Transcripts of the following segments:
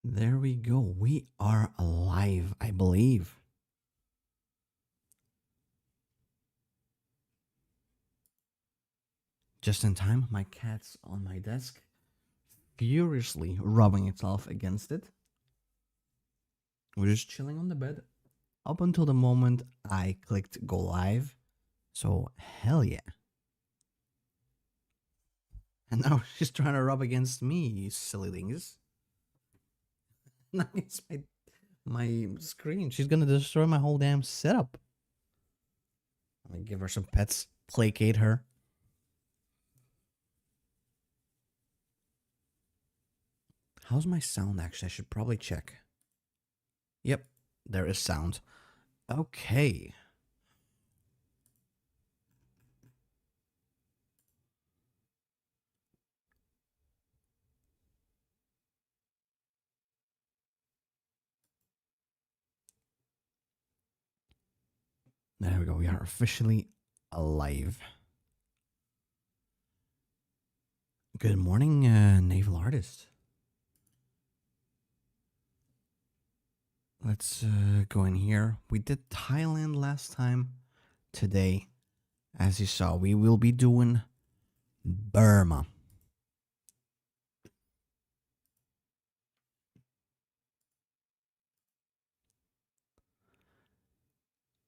There we go. We are alive, I believe. Just in time, my cat's on my desk, furiously rubbing itself against it. We're just chilling on the bed up until the moment I clicked go live. So, hell yeah. And now she's trying to rub against me, you silly things. Against my screen. She's gonna destroy my whole damn setup. I'm gonna give her some pets, placate her. How's my sound actually? I should probably check. Yep, there is sound. Okay. There we go. We are officially alive. Good morning, naval artist. Let's go in here. We did Thailand last time. Today, as you saw, we will be doing Burma.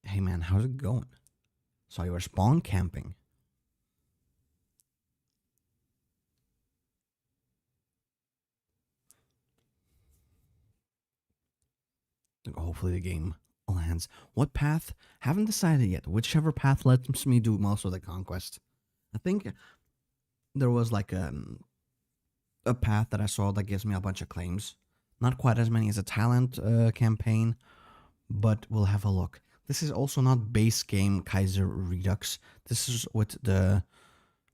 Hey man, how's it going? So you were spawn camping. Hopefully the game lands. What path? Haven't decided yet. Whichever path lets me do most of the conquest. I think there was like a path that I saw that gives me a bunch of claims. Not quite as many as a talent campaign, but we'll have a look. This is also not base game Kaiserredux. This is with the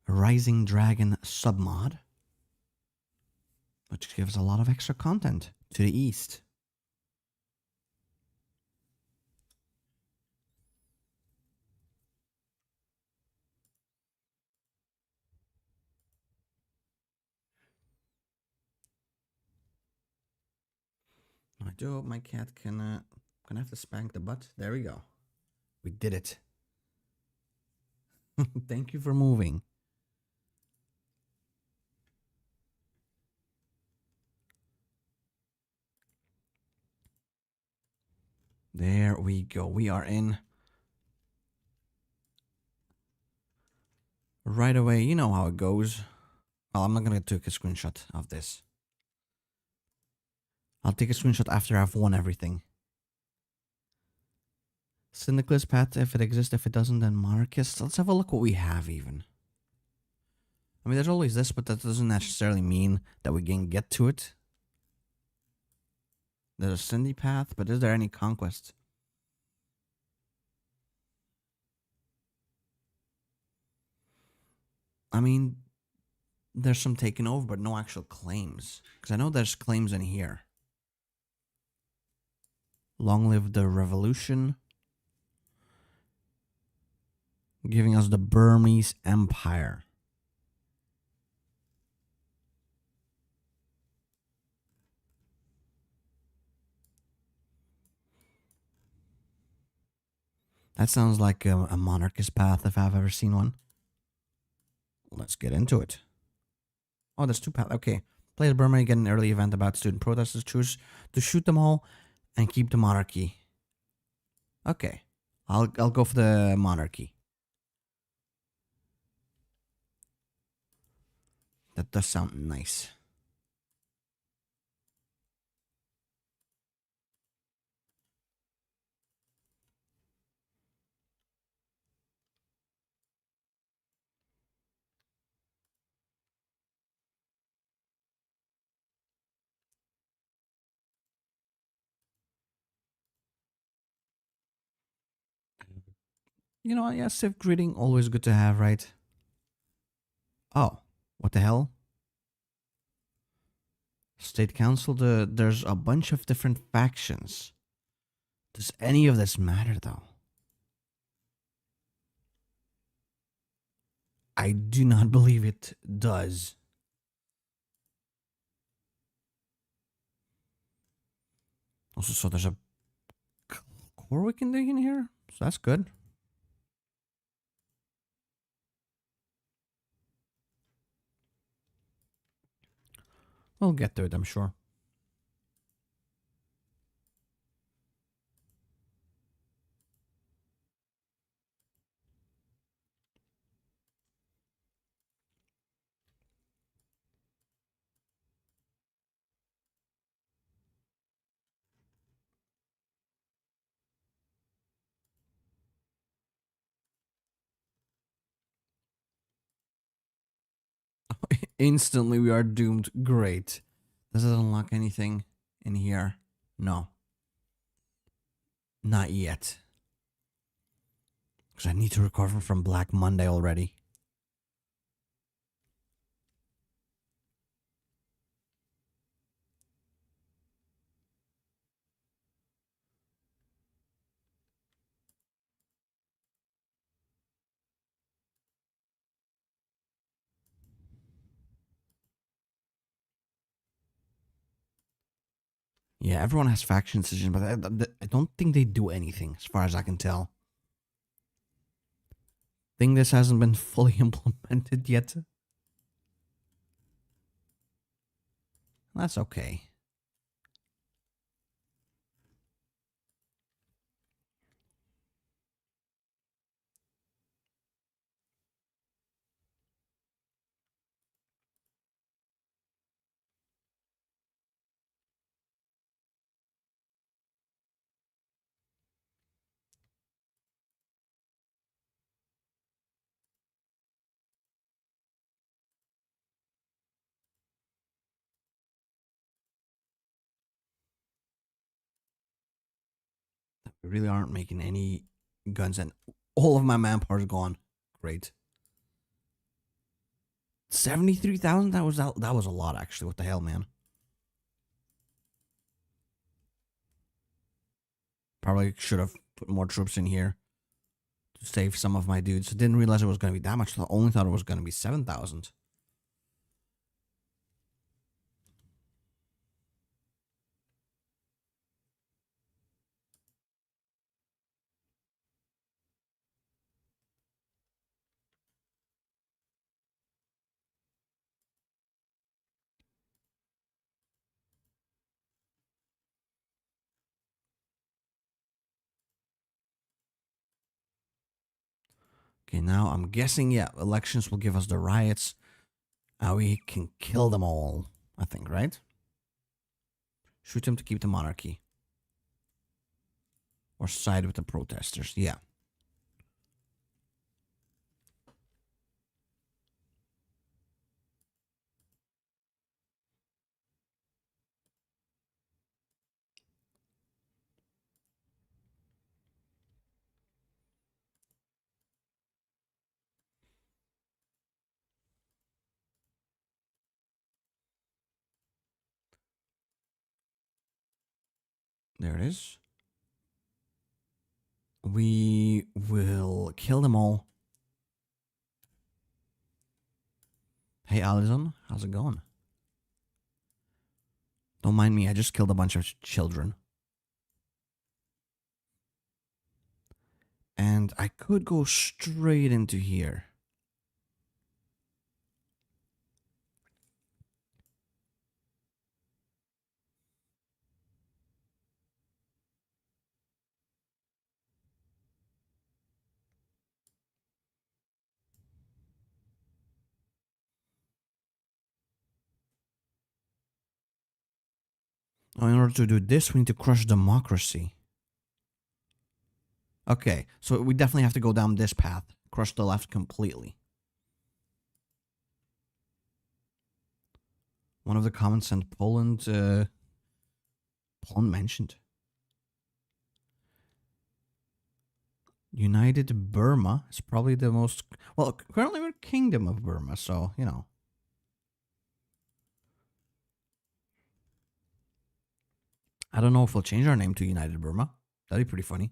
Rising Dragon submod, which gives a lot of extra content to the east. I do hope my cat can gonna have to spank the butt. There we go. We did it. Thank you for moving. There we go. We are in. Right away, you know how it goes. Well, I'm not gonna take a screenshot of this. I'll take a screenshot after I've won everything. Syndicalist path, if it exists. If it doesn't, then Monarchist. Let's have a look what we have even. I mean, there's always this, but that doesn't necessarily mean that we can get to it. There's a Cindy path, but is there any conquest? I mean, there's some taken over, but no actual claims. Because I know there's claims in here. Long live the revolution. Giving us the Burmese Empire. That sounds like a monarchist path if I've ever seen one. Let's get into it. Oh, there's two paths. Okay. Players Burma get an early event about student protesters. Choose to shoot them all and keep the monarchy. Okay. I'll go for the monarchy. That does sound nice. You know, yeah, civ greeting, always good to have, right? Oh, what the hell? State Council, there's a bunch of different factions. Does any of this matter, though? I do not believe it does. Also, so there's a core we can dig in here. So that's good. We'll get to it, I'm sure. Instantly, we are doomed. Great. Does it unlock anything in here? No. Not yet. Because I need to recover from Black Monday already. Yeah, everyone has faction decisions, but I don't think they do anything, as far as I can tell. Think this hasn't been fully implemented yet. That's okay. We really aren't making any guns, and all of my manpower is gone. Great. 73,000. That was a lot, actually. What the hell, man? Probably should have put more troops in here to save some of my dudes. Didn't realize it was going to be that much. I only thought it was going to be 7,000. Okay, now I'm guessing, yeah, elections will give us the riots. We can kill them all, I think, right? Shoot them to keep the monarchy. Or side with the protesters, yeah. There it is. We will kill them all. Hey, Alison, how's it going? Don't mind me, I just killed a bunch of children. And I could go straight into here. Oh, in order to do this, we need to crush democracy. Okay, so we definitely have to go down this path. Crush the left completely. One of the comments sent Poland, Poland mentioned. United Burma is probably the most... Well, currently we're Kingdom of Burma, so, you know. I don't know if we'll change our name to United Burma. That'd be pretty funny.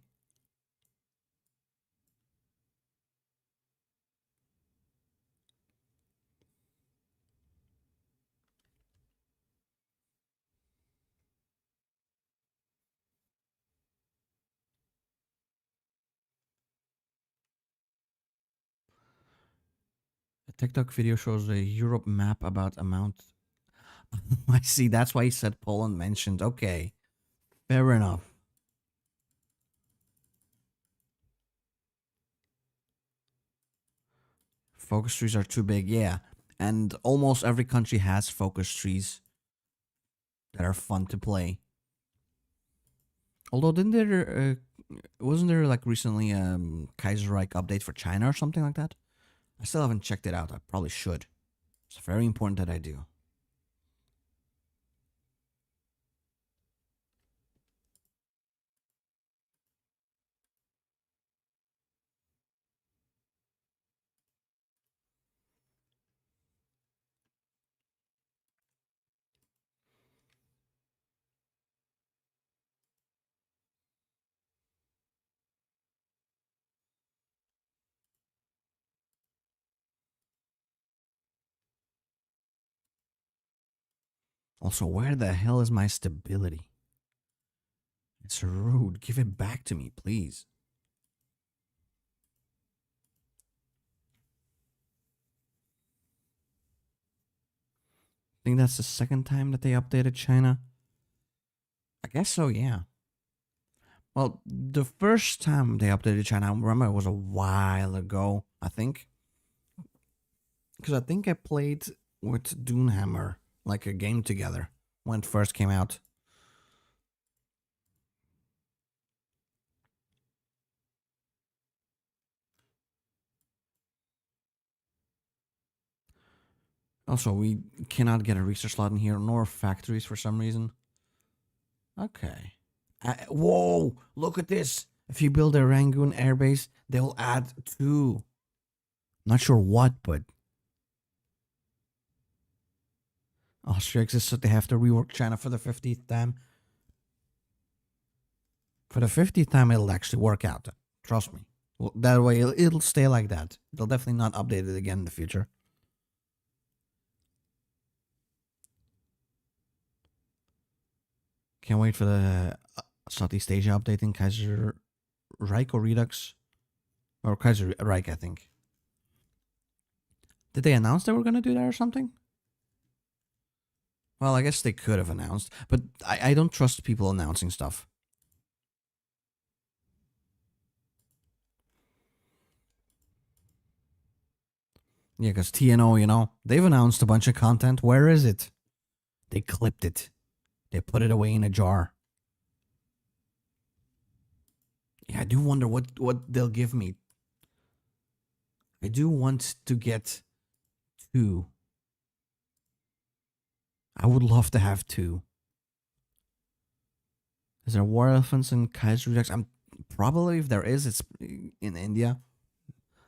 TikTok video shows a Europe map about amount. I see. That's why he said Poland mentioned. Okay, fair enough. Focus trees are too big, yeah. And almost every country has focus trees that are fun to play. Although, didn't there, wasn't there like recently Kaiserreich update for China or something like that? I still haven't checked it out. I probably should. It's very important that I do. Also, where the hell is my stability? It's rude. Give it back to me, please. I think that's the second time that they updated China. I guess so, yeah. Well, the first time they updated China, I remember it was a while ago, I think. Because I think I played with Doomhammer, like a game together, when it first came out. Also, we cannot get a research slot in here, nor factories for some reason. Okay. Whoa! Look at this! If you build a Rangoon airbase, they'll add 2. Not sure what, but Austria exists, so they have to rework China for the 50th time. For the 50th time, it'll actually work out. Trust me. Well, that way, it'll stay like that. They'll definitely not update it again in the future. Can't wait for the Southeast Asia update in Kaiserreich or Redux. Or Kaiserreich, I think. Did they announce they were going to do that or something? Well, I guess they could have announced, but I don't trust people announcing stuff. Yeah, because TNO, you know, they've announced a bunch of content. Where is it? They clipped it. They put it away in a jar. Yeah, I do wonder what they'll give me. I do want to get 2. I would love to have 2. Is there war elephants in Kaiserredux? I'm probably, if there is, it's in India.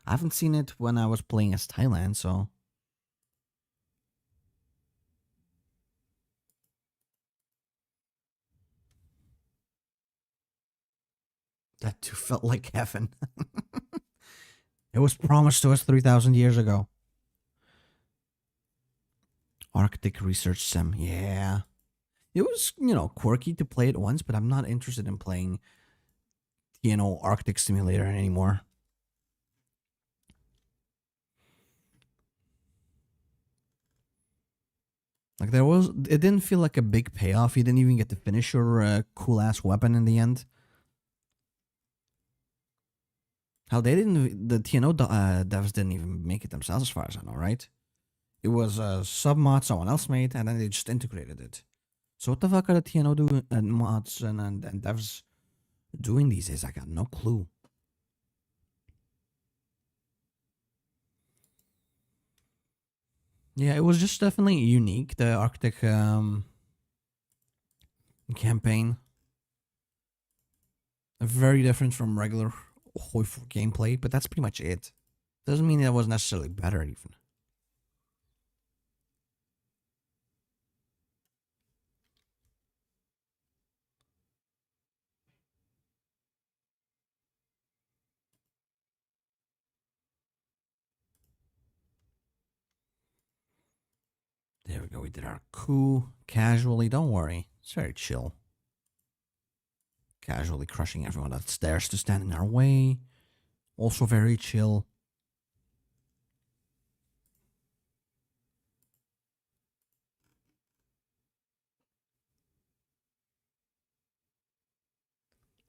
I haven't seen it when I was playing as Thailand, so. That too felt like heaven. It was promised to us 3,000 years ago. Arctic Research Sim, yeah. It was, you know, quirky to play it once, but I'm not interested in playing, you know, Arctic Simulator anymore. Like it didn't feel like a big payoff. You didn't even get to finish your cool ass weapon in the end. How they didn't, the TNO devs didn't even make it themselves, as far as I know, right? It was a sub mod someone else made, and then they just integrated it. So what the fuck are the TNO doing and mods and devs doing these days? I got no clue. Yeah, it was just definitely unique, the Arctic campaign. Very different from regular HOI4 gameplay, but that's pretty much it. Doesn't mean it was necessarily better even. There we go. We did our coup casually. Don't worry. It's very chill. Casually crushing everyone that dares to stand in our way. Also very chill.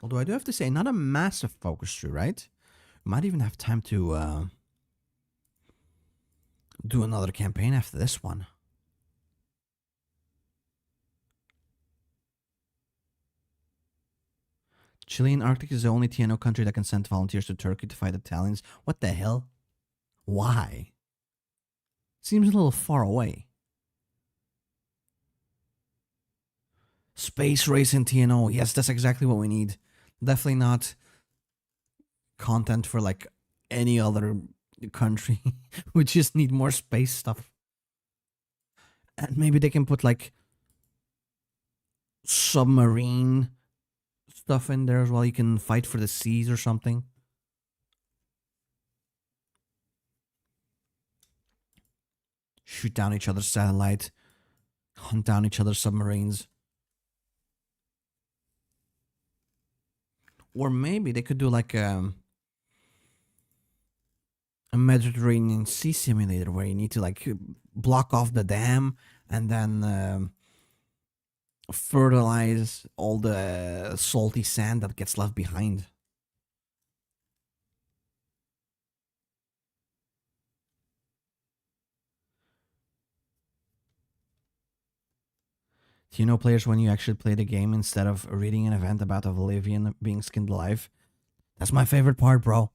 Although I do have to say, not a massive focus tree, right? Might even have time to do another campaign after this one. Chilean Arctic is the only TNO country that can send volunteers to Turkey to fight Italians. What the hell? Why? Seems a little far away. Space race in TNO. Yes, that's exactly what we need. Definitely not content for like any other country. We just need more space stuff. And maybe they can put like submarine stuff in there as well. You can fight for the seas or something. Shoot down each other's satellite. Hunt down each other's submarines. Or maybe they could do like a Mediterranean Sea simulator where you need to like block off the dam and then fertilize all the salty sand that gets left behind. Do you know, players, when you actually play the game instead of reading an event about Oblivion being skinned alive? That's my favorite part, bro.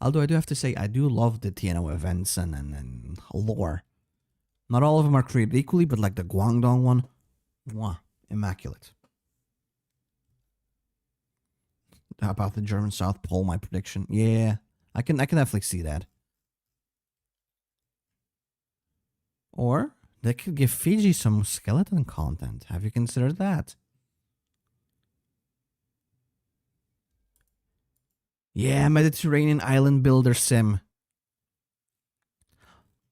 Although I do have to say, I do love the TNO events and lore. Not all of them are created equally, but like the Guangdong one, mwah, immaculate. How about the German South Pole, my prediction? Yeah, I can definitely see that. Or they could give Fiji some skeleton content. Have you considered that? Yeah, Mediterranean island builder sim.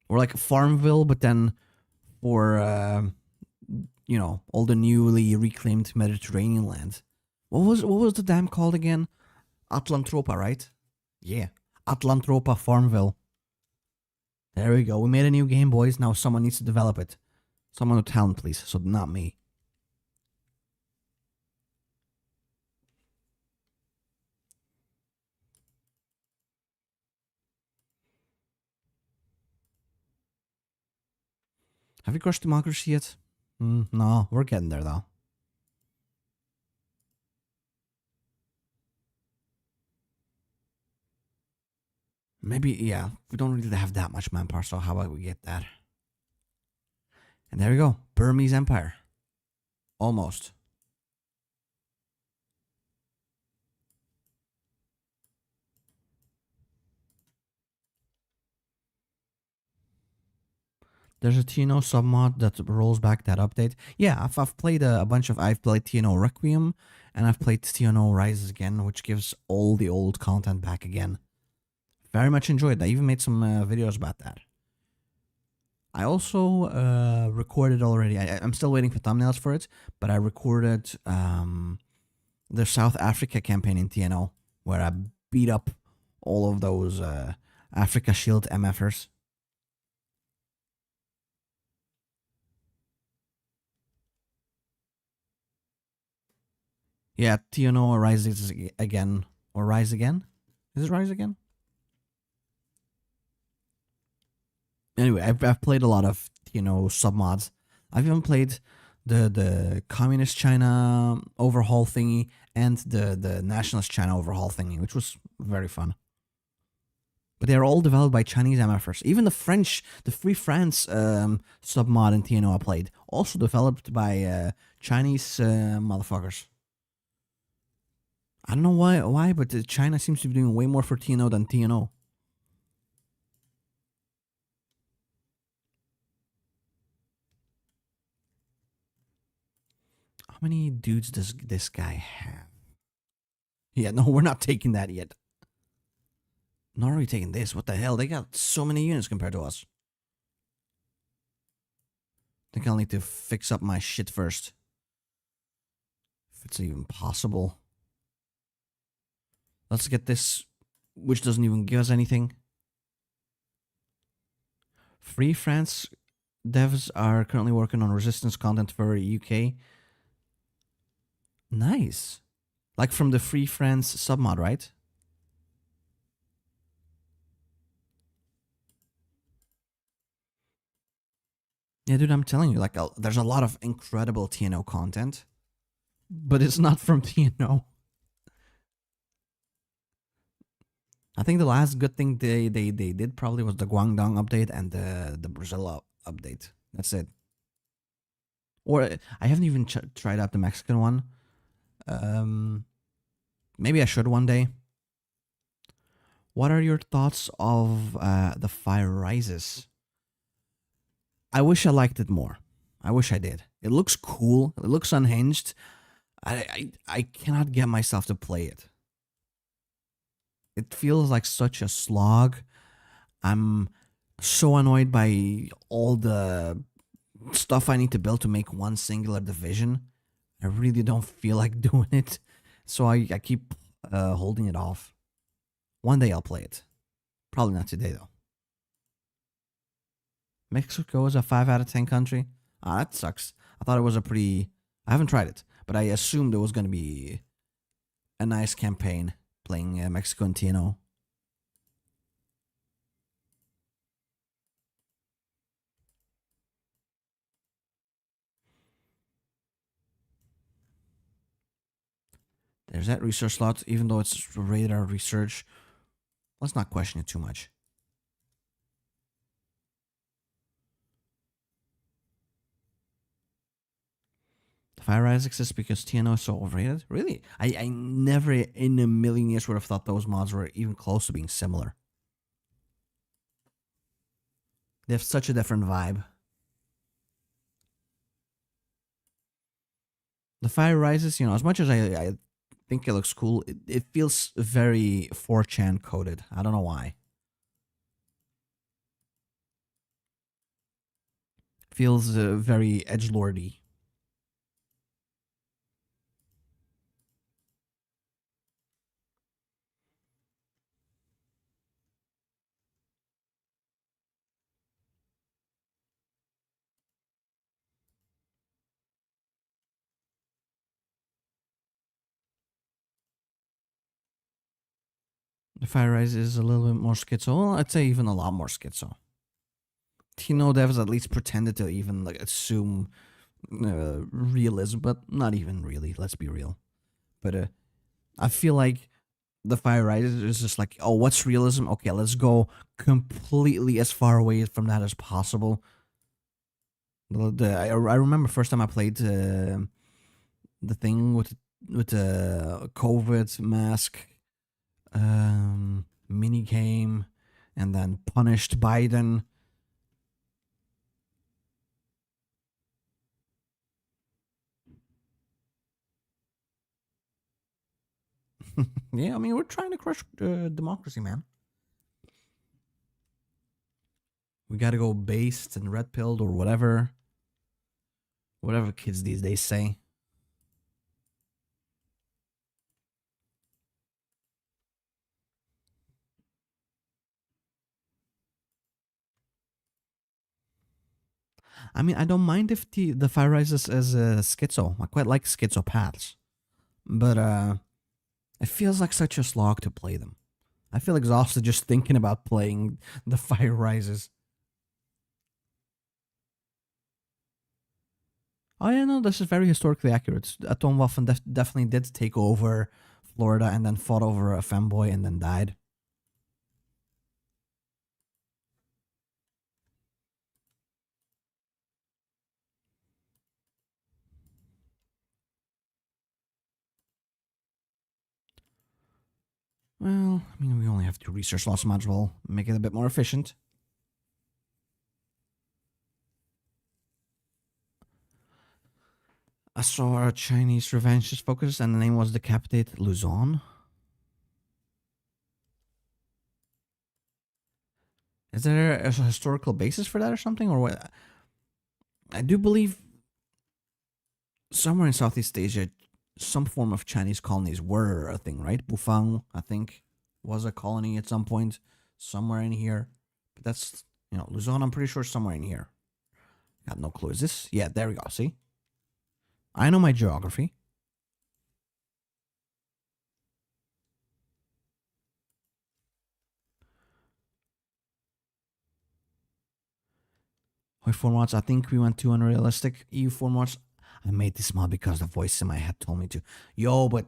Or like Farmville, but then for you know, all the newly reclaimed Mediterranean land. What was the dam called again? Atlantropa, right? Yeah, Atlantropa Farmville. There we go. We made a new game, boys. Now someone needs to develop it. Someone with talent, please. So not me. Have you crushed democracy yet? No, we're getting there though. Maybe, yeah, we don't really have that much manpower, so how about we get that? And there we go. Burmese Empire. Almost. There's a TNO submod that rolls back that update. Yeah, I've played a bunch of... I've played TNO Requiem, and I've played TNO Rises Again, which gives all the old content back again. Very much enjoyed that. I even made some videos about that. I also recorded already. I'm still waiting for thumbnails for it, but I recorded the South Africa campaign in TNO, where I beat up all of those Africa Shield MFers. Yeah, TNO rises again. Or Rise Again? Is it Rise Again? Anyway, I've played a lot of TNO submods. I've even played the Communist China overhaul thingy and the Nationalist China overhaul thingy, which was very fun. But they're all developed by Chinese MFers. Even the Free France submod in TNO I played, also developed by Chinese motherfuckers. I don't know why, but China seems to be doing way more for TNO than TNO. How many dudes does this guy have? Yeah, no, we're not taking that yet. Nor are we taking this. What the hell? They got so many units compared to us. I think I'll need to fix up my shit first. If it's even possible. Let's get this, which doesn't even give us anything. Free France devs are currently working on resistance content for UK. Nice. Like from the Free Friends submod, right? Yeah, dude, I'm telling you, like, there's a lot of incredible TNO content, but it's not from TNO. I think the last good thing they did probably was the Guangdong update and the Brazil update. That's it. Or I haven't even tried out the Mexican one. Um, maybe I should one day. What are your thoughts of the Fire Rises? I wish I liked it more. I wish I did. It looks cool. It looks unhinged. I cannot get myself to play it. It feels like such a slog. I'm so annoyed by all the stuff I need to build to make one singular division. I really don't feel like doing it. So I keep holding it off. One day I'll play it. Probably not today, though. Mexico is a 5 out of 10 country. Ah, that sucks. I thought it was a pretty. I haven't tried it, but I assumed it was going to be a nice campaign playing Mexico and TNO. There's that research slot, even though it's radar research. Let's not question it too much. The Fire Rise exists because TNO is so overrated? Really? I never in a million years would have thought those mods were even close to being similar. They have such a different vibe. The Fire Rises, you know, as much as I think it looks cool, it feels very 4chan coded. I don't know why. It feels very edgelordy. The Fire Rise is a little bit more schizo. Well, I'd say even a lot more schizo. TNO devs at least pretended to even like assume realism, but not even really. Let's be real. But I feel like the Fire Rise is just like, oh, what's realism? Okay, let's go completely as far away from that as possible. I remember first time I played the thing with the COVID mask mini game, and then punished Biden. Yeah, I mean, we're trying to crush democracy, man. We got to go based and red pilled or whatever kids these days say. I mean, I don't mind if the Fire Rises is a schizo. I quite like schizopaths, but it feels like such a slog to play them. I feel exhausted just thinking about playing the Fire Rises. Oh yeah, no, this is very historically accurate. Atomwaffen definitely did take over Florida and then fought over a femboy and then died. Well, I mean, we only have 2 research loss module, make it a bit more efficient. I saw a Chinese revanchist focus, and the name was Decapitate Luzon. Is there a historical basis for that or something, or what? I do believe somewhere in Southeast Asia, some form of Chinese colonies were a thing, right? Bufang, I think, was a colony at some point somewhere in here. But that's, you know, Luzon, I'm pretty sure somewhere in here. Got no clue. Is this? Yeah, there we go. See? I know my geography. HOI4 mods. I think we went too unrealistic. EU4 mods. I made this mod because the voice in my head told me to. Yo, but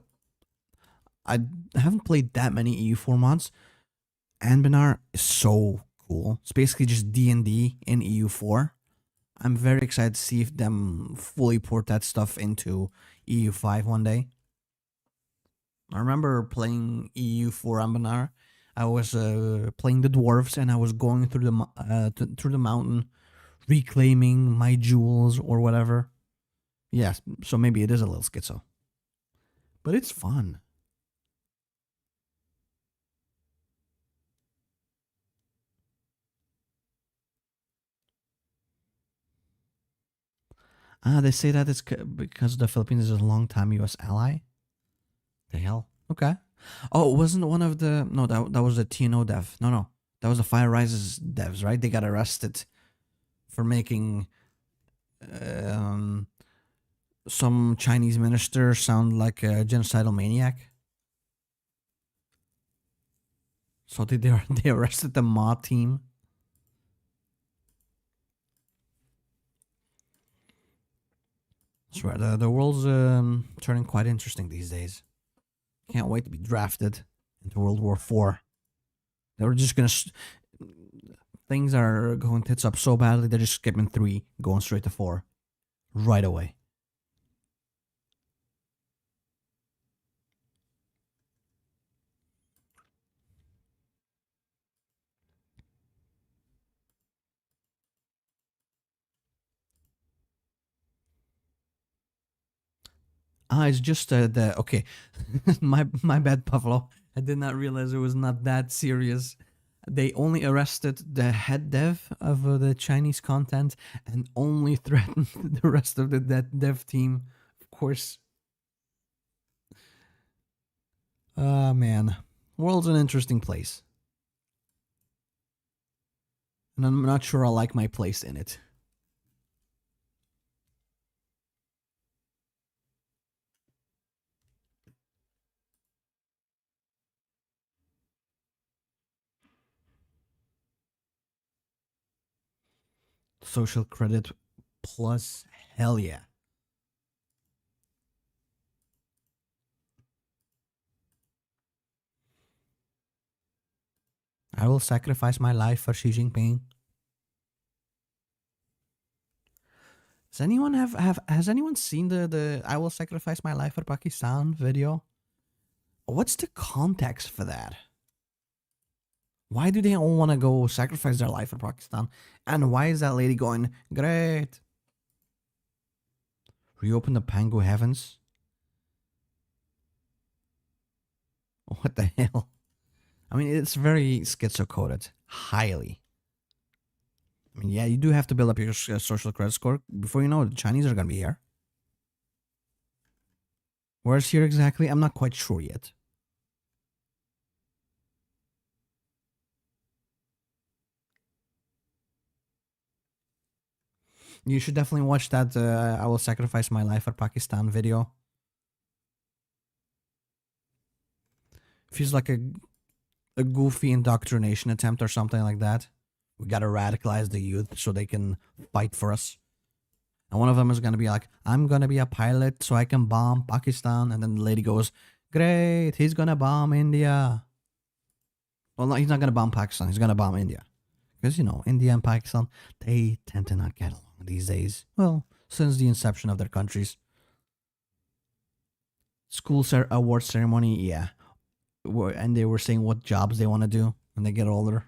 I haven't played that many EU4 mods. Anbinar is so cool. It's basically just D&D in EU4. I'm very excited to see if them fully port that stuff into EU5 one day. I remember playing EU4 Anbinar. I was playing the dwarves and I was going through the mountain, reclaiming my jewels or whatever. Yes, so maybe it is a little schizo, but it's fun. They say that it's because the Philippines is a long-time U.S. ally. The hell? Okay. Oh, it wasn't one of the... No, that was the TNO dev. No. That was the Fire Rises devs, right? They got arrested for making some Chinese minister sound like a genocidal maniac. So they arrested the mod team. I swear, the world's turning quite interesting these days. Can't wait to be drafted into World War IV. They were just gonna... Things are going tits up so badly, they're just skipping 3, going straight to 4. Right away. It's just okay. my bad, Buffalo. I did not realize it was not that serious. They only arrested the head dev of the Chinese content and only threatened the rest of the dev team. Of course. Man. World's an interesting place. And I'm not sure I like my place in it. Social credit plus, hell yeah. I will sacrifice my life for Xi Jinping. Does anyone has anyone seen the I will sacrifice my life for Pakistan video? What's the context for that? Why do they all want to go sacrifice their life for Pakistan? And why is that lady going, great? Reopen the Pango heavens? What the hell? I mean, it's very schizo-coded. Highly. I mean, yeah, you do have to build up your social credit score. Before you know it, the Chinese are going to be here. Where's here exactly? I'm not quite sure yet. You should definitely watch that I will sacrifice my life for Pakistan video. Feels like a goofy indoctrination attempt or something like that. We gotta radicalize the youth so they can fight for us. And one of them is gonna be like, I'm gonna be a pilot so I can bomb Pakistan. And then the lady goes, great, he's gonna bomb India. Well, no, he's not gonna bomb Pakistan, he's gonna bomb India. Because, you know, India and Pakistan, they tend to not get along these days. Well, since the inception of their countries. School award ceremony, yeah. And they were saying what jobs they want to do when they get older.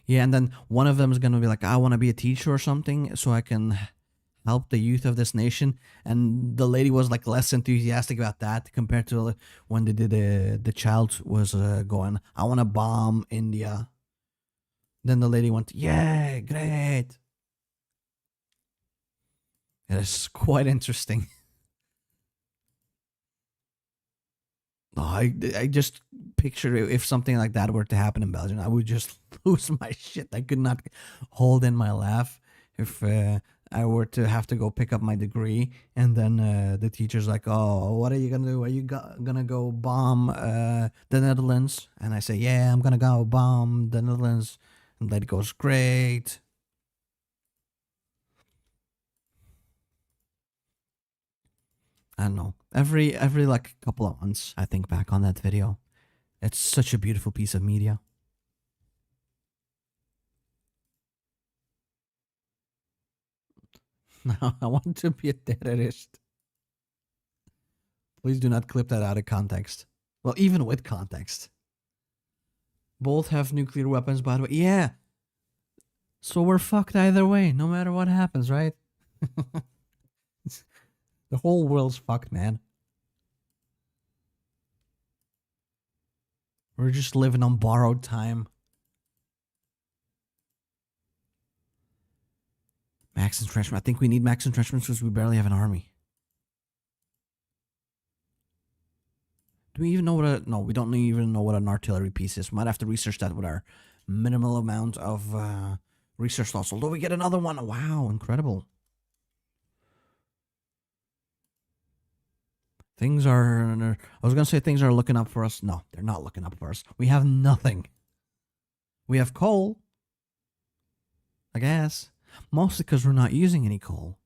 Yeah, and then one of them is going to be like, I want to be a teacher or something so I can help the youth of this nation. And the lady was like less enthusiastic about that compared to when they did the child was going, I want to bomb India. Then the lady went, yeah, great. It is quite interesting. I just picture if something like that were to happen in Belgium, I would just lose my shit. I could not hold in my laugh if I were to have to go pick up my degree and then the teacher's like, oh, what are you going to do? Are you going to go bomb the Netherlands? And I say, yeah, I'm going to go bomb the Netherlands. That goes great. I don't know. Every like couple of months, I think back on that video. It's such a beautiful piece of media. Now I want to be a terrorist. Please do not clip that out of context. Well, even with context. Both have nuclear weapons, by the way. Yeah. So we're fucked either way, no matter what happens, right? The whole world's fucked, man. We're just living on borrowed time. Max entrenchment. I think we need max entrenchments because we barely have an army. Do we even know what a... No, we don't even know what an artillery piece is. We might have to research that with our minimal amount of research loss. Although we get another one. Wow, incredible. Things are... I was going to say things are looking up for us. No, they're not looking up for us. We have nothing. We have coal. I guess. Mostly because we're not using any coal.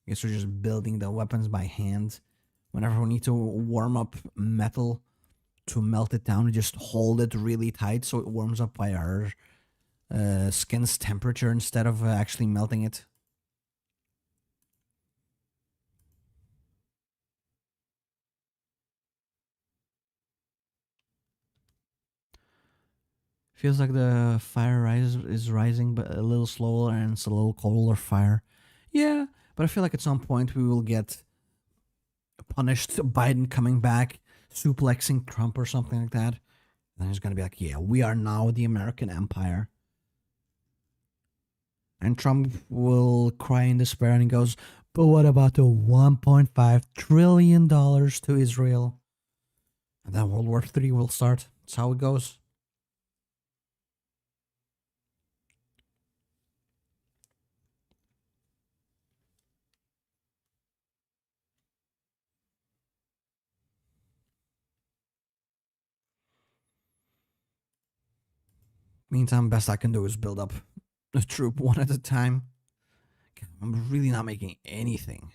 I guess we're just building the weapons by hand. Whenever we need to warm up metal to melt it down, we just hold it really tight so it warms up by our skin's temperature instead of actually melting it. Feels like the fire is rising, but a little slower, and it's a little colder fire. Yeah, but I feel like at some point we will get punished. Biden coming back, suplexing Trump or something like that. And he's going to be like, yeah, we are now the American empire. And Trump will cry in despair and he goes, but what about the $1.5 trillion to Israel? And then World War III will start. That's how it goes. Meantime, best I can do is build up a troop one at a time. I'm really not making anything.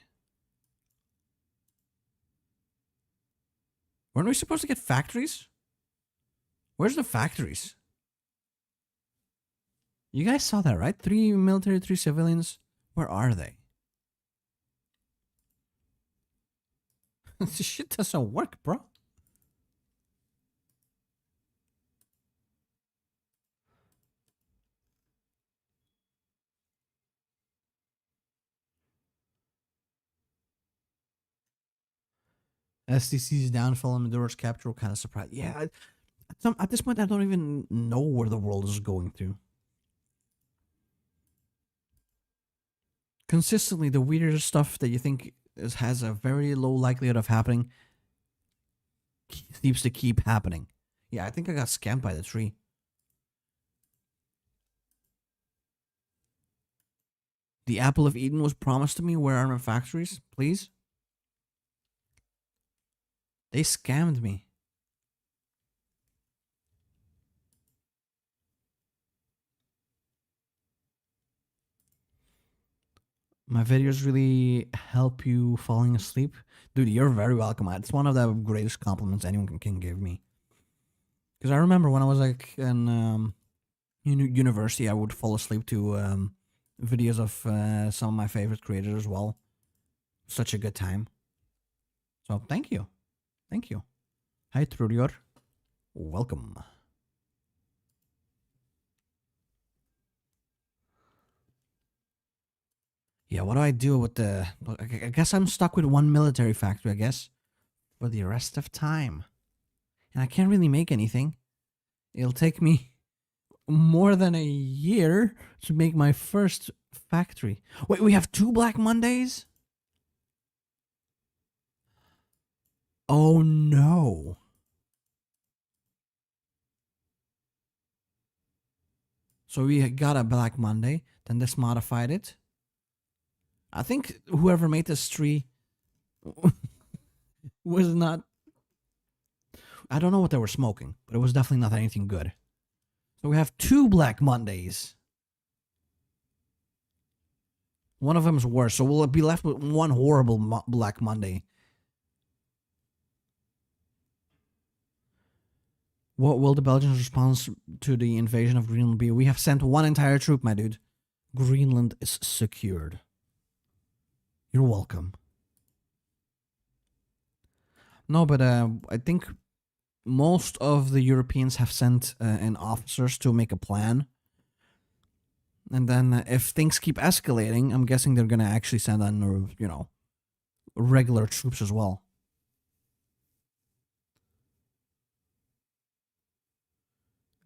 Weren't we supposed to get factories? Where's the factories? You guys saw that, right? 3 military, 3 civilians. Where are they? This shit doesn't work, bro. STC's downfall and Maduro's capture were kind of surprised. Yeah, at this point, I don't even know where the world is going to. Consistently, the weirder stuff that you think has a very low likelihood of happening seems to keep happening. Yeah, I think I got scammed by the tree. The apple of Eden was promised to me. Where are my factories? Please? They scammed me. My videos really help you falling asleep. Dude, you're very welcome. It's one of the greatest compliments anyone can give me. Because I remember when I was like in university, I would fall asleep to videos of some of my favorite creators as well. Such a good time. So thank you. Thank you. Hi, Trudior. Welcome. Yeah, what do I do with the... I guess I'm stuck with one military factory, I guess, for the rest of time. And I can't really make anything. It'll take me more than a year to make my first factory. Wait, we have 2 Black Mondays? Oh, no. So we got a Black Monday, then this modified it. I think whoever made this tree was not... I don't know what they were smoking, but it was definitely not anything good. So we have 2 Black Mondays. One of them is worse, so we'll be left with one horrible Black Monday. What will the Belgians' response to the invasion of Greenland be? We have sent 1 entire troop, my dude. Greenland is secured. You're welcome. No, but I think most of the Europeans have sent in officers to make a plan. And then if things keep escalating, I'm guessing they're going to actually send on, you know, regular troops as well.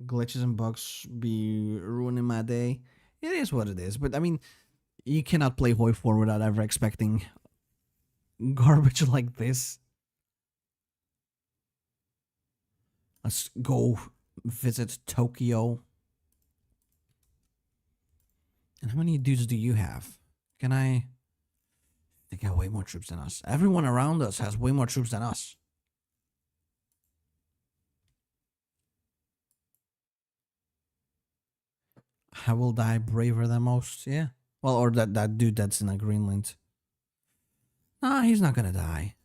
Glitches and bugs be ruining my day. It is what it is. But I mean, you cannot play HOI4 without ever expecting garbage like this. Let's go visit Tokyo. And how many dudes do you have? Can I... They got way more troops than us. Everyone around us has way more troops than us. I will die braver than most, yeah. Well, or that dude that's in Greenland. Nah, he's not gonna die.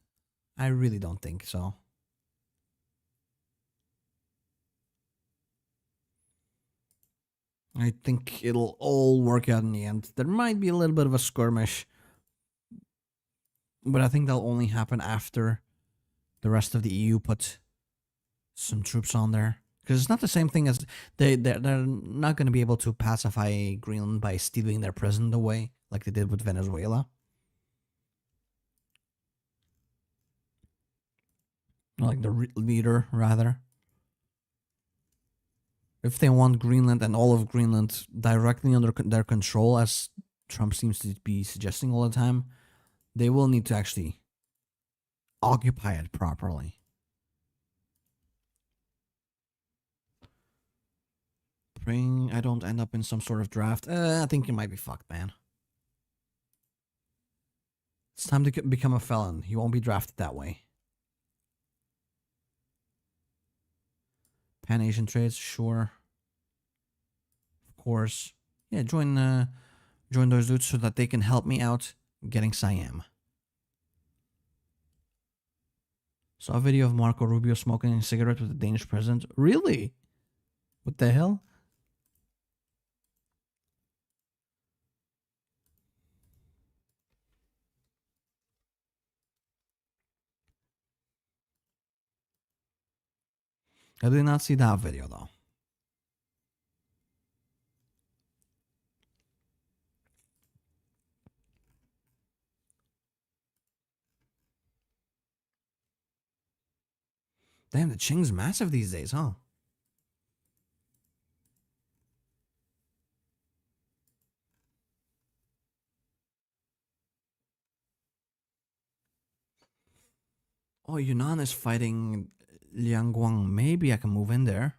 I really don't think so. I think it'll all work out in the end. There might be a little bit of a skirmish, but I think that'll only happen after the rest of the EU put some troops on there. Because it's not the same thing as they're not going to be able to pacify Greenland by stealing their president away like they did with Venezuela. Like the leader, rather. If they want Greenland and all of Greenland directly under their control, as Trump seems to be suggesting all the time, they will need to actually occupy it properly. Praying I don't end up in some sort of draft. I think you might be fucked, man. It's time to become a felon. You won't be drafted that way. Pan-Asian trades, sure. Of course. Yeah, join those dudes so that they can help me out getting Siam. Saw a video of Marco Rubio smoking a cigarette with the Danish president. Really? What the hell? I did not see that video, though. Damn, the Qing's massive these days, huh? Oh, Yunnan is fighting Liangguang. Maybe I can move in there.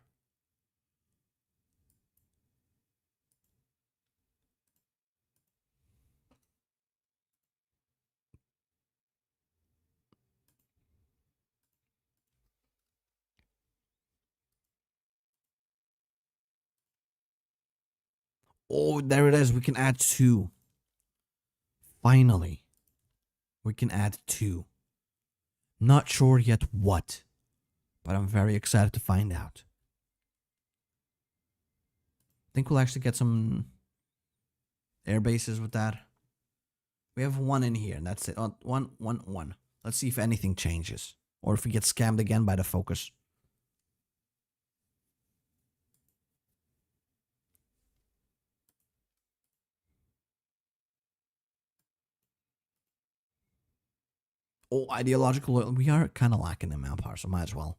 Oh, there it is. We can add 2. Finally. We can add 2. Not sure yet what, but I'm very excited to find out. I think we'll actually get some air bases with that. We have 1 in here, and that's it. Oh, one. Let's see if anything changes, or if we get scammed again by the focus. Oh, ideological. We are kind of lacking in manpower, so might as well.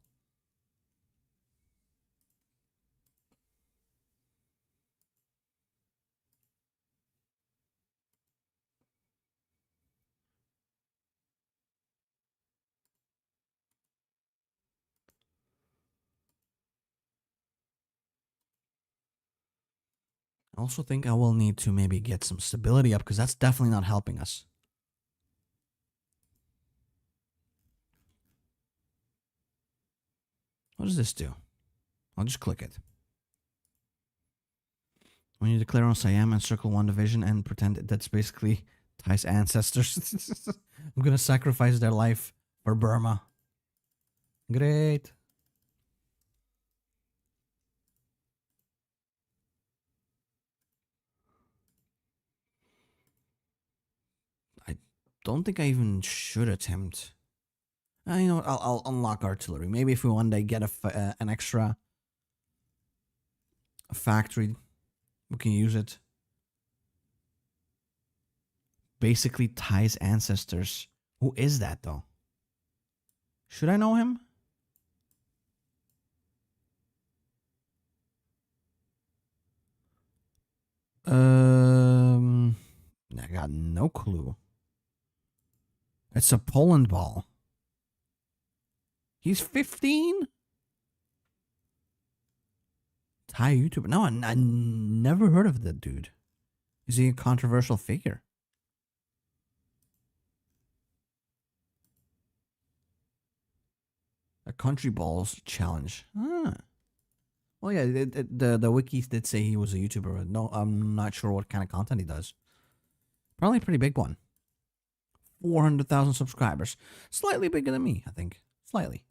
I also think I will need to maybe get some stability up, because that's definitely not helping us. What does this do? I'll just click it. When you declare on Siam and circle one division and pretend that's basically Thai's ancestors. I'm gonna sacrifice their life for Burma. Great. I don't think I even should attempt. You know what? I'll unlock artillery. Maybe if we one day get an extra factory, we can use it. Basically, Thai's ancestors. Who is that though? Should I know him? I got no clue. It's a Poland ball. He's 15? Thai YouTuber. No, I never heard of that dude. Is he a controversial figure? A country balls challenge. Ah. Well, yeah, the wikis did say he was a YouTuber, but no, I'm not sure what kind of content he does. Probably a pretty big one. 400,000 subscribers. Slightly bigger than me, I think. Slightly.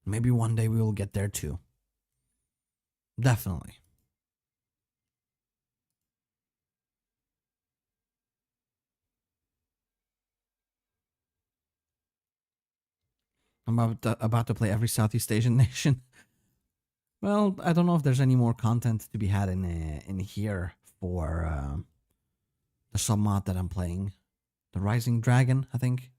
Maybe one day we will get there too. Definitely. I'm about to play every Southeast Asian nation. Well, I don't know if there's any more content to be had in here for the sub mod that I'm playing. The Rising Dragon, I think.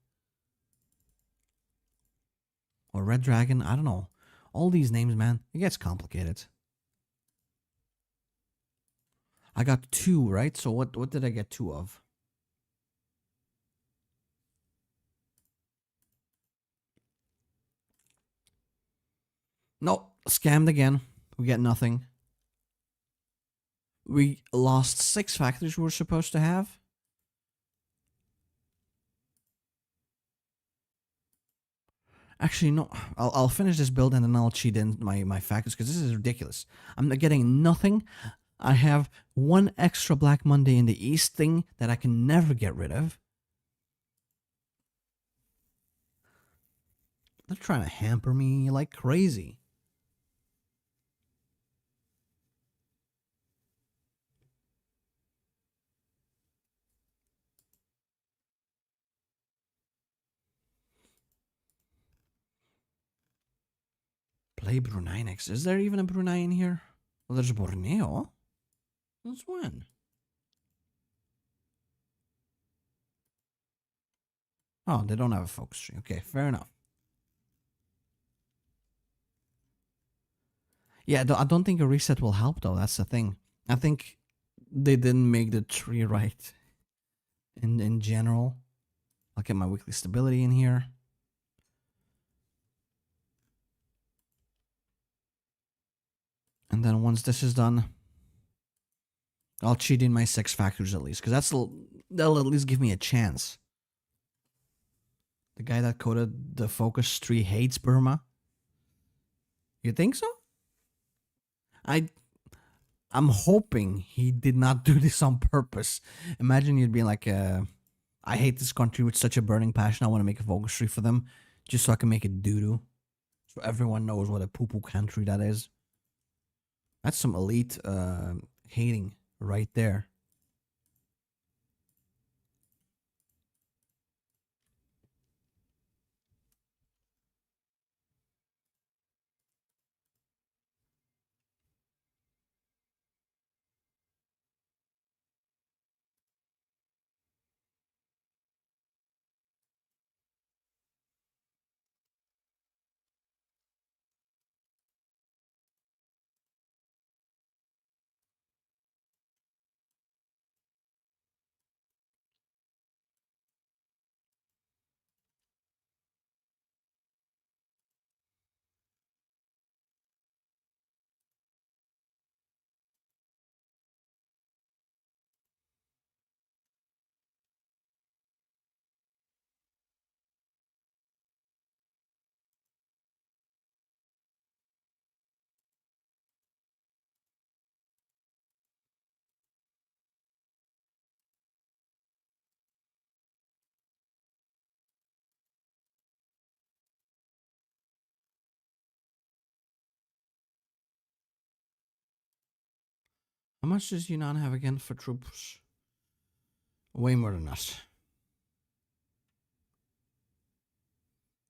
Or Red Dragon, I don't know. All these names, man, it gets complicated. I got 2, right? So what did I get 2 of? No, scammed again. We get nothing. We lost 6 factories we were supposed to have. Actually, no. I'll finish this build and then I'll cheat in my factors because this is ridiculous. I'm getting nothing. I have 1 extra Black Monday in the East thing that I can never get rid of. They're trying to hamper me like crazy. Play Brunei next. Is there even a Brunei in here? Well, there's Borneo. Since when? Oh, they don't have a focus tree. Okay, fair enough. Yeah, I don't think a reset will help though. That's the thing. I think they didn't make the tree right. In general, I'll get my weekly stability in here. And then once this is done, I'll cheat in my 6 factors at least, because that'll at least give me a chance. The guy that coded the focus tree hates Burma. You think so? I'm hoping he did not do this on purpose. Imagine you'd be like, I hate this country with such a burning passion. I want to make a focus tree for them, just so I can make it doo doo, so everyone knows what a poo poo country that is. That's some elite hating right there. How much does Yunnan have again for troops? Way more than us.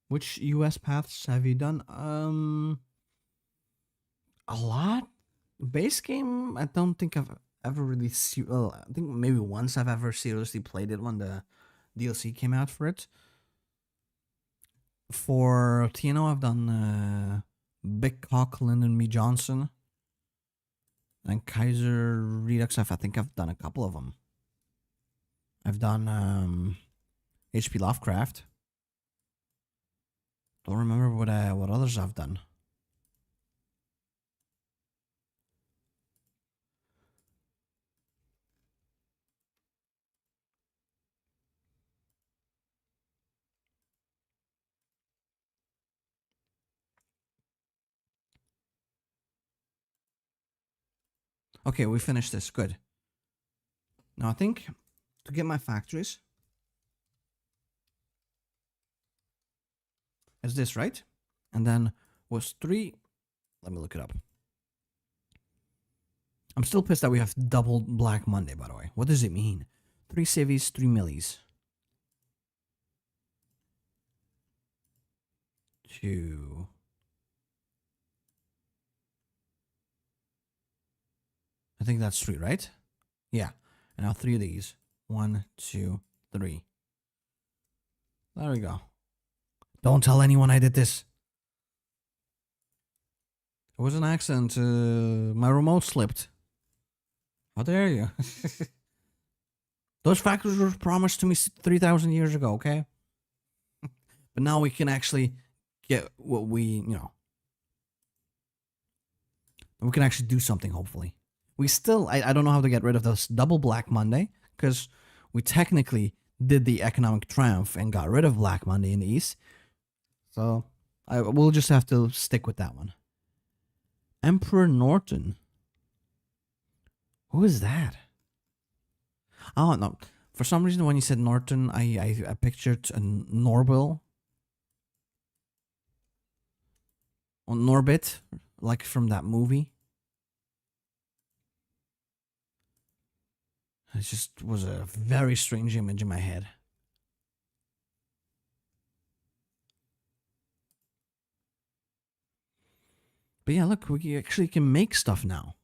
Which US paths have you done? A lot. Base game, I don't think I've ever really well, I think maybe once I've ever seriously played it when the DLC came out for it. For TNO, I've done Big Cock, Lyndon B. Johnson, and Kaiserredux. I think I've done a couple of them. I've done HP Lovecraft. Don't remember what others I've done. Okay, we finished this. Good. Now I think to get my factories is this, right? And then was 3. Let me look it up. I'm still pissed that we have double Black Monday, by the way. What does it mean? 3 civies, 3 millies. 2. I think that's 3, right? Yeah. And now 3 of these. 1, 2, 3. There we go. Don't tell anyone I did this. It was an accident. My remote slipped. How dare you? Those factories were promised to me 3,000 years ago, okay? But now we can actually get what we can actually do something, hopefully. We still, I don't know how to get rid of this double Black Monday, because we technically did the economic triumph and got rid of Black Monday in the East. So we'll just have to stick with that one. Emperor Norton. Who is that? Oh, no. For some reason, when you said Norton, I pictured a Norbil. Or Norbit, like from that movie. It just was a very strange image in my head. But yeah, look, we actually can make stuff now.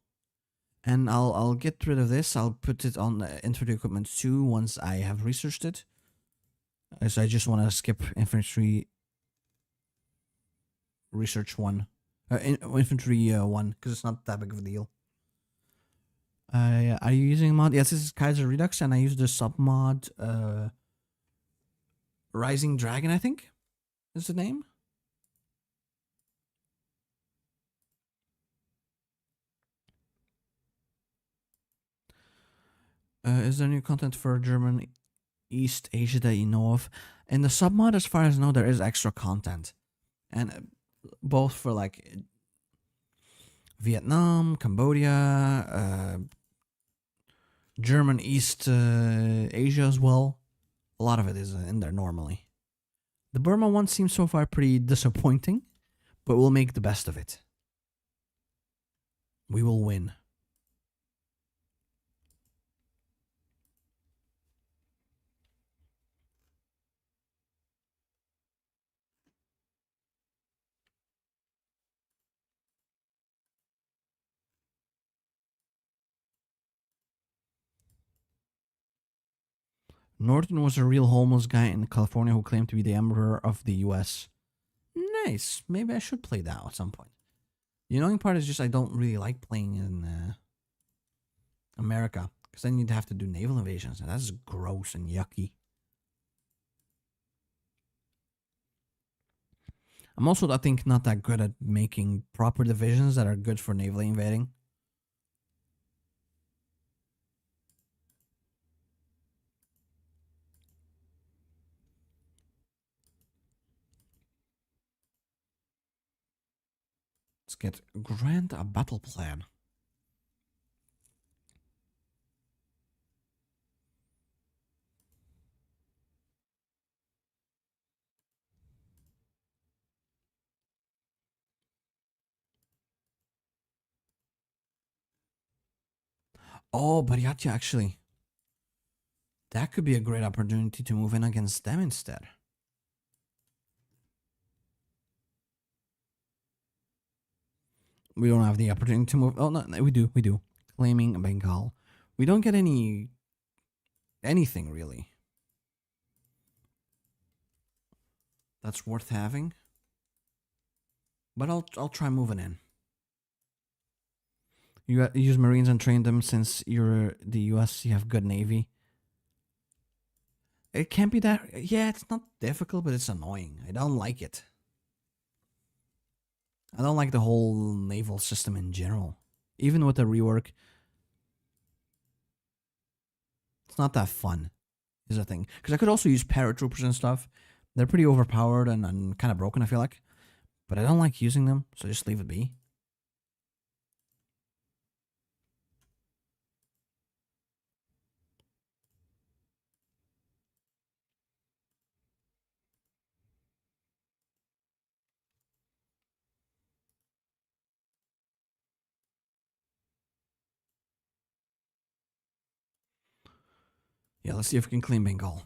And I'll get rid of this. I'll put it on infantry equipment 2 once I have researched it. So I just want to skip infantry research 1. Infantry 1, because it's not that big of a deal. Are you using a mod? Yes, this is Kaiserredux, and I use the sub mod Rising Dragon, I think is the name. Is there new content for German East Asia that you know of? In the sub mod, as far as I know, there is extra content, and both for like Vietnam, Cambodia, German East Asia as well. A lot of it is in there normally. The Burma one seems so far pretty disappointing, but we'll make the best of it. We will win. Norton was a real homeless guy in California who claimed to be the emperor of the US. Nice. Maybe I should play that at some point. The annoying part is just I don't really like playing in America, because then you'd have to do naval invasions, and that's gross and yucky. I'm also, I think, not that good at making proper divisions that are good for naval invading. Let's get grant a battle plan. Oh, Bariatia, actually. That could be a great opportunity to move in against them instead. We don't have the opportunity to move. Oh, no, we do. We do. Claiming Bengal. We don't get anything, really. That's worth having. But I'll try moving in. You use Marines and train them since you're the US, you have good Navy. It can't be that... Yeah, it's not difficult, but it's annoying. I don't like it. I don't like the whole naval system in general. Even with the rework, it's not that fun, is the thing. Because I could also use paratroopers and stuff. They're pretty overpowered and kind of broken, I feel like. But I don't like using them, so just leave it be. Yeah, let's see if we can claim Bengal.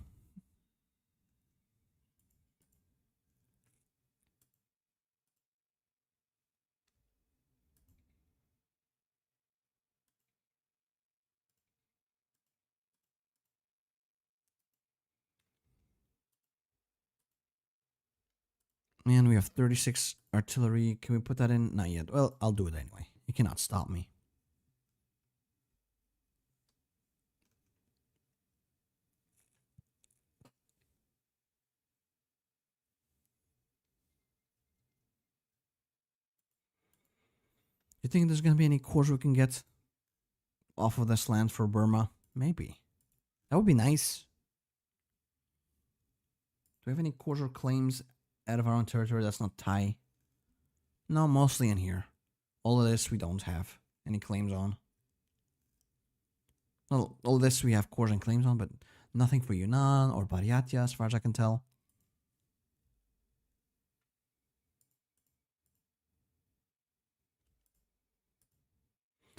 Man, we have 36 artillery. Can we put that in? Not yet. Well, I'll do it anyway. You cannot stop me. You think there's gonna be any cores we can get off of this land for Burma? Maybe. That would be nice. Do we have any cores or claims out of our own territory that's not Thai? No, mostly in here. All of this we don't have any claims on. Well, all this we have cores and claims on, but nothing for Yunnan or Bariatia as far as I can tell.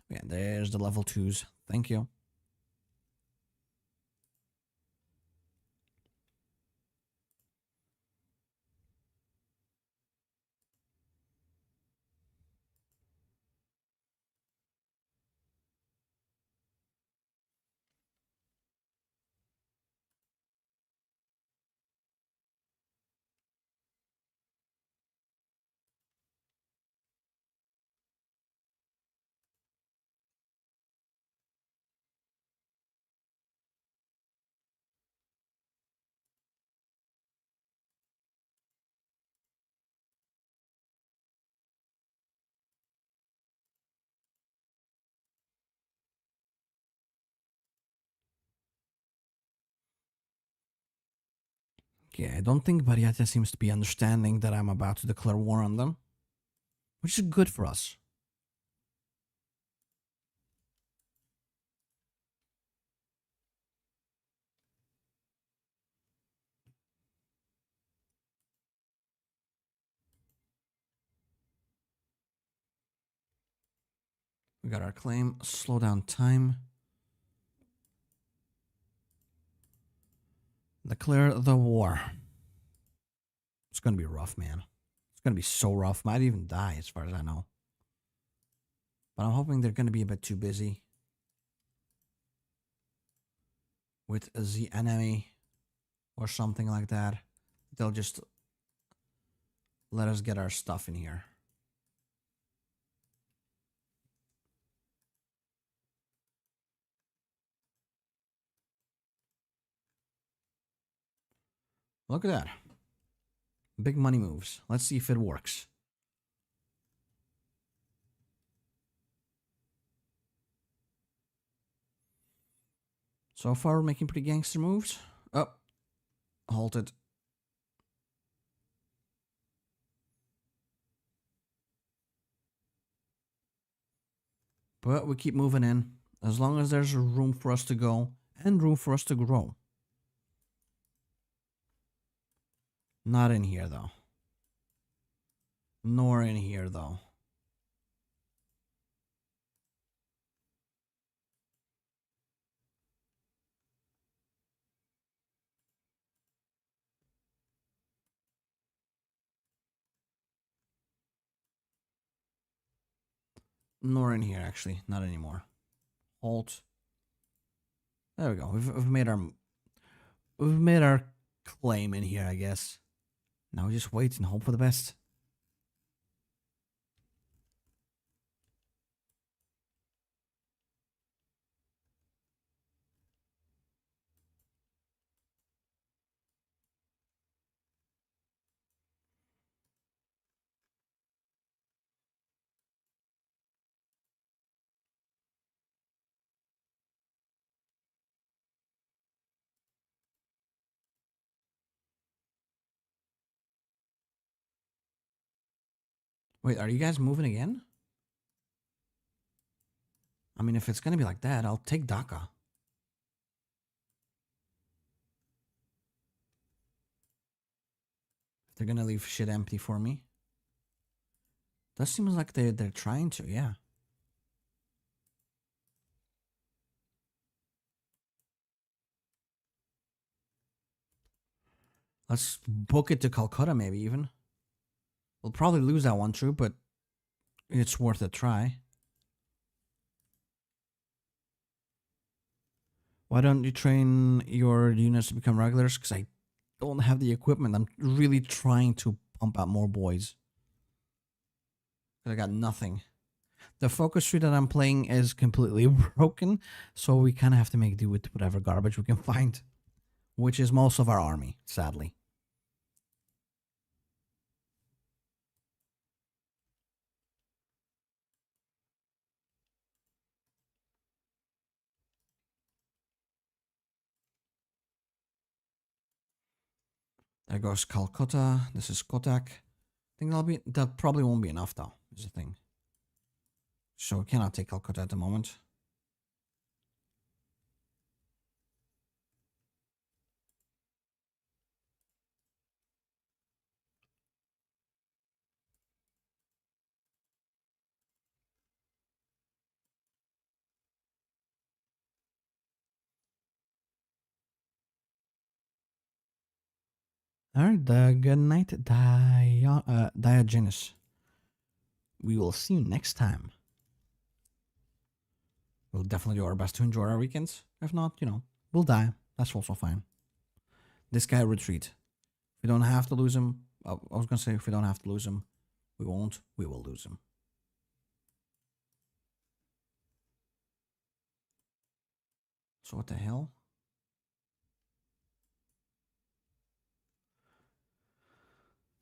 Yeah, there's the level 2s. Thank you. Okay, I don't think Bariatia seems to be understanding that I'm about to declare war on them, which is good for us. We got our claim. Slow down time. Declare the war. It's gonna be rough, man. It's gonna be so rough. Might even die, as far as I know. But I'm hoping they're gonna be a bit too busy with the enemy or something like that. They'll just let us get our stuff in here. Look at that. Big money moves. Let's see if it works. So far, we're making pretty gangster moves. Oh, halted. But we keep moving in. As long as there's room for us to go and room for us to grow. Not in here, though. Nor in here, though. Nor in here, actually. Not anymore. Halt. There we go. We've made our claim in here, I guess. Now we just wait and hope for the best. Wait, are you guys moving again? I mean, if it's gonna be like that, I'll take Dhaka. They're gonna leave shit empty for me. That seems like they're trying to, yeah. Let's book it to Calcutta, maybe even. We'll probably lose that one troop, but it's worth a try. Why don't you train your units to become regulars? Because I don't have the equipment. I'm really trying to pump out more boys. I got nothing. The focus tree that I'm playing is completely broken, so we kind of have to make do with whatever garbage we can find, which is most of our army, sadly. There goes Calcutta. This is Kotak. I think that probably won't be enough though, is the thing. So we cannot take Calcutta at the moment. Alright, good night, Diogenes. We will see you next time. We'll definitely do our best to enjoy our weekends. If not, you know, we'll die. That's also fine. This guy retreat. If we don't have to lose him, I was gonna say if we don't have to lose him, we won't. We will lose him. So what the hell?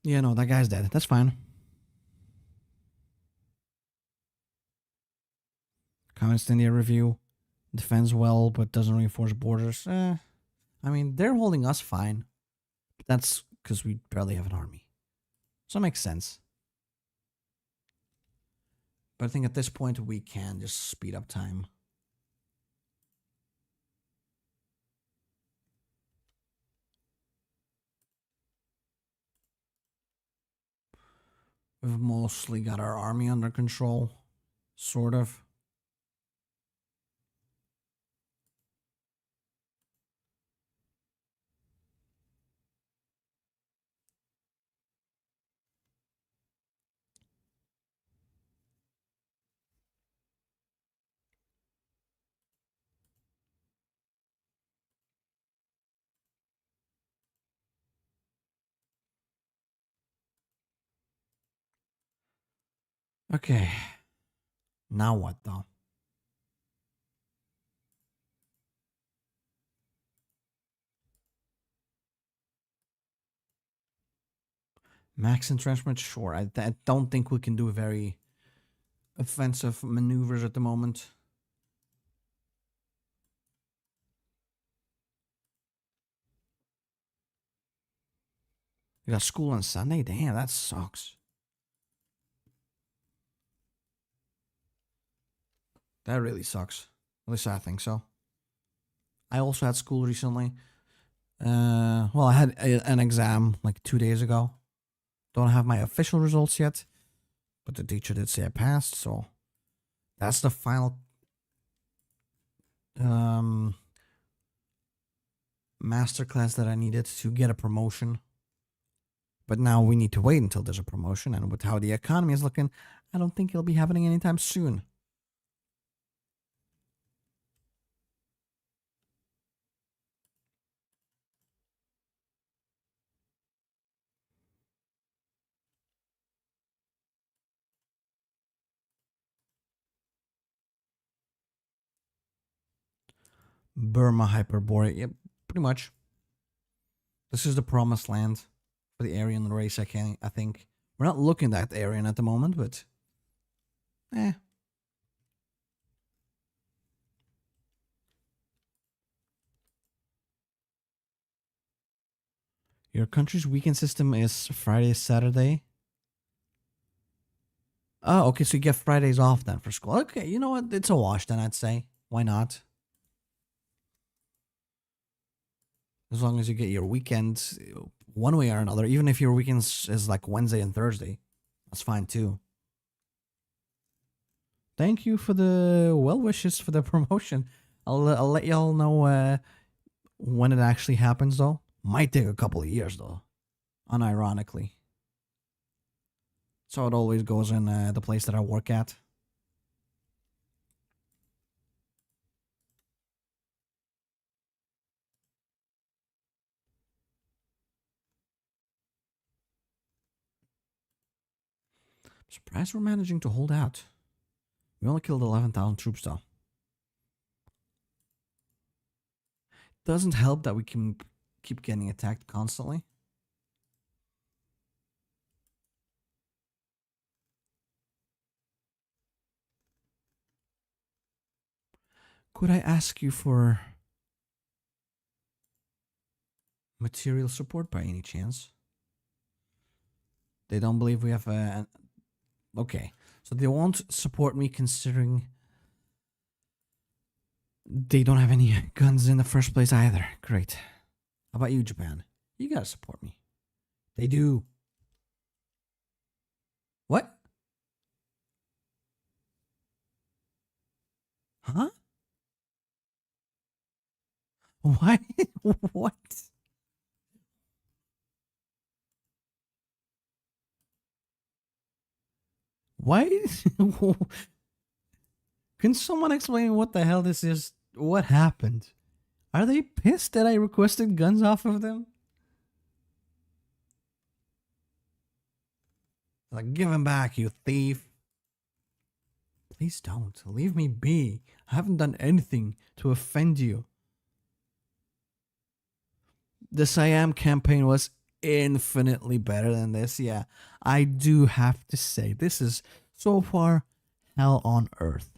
Yeah, no, that guy's dead. That's fine. Communist India review. Defends well, but doesn't reinforce borders. I mean, they're holding us fine. That's because we barely have an army. So it makes sense. But I think at this point, we can just speed up time. We've mostly got our army under control. Sort of. Okay. Now what, though? Max entrenchment? Sure. I don't think we can do very offensive maneuvers at the moment. You got school on Sunday? Damn, that sucks. That really sucks. At least I think so. I also had school recently. Well, I had an exam like 2 days ago. Don't have my official results yet, but the teacher did say I passed, so that's the final masterclass that I needed to get a promotion. But now we need to wait until there's a promotion, and with how the economy is looking, I don't think it'll be happening anytime soon. Burma Hyperborea. Yep, pretty much. This is the promised land for the Aryan race. I think we're not looking at Aryan at the moment, but eh. Your country's weekend system is Friday, Saturday. Oh, okay. So you get Fridays off then for school. Okay, you know what? It's a wash then. I'd say. Why not? As long as you get your weekends one way or another, even if your weekends is like Wednesday and Thursday, that's fine too. Thank you for the well wishes for the promotion. I'll let y'all know when it actually happens though. Might take a couple of years though, unironically. So it always goes in the place that I work at. I'm surprised we're managing to hold out. We only killed 11,000 troops though. Doesn't help that we can keep getting attacked constantly. Could I ask you for material support by any chance? They don't believe we have a. Okay, so they won't support me considering they don't have any guns in the first place either. Great. How about you, Japan? You gotta support me. They do. What? Huh? Why? What? Why? Can someone explain what the hell this is? What happened? Are they pissed that I requested guns off of them? Like, give them back, you thief. Please don't. Leave me be. I haven't done anything to offend you. The Siam campaign was infinitely better than this. Yeah, I do have to say, this is so far hell on earth.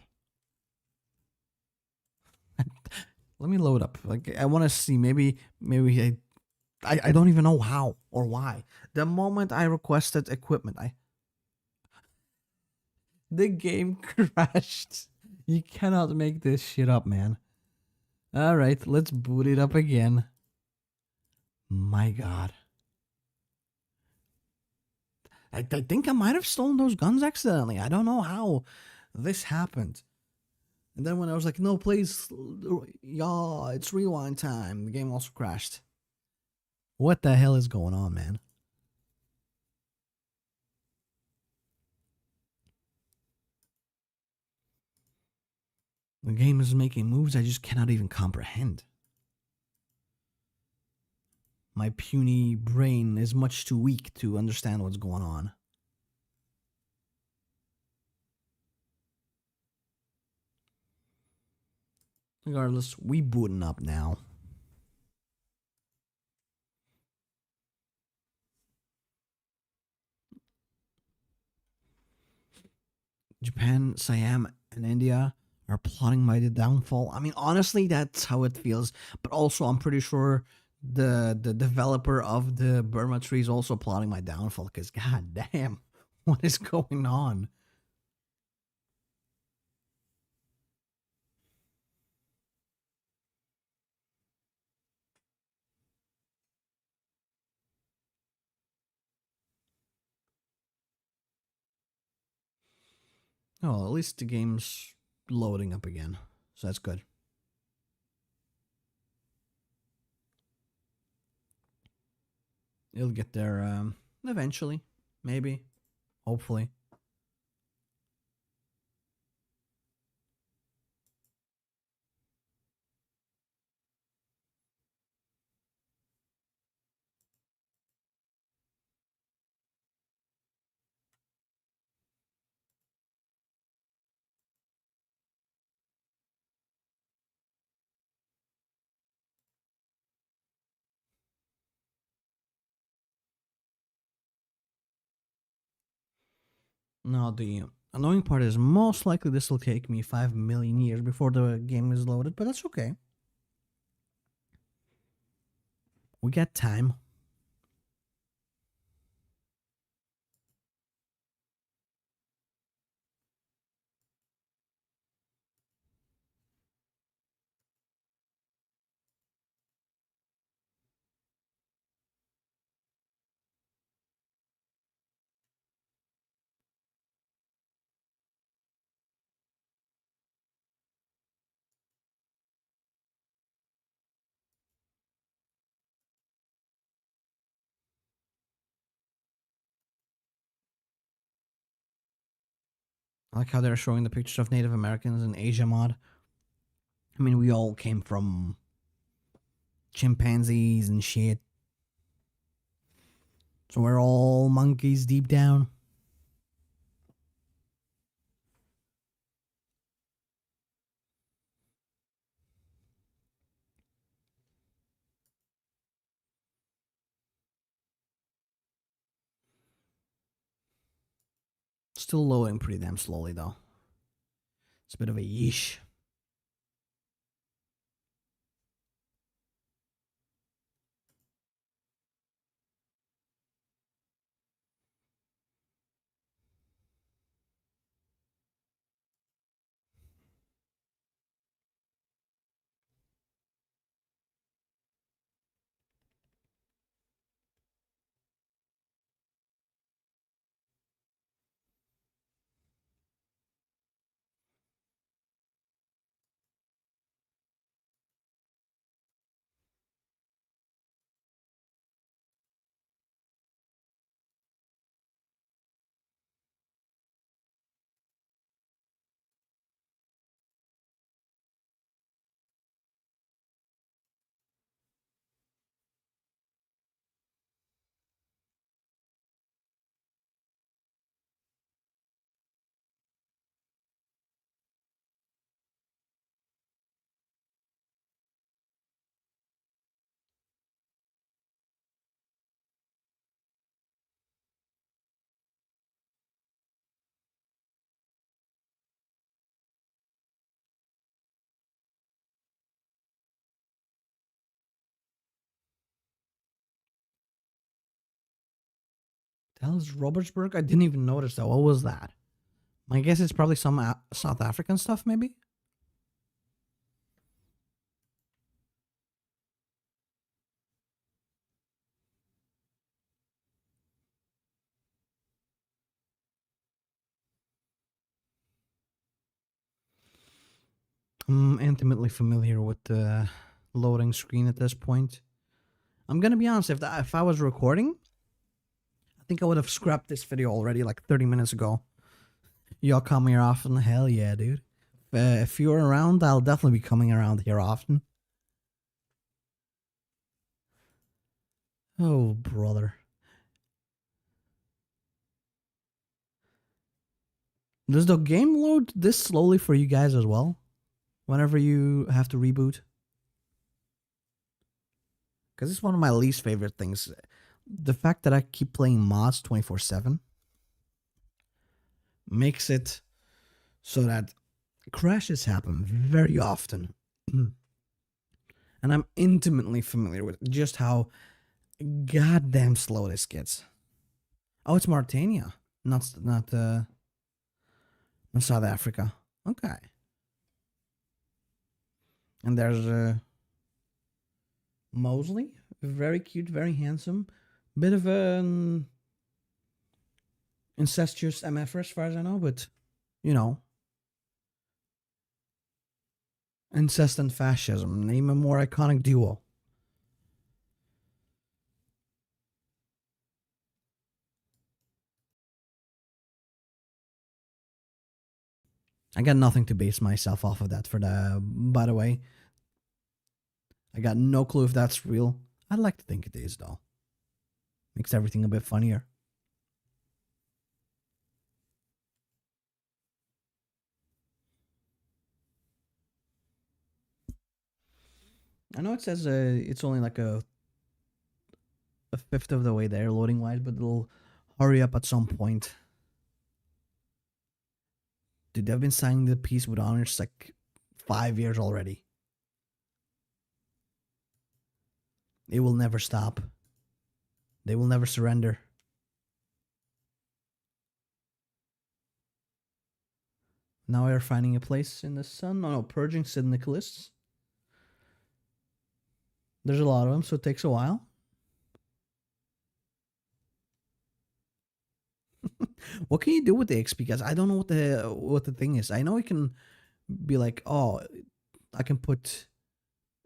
Let me load up. Like, I want to see. Maybe I don't even know how or why. The moment I requested equipment, the game crashed. You cannot make this shit up, man. All right, let's boot it up again. My God. I think I might have stolen those guns accidentally. I don't know how this happened. And then when I was like, no, please, y'all, it's rewind time, the game also crashed. What the hell is going on, man? The game is making moves I just cannot even comprehend. My puny brain is much too weak to understand what's going on. Regardless, we booting up now. Japan, Siam, and India are plotting my downfall. I mean, honestly, that's how it feels. But also, I'm pretty sure the developer of the Burma tree is also plotting my downfall. Because god damn, what is going on? Oh, at least the game's loading up again, so that's good. It'll get there eventually, maybe, hopefully. Now, the annoying part is most likely this will take me 5 million years before the game is loaded, but that's okay. We got time. I like how they're showing the pictures of Native Americans in Asia mod. I mean, we all came from chimpanzees and shit. So we're all monkeys deep down. Still loading pretty damn slowly, though. It's a bit of a yeesh. The hell is Robertsburg? I didn't even notice that. What was that? My guess it's probably some South African stuff, maybe? I'm intimately familiar with the loading screen at this point. I'm gonna be honest, if I was recording, I think I would have scrapped this video already like 30 minutes ago. Y'all come here often? Hell yeah, dude. If you're around, I'll definitely be coming around here often. Oh, brother. Does the game load this slowly for you guys as well? Whenever you have to reboot? Because it's one of my least favorite things. The fact that I keep playing mods 24/7 makes it so that crashes happen very often. And I'm intimately familiar with just how goddamn slow this gets. Oh, it's Mauritania, not South Africa. Okay. And there's Mosley, very cute, very handsome, bit of an incestuous MFer as far as I know, but you know, incest and fascism. Name a more iconic duo. I got nothing to base myself off of that for the. By the way, I got no clue if that's real. I'd like to think it is though. Makes everything a bit funnier. I know it says it's only like a fifth of the way there loading wise, but it'll hurry up at some point. Dude, they've been signing the peace with honors like 5 years already. It will never stop. They will never surrender. Now they're finding a place in the sun. Oh no, purging syndicalists. There's a lot of them, so it takes a while. What can you do with the XP? Because I don't know what the thing is. I know it can be like, oh, I can put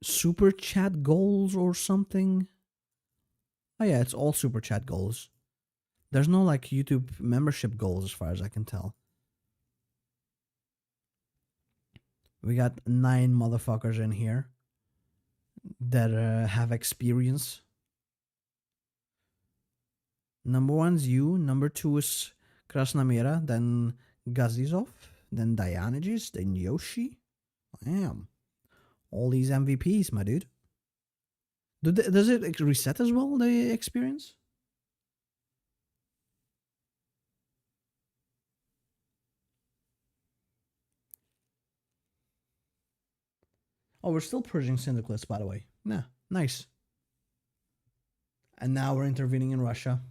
super chat goals or something. Oh yeah, it's all super chat goals. There's no like YouTube membership goals as far as I can tell. We got 9 motherfuckers in here that have experience. Number 1's you. Number 2 is Krasnamira. Then Gazizov. Then Dianages. Then Yoshi. Damn. All these MVPs, my dude. Does it reset as well, the experience? Oh, we're still purging syndicalists, by the way. Nah, nice. And now we're intervening in Russia.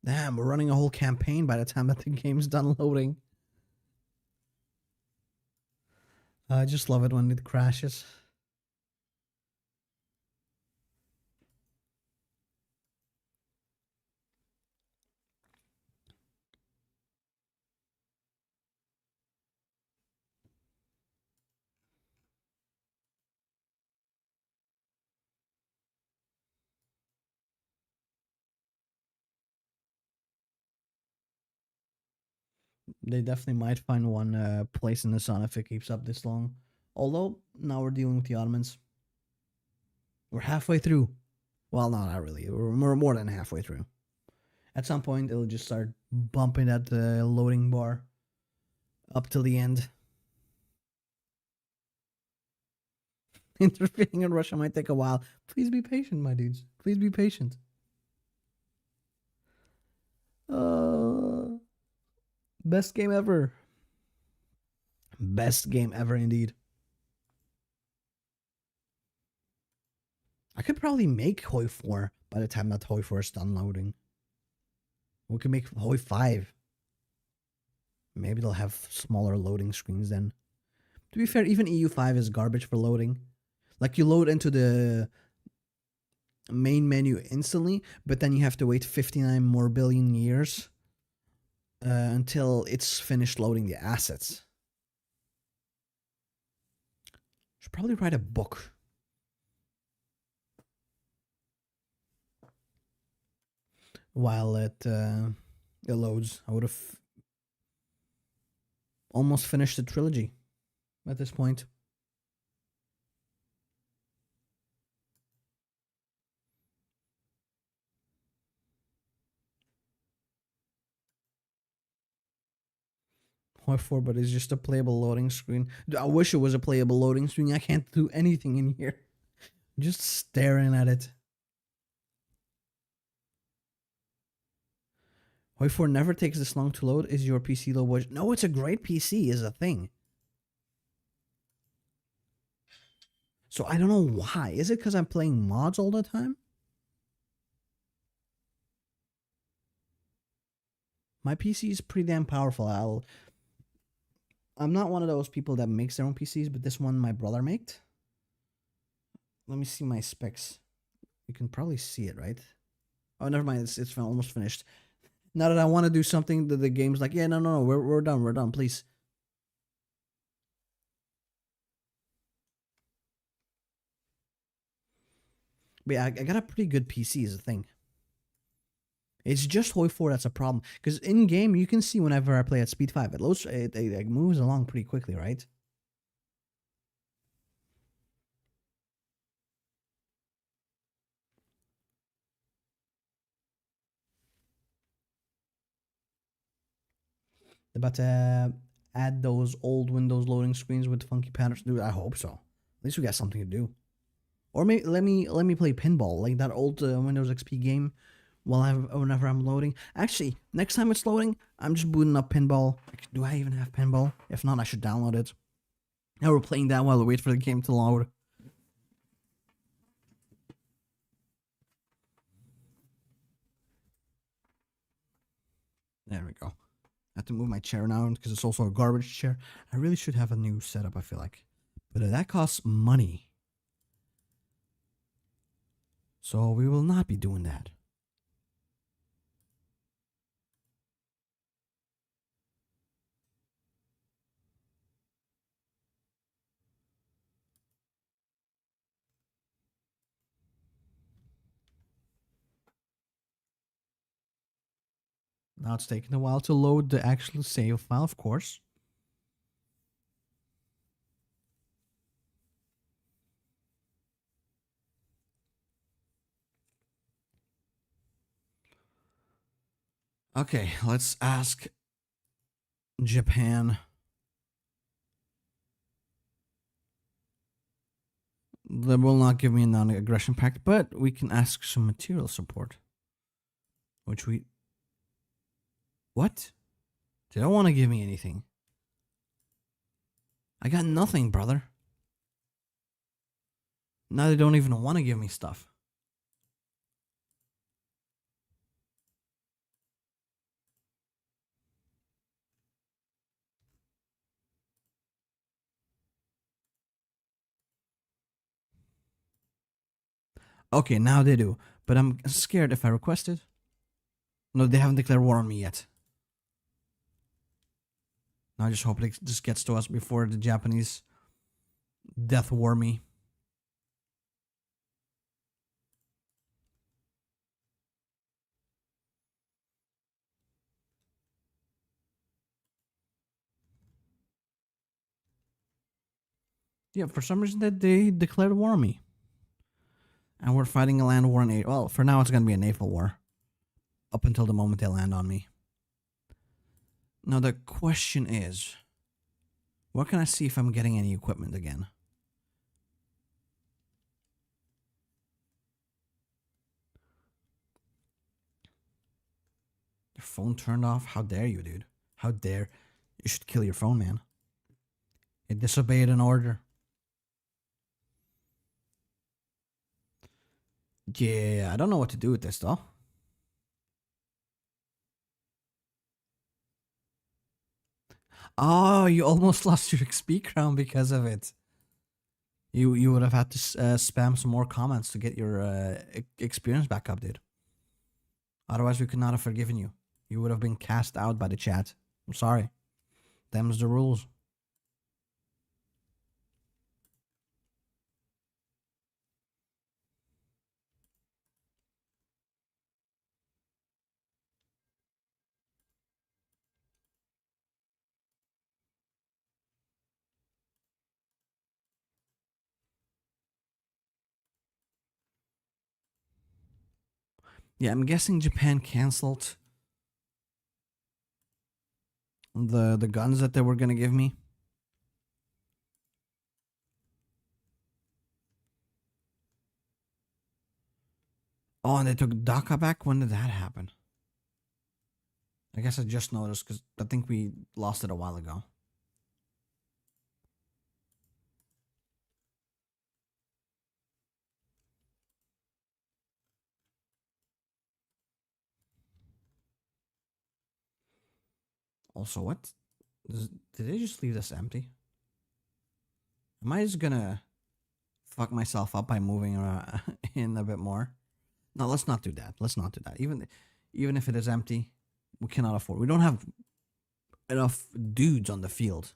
Damn, we're running a whole campaign by the time that the game's done loading. I just love it when it crashes. They definitely might find one place in the sun if it keeps up this long. Although, now we're dealing with the Ottomans. We're halfway through. Well, no, not really. We're more than halfway through. At some point, it'll just start bumping that loading bar up till the end. Intervening in Russia might take a while. Please be patient, my dudes. Please be patient. Best game ever. Best game ever indeed. I could probably make HOI4 by the time that HOI4 is done loading. We could make HOI5. Maybe they'll have smaller loading screens then. To be fair, even EU5 is garbage for loading. Like, you load into the main menu instantly, but then you have to wait 59 more billion years until it's finished loading the assets. Should probably write a book. While it loads, I would have almost finished the trilogy at this point. HOI4, but it's just a playable loading screen. I wish it was a playable loading screen. I can't do anything in here. Just staring at it. HOI4 never takes this long to load. Is your PC low budget? No, it's a great PC is a thing. So I don't know why. Is it because I'm playing mods all the time? My PC is pretty damn powerful. I'm not one of those people that makes their own PCs, but this one my brother made. Let me see my specs. You can probably see it, right? Oh, never mind. It's almost finished. Now that I want to do something, the game's like, yeah, no, we're done, please. But yeah, I got a pretty good PC is the thing. It's just HOI4 that's a problem. Because in game, you can see whenever I play at speed 5, it moves along pretty quickly, right? About to add those old Windows loading screens with funky patterns. Dude, I hope so. At least we got something to do. Or maybe let me play pinball, like that old Windows XP game whenever I'm loading. Actually, next time it's loading, I'm just booting up pinball. Do I even have pinball? If not, I should download it. Now we're playing that while we wait for the game to load. There we go. I have to move my chair now because it's also a garbage chair. I really should have a new setup, I feel like. But that costs money. So we will not be doing that. Now it's taking a while to load the actual save file, of course. Okay, let's ask Japan. They will not give me a non-aggression pact, but we can ask some material support. Which we... What? They don't want to give me anything. I got nothing, brother. Now they don't even want to give me stuff. Okay, now they do. But I'm scared if I request it. No, they haven't declared war on me yet. Now I just hope it just gets to us before the Japanese death war me. Yeah, for some reason that they declared war on me. And we're fighting a land war in a... Well, for now it's going to be a naval war. Up until the moment they land on me. Now the question is... Where can I see if I'm getting any equipment again? Your phone turned off? How dare you, dude? How dare... You should kill your phone, man. It disobeyed an order. Yeah, I don't know what to do with this, though. Oh, you almost lost your XP crown because of it. You would have had to spam some more comments to get your experience back up, dude. Otherwise, we could not have forgiven you. You would have been cast out by the chat. I'm sorry. Them's the rules. Yeah, I'm guessing Japan canceled the guns that they were gonna give me. Oh, and they took Dhaka back? When did that happen? I guess I just noticed because I think we lost it a while ago. Also, what? Did they just leave this empty? Am I just gonna fuck myself up by moving in a bit more? No, let's not do that. Let's not do that. Even if it is empty, we cannot afford. We don't have enough dudes on the field.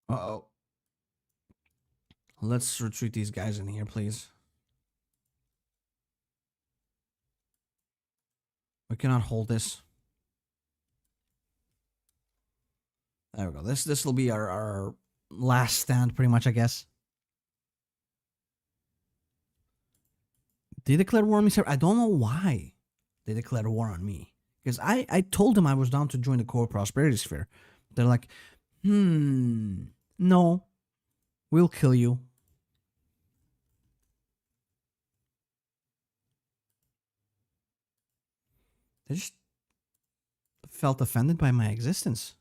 Uh-oh. Let's retreat these guys in here, please. We cannot hold this. There we go. This will be our last stand, pretty much, I guess. They declared war on me, sir. I don't know why they declared war on me. Because I told them I was down to join the core prosperity sphere. They're like, no, we'll kill you. They just felt offended by my existence.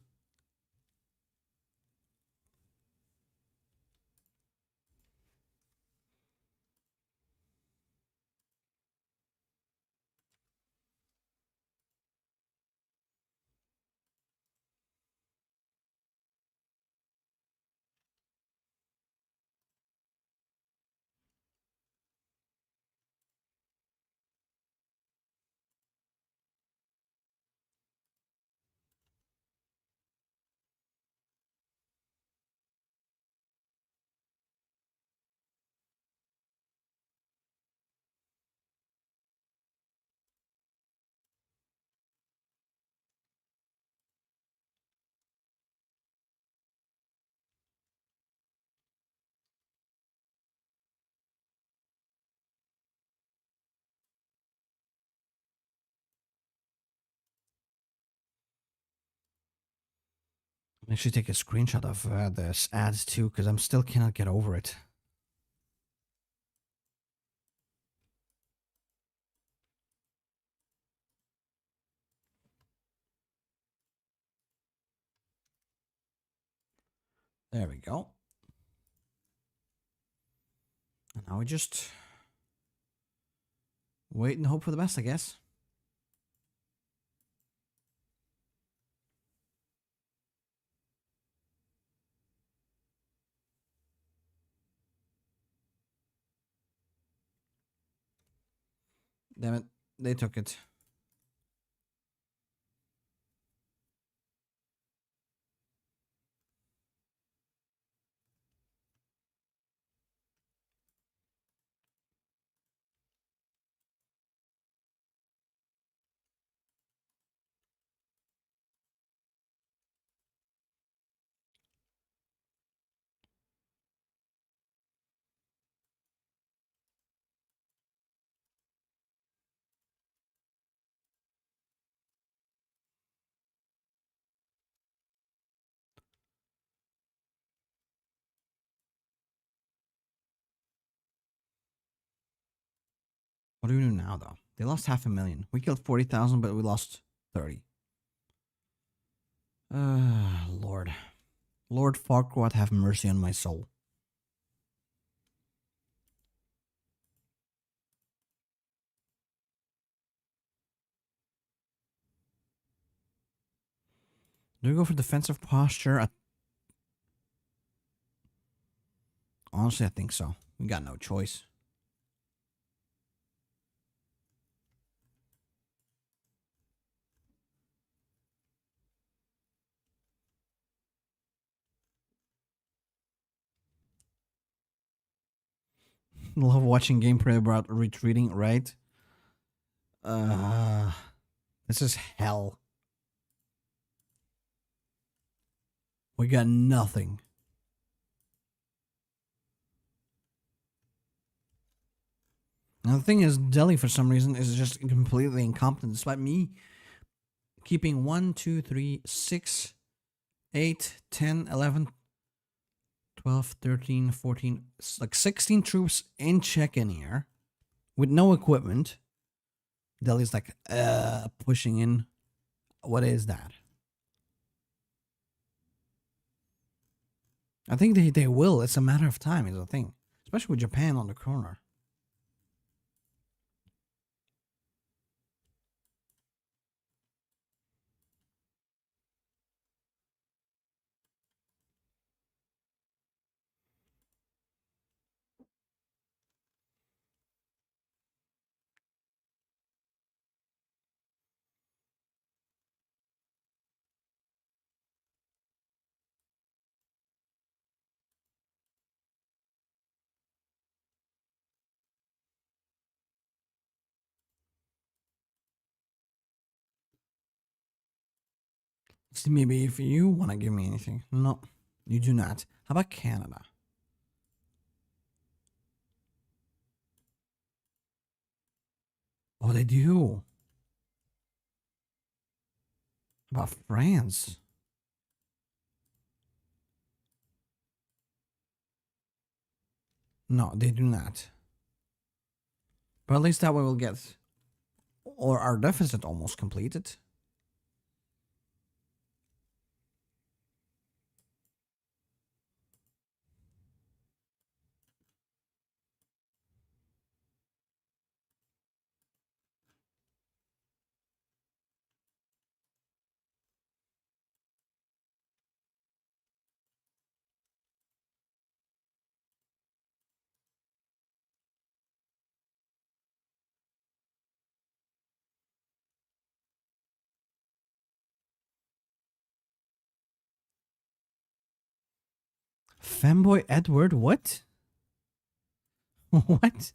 I should take a screenshot of this ads too, because I'm still cannot get over it. There we go. And now we just wait and hope for the best, I guess. Damn it, they took it. What do we do now, though? They lost 500,000. We killed 40,000, but we lost 30. Lord. Lord Farquaad, have mercy on my soul. Do we go for defensive posture? Honestly, I think so. We got no choice. Love watching gameplay about retreating, right? This is hell. We got nothing. Now the thing is, Delhi for some reason is just completely incompetent, despite me keeping 1, 2, 3, 6, 8, 10, 11, 12, 13, 14, like 16 troops in check in here with no equipment. Delhi's like, pushing in. What is that? I think they will. It's a matter of time, is the thing. Especially with Japan on the corner. See, maybe if you want to give me anything. No, you do not. How about Canada? Oh, they do. How about France? No, they do not. But at least that way we'll get, or our deficit almost completed. Femboy Edward, what? What?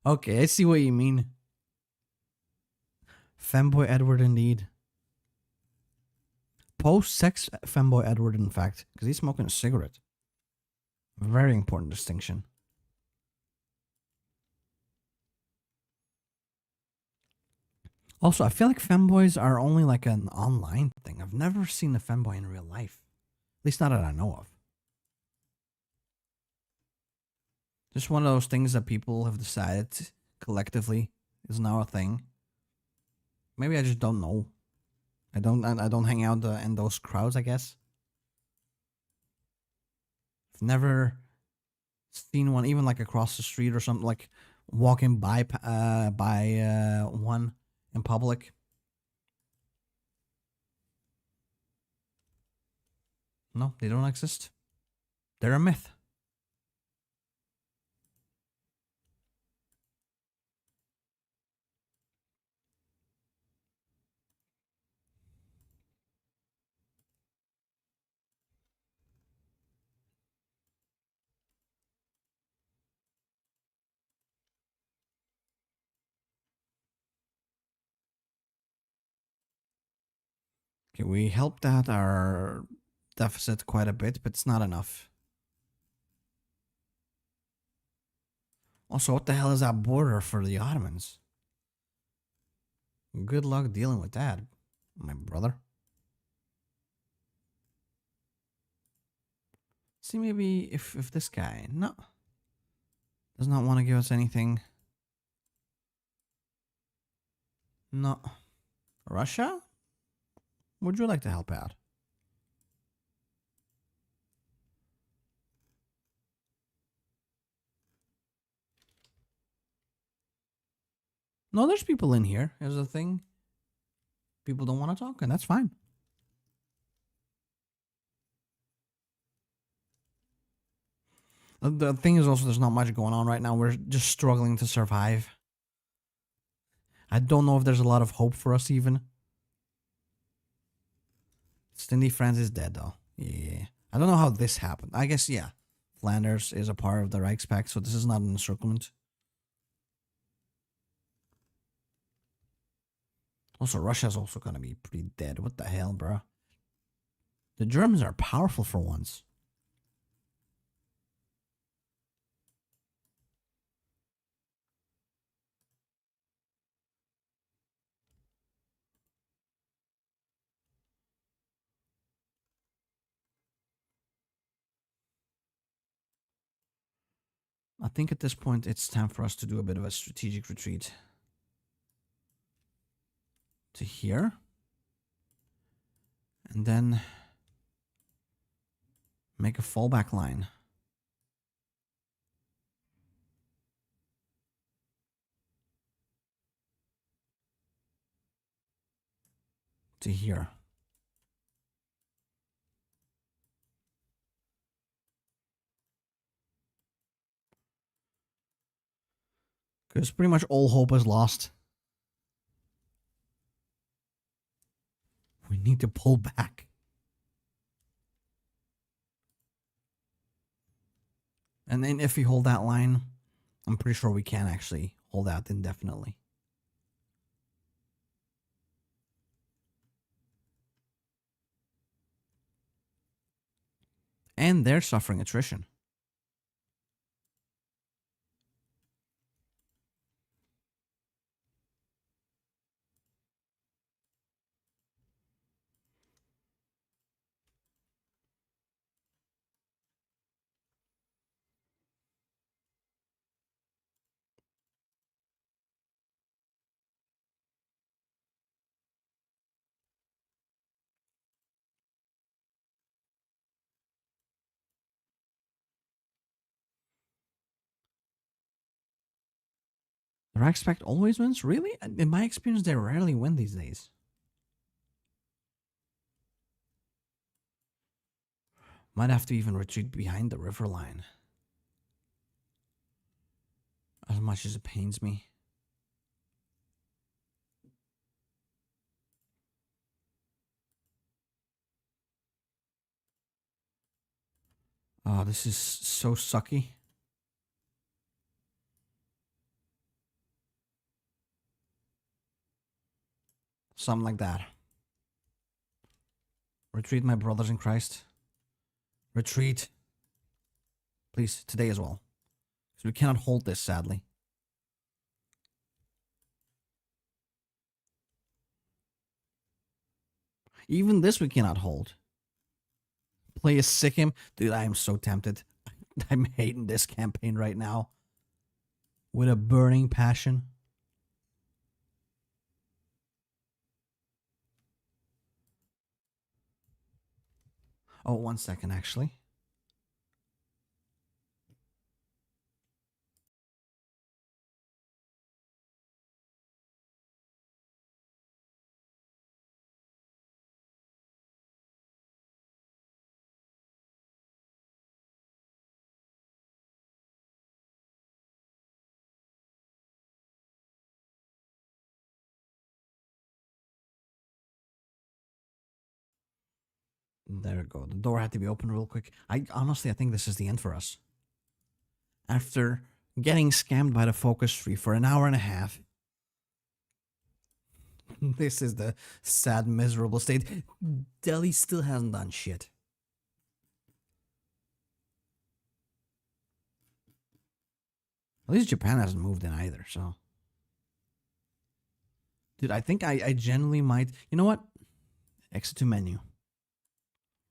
Okay, I see what you mean. Femboy Edward, indeed. Post-sex femboy Edward, in fact, because he's smoking a cigarette. Very important distinction. Also, I feel like femboys are only like an online thing. I've never seen a femboy in real life. At least not that I know of. Just one of those things that people have decided collectively is now a thing. Maybe I just don't know. I don't hang out in those crowds, I guess. I've never seen one, even like across the street or something, like walking by one in public. No, they don't exist. They're a myth. Okay, we helped out our deficit quite a bit, but it's not enough. Also, what the hell is that border for the Ottomans? Good luck dealing with that, my brother. See, maybe if this guy, no, does not want to give us anything. No. Russia? Would you like to help out? No, there's people in here. There's a thing. People don't want to talk, and that's fine. The thing is also there's not much going on right now. We're just struggling to survive. I don't know if there's a lot of hope for us even. Stindy France is dead though. Yeah. I don't know how this happened. I guess, yeah. Flanders is a part of the Reichspakt, so this is not an encirclement. Also, Russia's also gonna be pretty dead. What the hell, bro? The Germans are powerful for once. I think at this point it's time for us to do a bit of a strategic retreat. To here. And then make a fallback line. To here. Because pretty much all hope is lost. We need to pull back. And then if we hold that line, I'm pretty sure we can actually hold out indefinitely. And they're suffering attrition. The Reichspakt always wins? Really? In my experience, they rarely win these days. Might have to even retreat behind the river line. As much as it pains me. Oh, this is so sucky. Something like that. Retreat, my brothers in Christ. Retreat. Please, today as well. Because we cannot hold this, sadly. Even this we cannot hold. Play a Sikkim. Dude, I am so tempted. I'm hating this campaign right now. With a burning passion. Oh, 1 second, actually. There we go. The door had to be opened real quick. I think this is the end for us. After getting scammed by the focus tree for an hour and a half. This is the sad, miserable state. Delhi still hasn't done shit. At least Japan hasn't moved in either, so. Dude, I think I genuinely might. You know what? Exit to menu.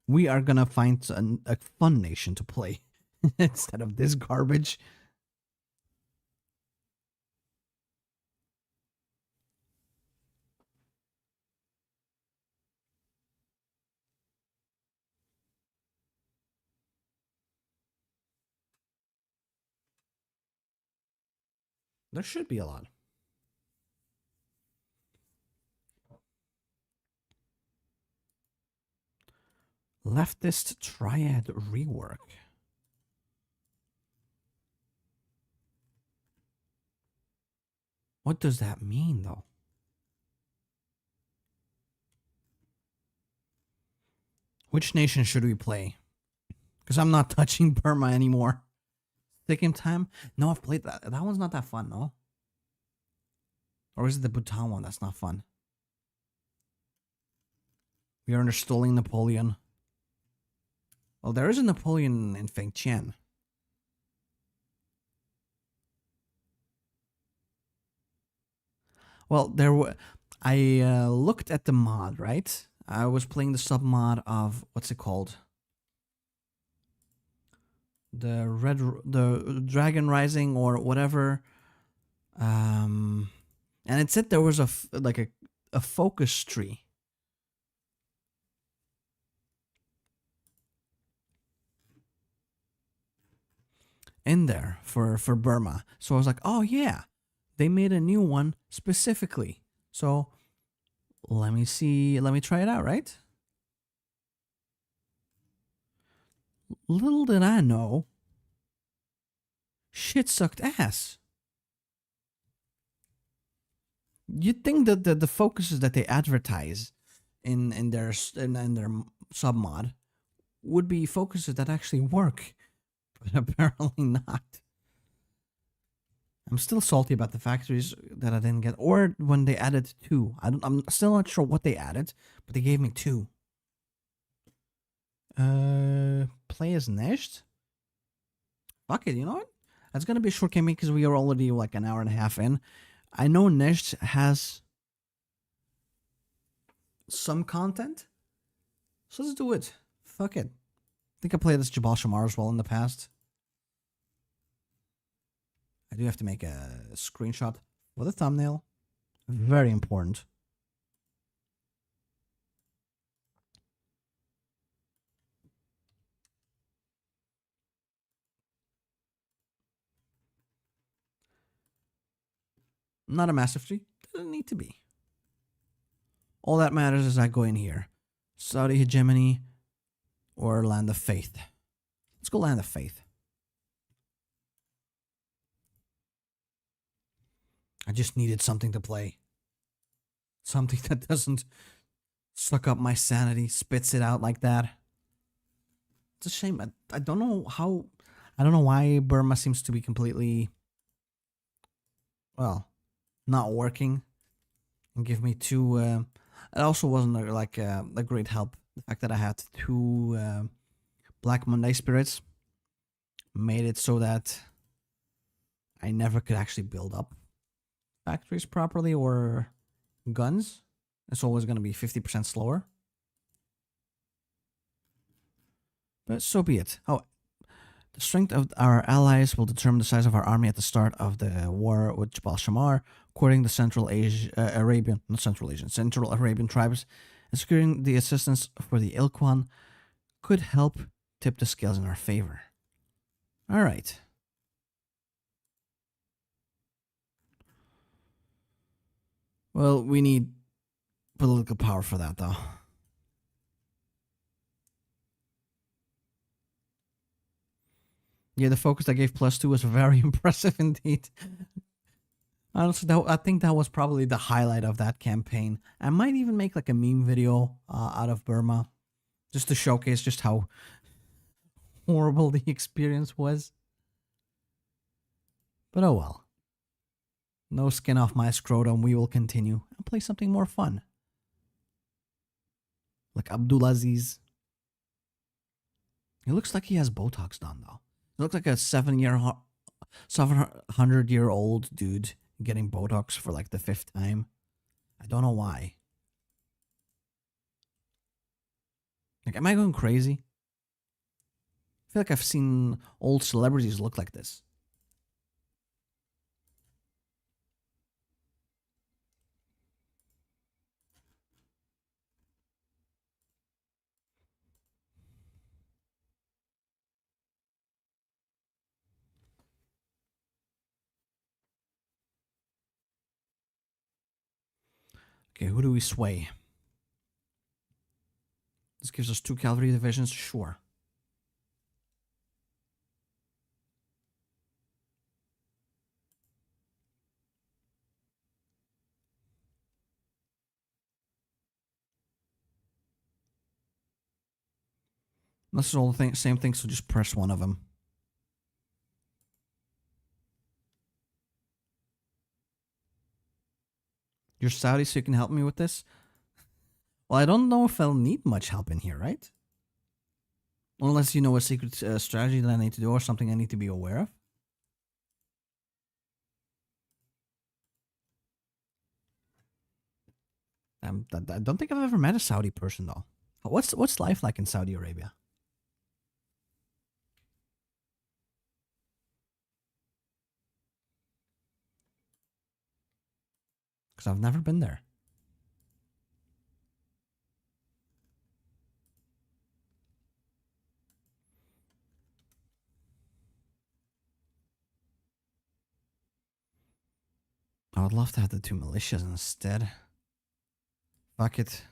We are gonna find a fun nation to play instead of this garbage. There should be a lot. Leftist triad rework. What does that mean, though? Which nation should we play? Because I'm not touching Burma anymore. Sikkim time? No, I've played that. That one's not that fun, no? Or is it the Bhutan one that's not fun? We are installing Napoleon. Well, there is a Napoleon in Fengtian. Well, I looked at the mod, right? I was playing the sub mod of what's it called? The Dragon Rising or whatever. And it said there was a focus tree. In there for Burma. So I was like, oh yeah, they made a new one specifically. So let me try it out, right? Little did I know, shit sucked ass. You'd think that the focuses that they advertise in their sub mod would be focuses that actually work. But apparently not. I'm still salty about the factories that I didn't get, or when they added 2. I'm still not sure what they added, but they gave me 2. play as Nesht? Fuck it, you know what? That's gonna be a short campaign because we are already like an hour and a half in. I know Nesht has some content, so let's do it. Fuck it. I think I played this Jabal Shamar as well in the past. I do have to make a screenshot for the thumbnail. Very important. Not a massive tree. Doesn't need to be. All that matters is I go in here. Saudi hegemony or land of faith. Let's go land of faith. I just needed something to play. Something that doesn't suck up my sanity, spits it out like that. It's a shame. I don't know how... I don't know why Burma seems to be completely... well, not working. And give me two... it also wasn't a great help. The fact that I had two Black Monday spirits made it so that I never could actually build up factories properly or guns. It's always going to be 50% slower. But so be it. Oh, the strength of our allies will determine the size of our army at the start of the war with Jabal Shamar, courting the Central Arabian tribes, and securing the assistance for the Ilkwan could help tip the scales in our favor. All right. Well, we need political power for that, though. Yeah, the focus I gave +2 was very impressive indeed. Honestly, I think that was probably the highlight of that campaign. I might even make like a meme video out of Burma, just to showcase just how horrible the experience was. But oh well. No skin off my scrotum. We will continue and play something more fun. Like Abdulaziz. He looks like he has Botox done, though. He looks like a 700-year-old dude getting Botox for like the 5th time. I don't know why. Like, am I going crazy? I feel like I've seen old celebrities look like this. Okay, who do we sway? This gives us 2 cavalry divisions, sure. This is all the same thing, so just press one of them. You're Saudi, so you can help me with this? Well, I don't know if I'll need much help in here, right? Unless you know a secret strategy that I need to do or something I need to be aware of. I don't think I've ever met a Saudi person, though. What's life like in Saudi Arabia? Because I've never been there. I would love to have the 2 militias instead. Fuck it.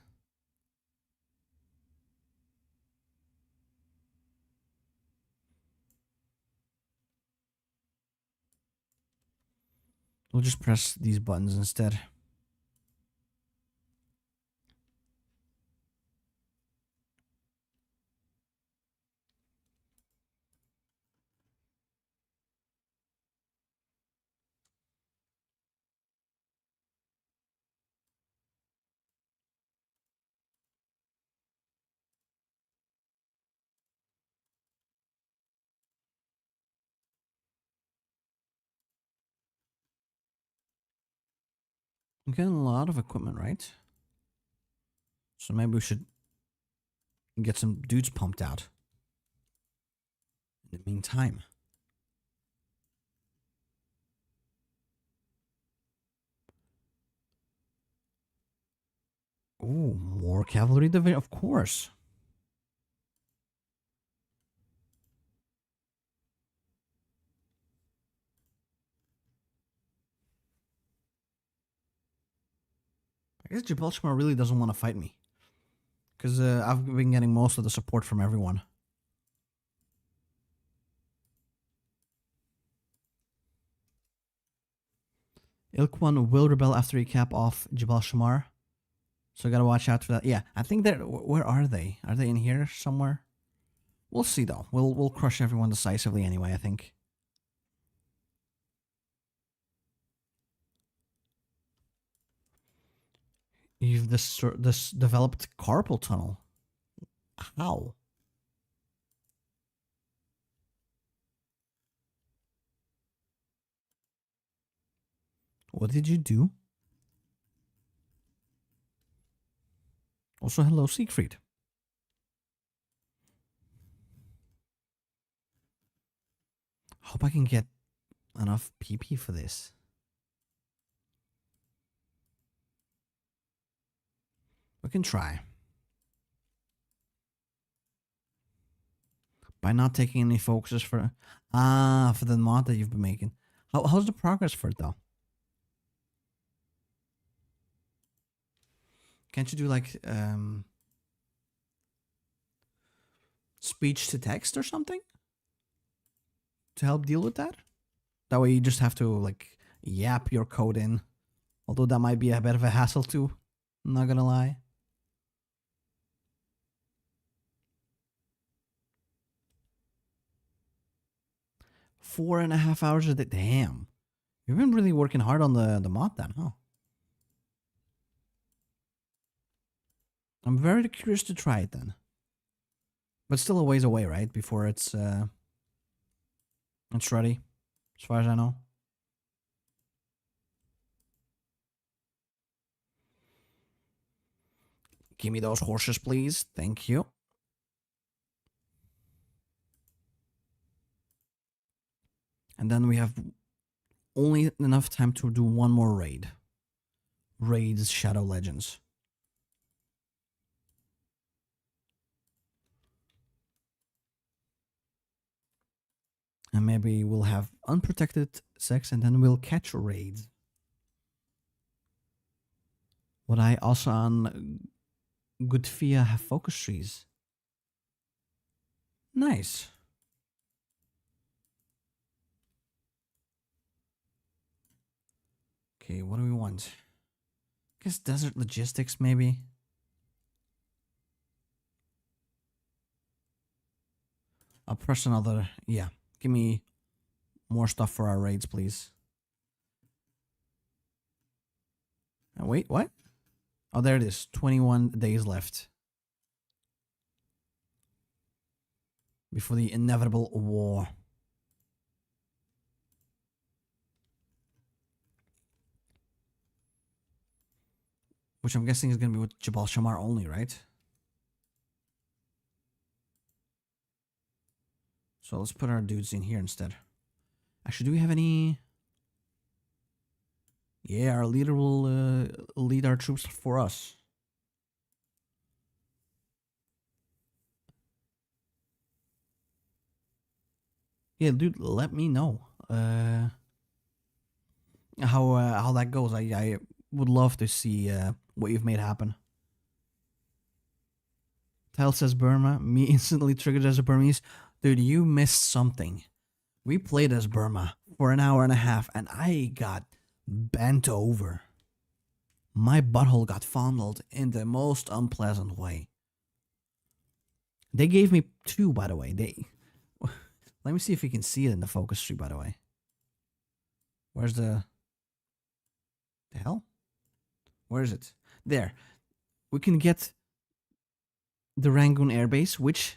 We'll just press these buttons instead. I'm getting a lot of equipment, right? So maybe we should get some dudes pumped out. In the meantime. Ooh, more cavalry division, of course. I guess Jabal Shmar really doesn't want to fight me. Because I've been getting most of the support from everyone. Ilkwan will rebel after he cap off Jabal Shamar. So I gotta watch out for that. Yeah, I think they're... Where are they? Are they in here somewhere? We'll see though. We'll crush everyone decisively anyway, I think. You've this developed carpal tunnel. How? What did you do? Also, hello, Siegfried. Hope I can get enough PP for this. We can try. By not taking any focuses for the mod that you've been making. How's the progress for it though? Can't you do like speech to text or something to help deal with that? That way you just have to like yap your code in. Although that might be a bit of a hassle too. I'm not gonna lie. Four and a half hours a day. Damn. You've been really working hard on the mod then, huh? I'm very curious to try it then. But still a ways away, right? Before it's ready, as far as I know. Give me those horses, please. Thank you. And then we have only enough time to do one more raid. Raids Shadow Legends. And maybe we'll have unprotected sex and then we'll catch raids. Would I also on Gudfia have focus trees? Nice. Okay, what do we want? I guess desert logistics, maybe. I'll press another. Yeah, give me more stuff for our raids, please. Wait, what? Oh, there it is. 21 days left. Before the inevitable war. Which I'm guessing is going to be with Jabal Shamar only, right? So let's put our dudes in here instead. Actually, do we have any... Yeah, our leader will lead our troops for us. Yeah, dude, let me know how that goes. I would love to see what you've made happen. Tell says Burma. Me instantly triggered as a Burmese. Dude, you missed something. We played as Burma for an hour and a half, and I got bent over. My butthole got fondled in the most unpleasant way. They gave me two, by the way. Let me see if you can see it in the focus tree, by the way. Where's the hell? Where is it? There. We can get the Rangoon Airbase, which...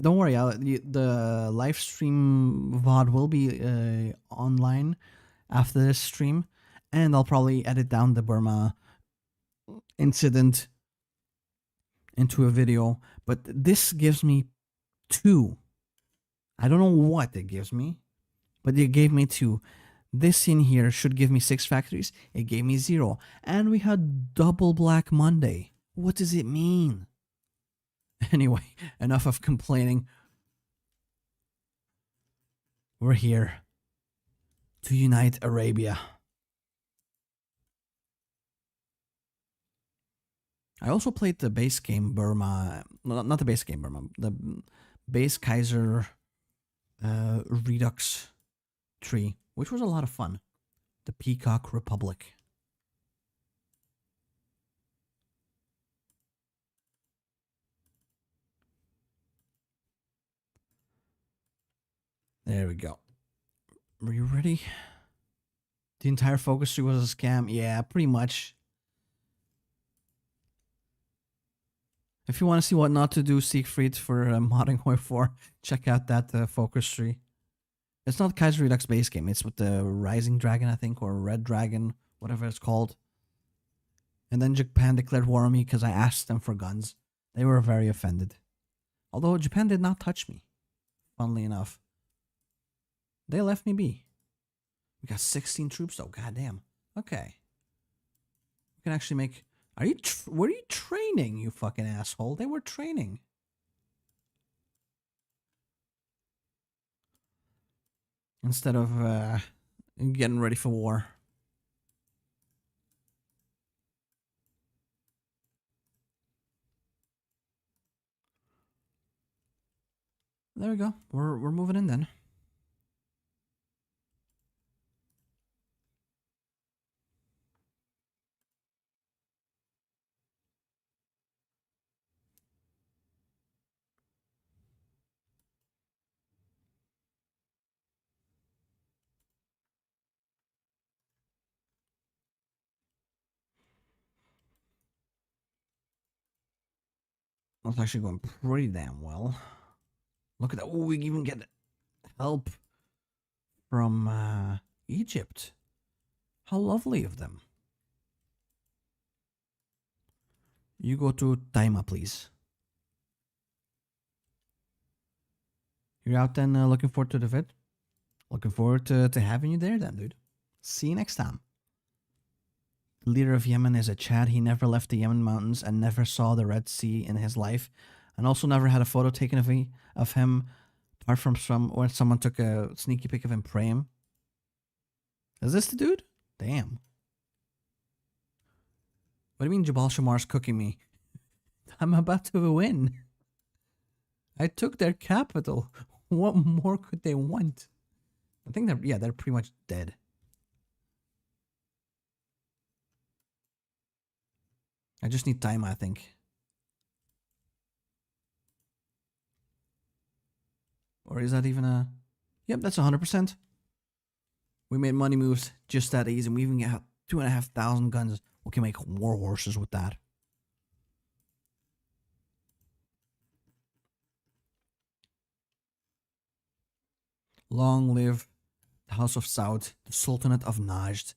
Don't worry, the live stream VOD will be online after this stream. And I'll probably edit down the Burma incident into a video. But this gives me 2. I don't know what it gives me, but it gave me 2. This in here should give me 6 factories. It gave me 0. And we had double Black Monday. What does it mean? Anyway, enough of complaining. We're here to unite Arabia. I also played the base game Burma. No, not the base game Burma. The base Kaiser Redux tree, which was a lot of fun. The Peacock Republic. There we go. Are you ready? The entire focus tree was a scam. Yeah, pretty much. If you want to see what not to do, Siegfried, for modding HOI4, check out that focus tree. It's not Kaiser Redux base game. It's with the Rising Dragon, I think, or Red Dragon, whatever it's called. And then Japan declared war on me because I asked them for guns. They were very offended. Although Japan did not touch me, funnily enough. They left me be. We got 16 troops though, goddamn. Okay. We can actually make... Were you training, you fucking asshole? They were training. Instead of getting ready for war. There we go. We're moving in then. That's actually going pretty damn well. Look at that. Oh, we even get help from Egypt. How lovely of them. You go to Taima, please. You're out then looking forward to the vid? Looking forward to having you there then, dude. See you next time. The leader of Yemen is a Chad. He never left the Yemen mountains and never saw the Red Sea in his life. And also never had a photo taken of him apart from when someone took a sneaky pic of him praying. Is this the dude? Damn. What do you mean Jabal Shamar's cooking me? I'm about to win. I took their capital. What more could they want? I think they're pretty much dead. I just need time, I think. Or is that even a... Yep, that's 100%. We made money moves just that easy. And we even got 2,500 guns. We can make war horses with that. Long live the House of Saud. The Sultanate of Najd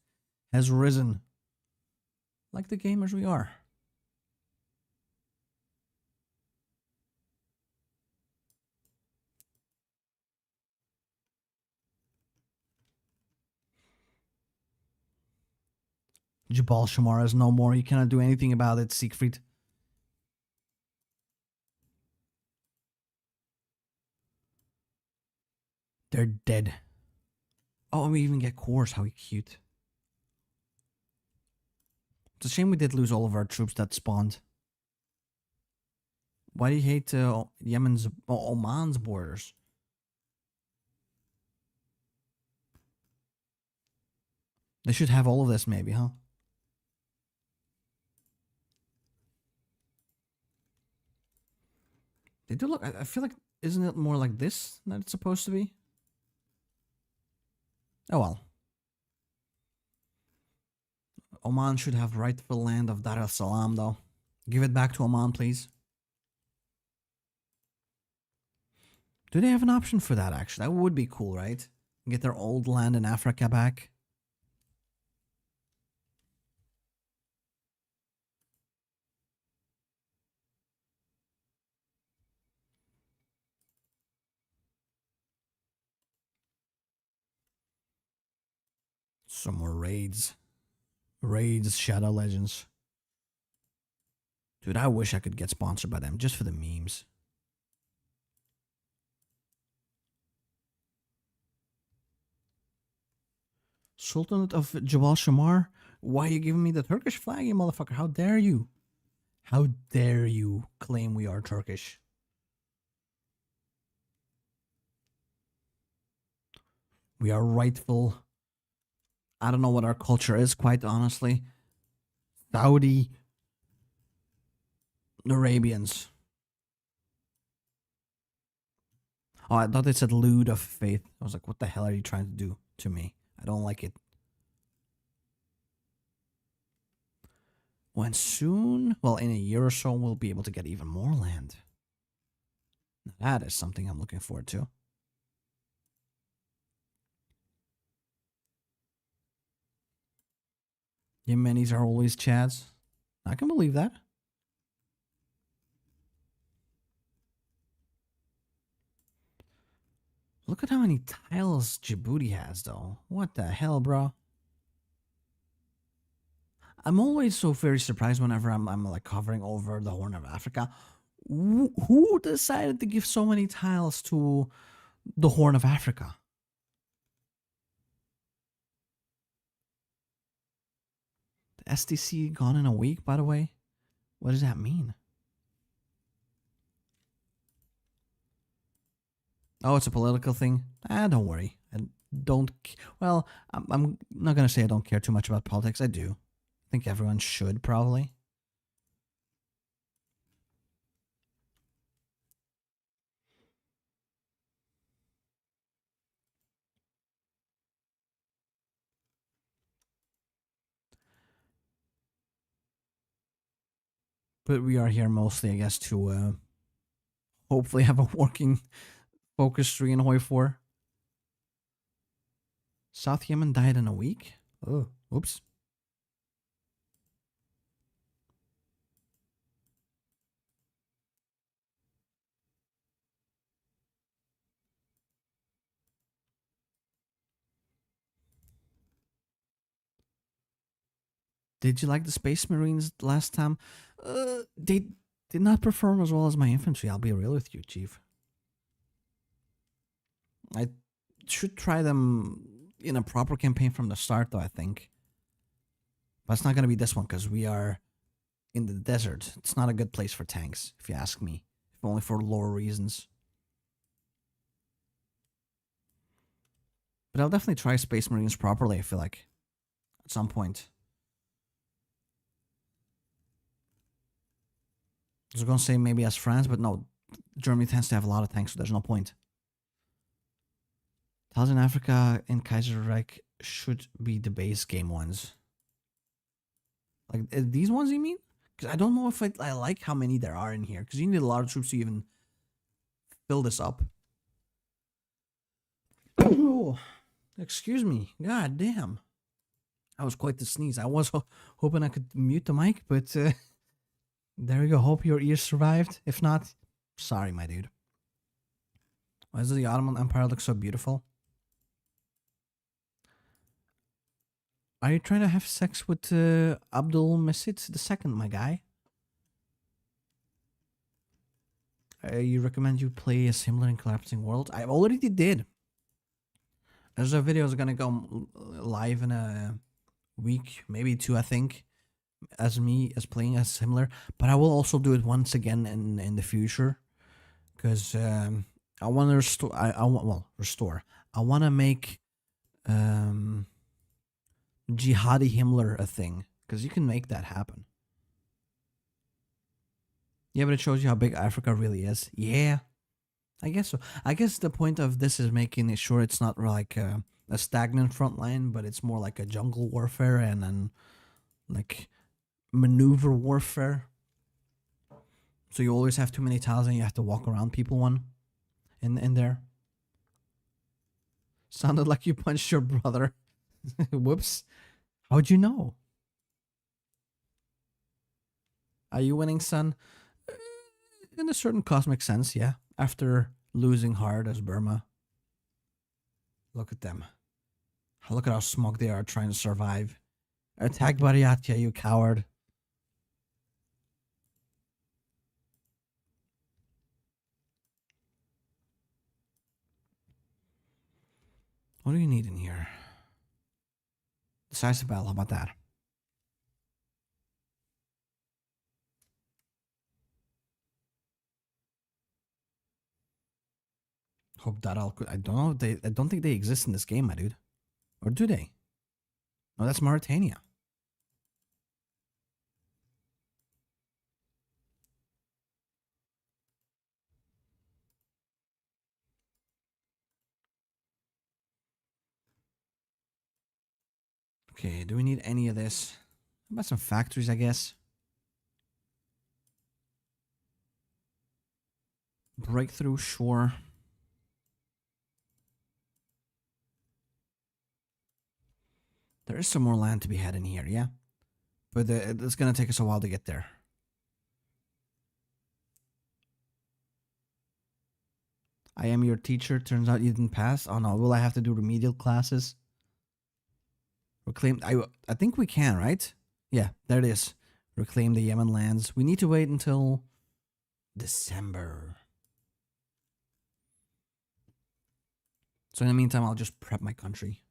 has risen. Like the gamers we are. Jabal Shamar is no more. You cannot do anything about it, Siegfried. They're dead. Oh, and we even get cores. How cute. It's a shame we did lose all of our troops that spawned. Why do you hate Yemen's, Oman's borders? They should have all of this maybe, huh? They do look... I feel like... Isn't it more like this that it's supposed to be? Oh well. Oman should have rightful land of Dar es Salaam though. Give it back to Oman, please. Do they have an option for that actually? That would be cool, right? Get their old land in Africa back. Some more raids. Raids, Shadow Legends. Dude, I wish I could get sponsored by them just for the memes. Sultanate of Jabal Shamar? Why are you giving me the Turkish flag, you motherfucker? How dare you? How dare you claim we are Turkish? We are rightful. I don't know what our culture is, quite honestly. Saudi Arabians. Oh, I thought they said lewd of faith. I was like, what the hell are you trying to do to me? I don't like it. When soon, well, in a year or so, we'll be able to get even more land. That is something I'm looking forward to. Yemenis are always Chads. I can believe that. Look at how many tiles Djibouti has, though. What the hell, bro? I'm always so very surprised whenever I'm like hovering over the Horn of Africa. Who decided to give so many tiles to the Horn of Africa? The STC gone in a week, by the way. What does that mean? Oh, it's a political thing. Don't worry. I don't. Well, I'm not gonna say I don't care too much about politics. I do. I think everyone should probably. But we are here mostly, I guess, to hopefully have a working focus tree in HOI4. South Yemen died in a week? Oh, oops. Did you like the Space Marines last time? They did not perform as well as my infantry, I'll be real with you, Chief. I should try them in a proper campaign from the start, though, I think. But it's not going to be this one, because we are in the desert. It's not a good place for tanks, if you ask me. If only for lore reasons. But I'll definitely try Space Marines properly, I feel like. At some point. I was going to say maybe as France, but no. Germany tends to have a lot of tanks, so there's no point. Tiles in Africa and Kaiserreich should be the base game ones. Like, these ones, you mean? Because I don't know if I like how many there are in here. Because you need a lot of troops to even fill this up. Oh, excuse me. God damn. That was quite the sneeze. I was hoping I could mute the mic, but there we go. Hope your ears survived. If not, sorry, my dude. Why does the Ottoman Empire look so beautiful? Are you trying to have sex with Abdul Mesid II, my guy? You recommend you play a similar in Collapsing Worlds? I already did. There's a video that's gonna go live in a week, maybe two, I think, as me as playing as similar. But I will also do it once again in the future, because I want to restore. I want restore. I want to make Jihadi Himmler a thing, because you can make that happen. Yeah, but it shows you how big Africa really is. Yeah, I guess so. I guess the point of this is making it sure it's not like a stagnant front line, but it's more like a jungle warfare and then like maneuver warfare. So you always have too many tiles and you have to walk around people one in there. Sounded like you punched your brother. Whoops. How'd you know? Are you winning, son? In a certain cosmic sense, yeah. After losing hard as Burma. Look at them. Look at how smug they are trying to survive. Attack Bariatia, you coward. What do you need in here? Decisive battle, how about that? Hope that I don't know. I don't think they exist in this game, my dude. Or do they? No, that's Mauritania. Okay, do we need any of this? How about some factories, I guess? Breakthrough, sure. There is some more land to be had in here, yeah? But it's gonna take us a while to get there. I am your teacher. Turns out you didn't pass. Oh no, will I have to do remedial classes? Reclaim. I think we can, right? Yeah, there it is. Reclaim the Yemen lands. We need to wait until December. So in the meantime, I'll just prep my country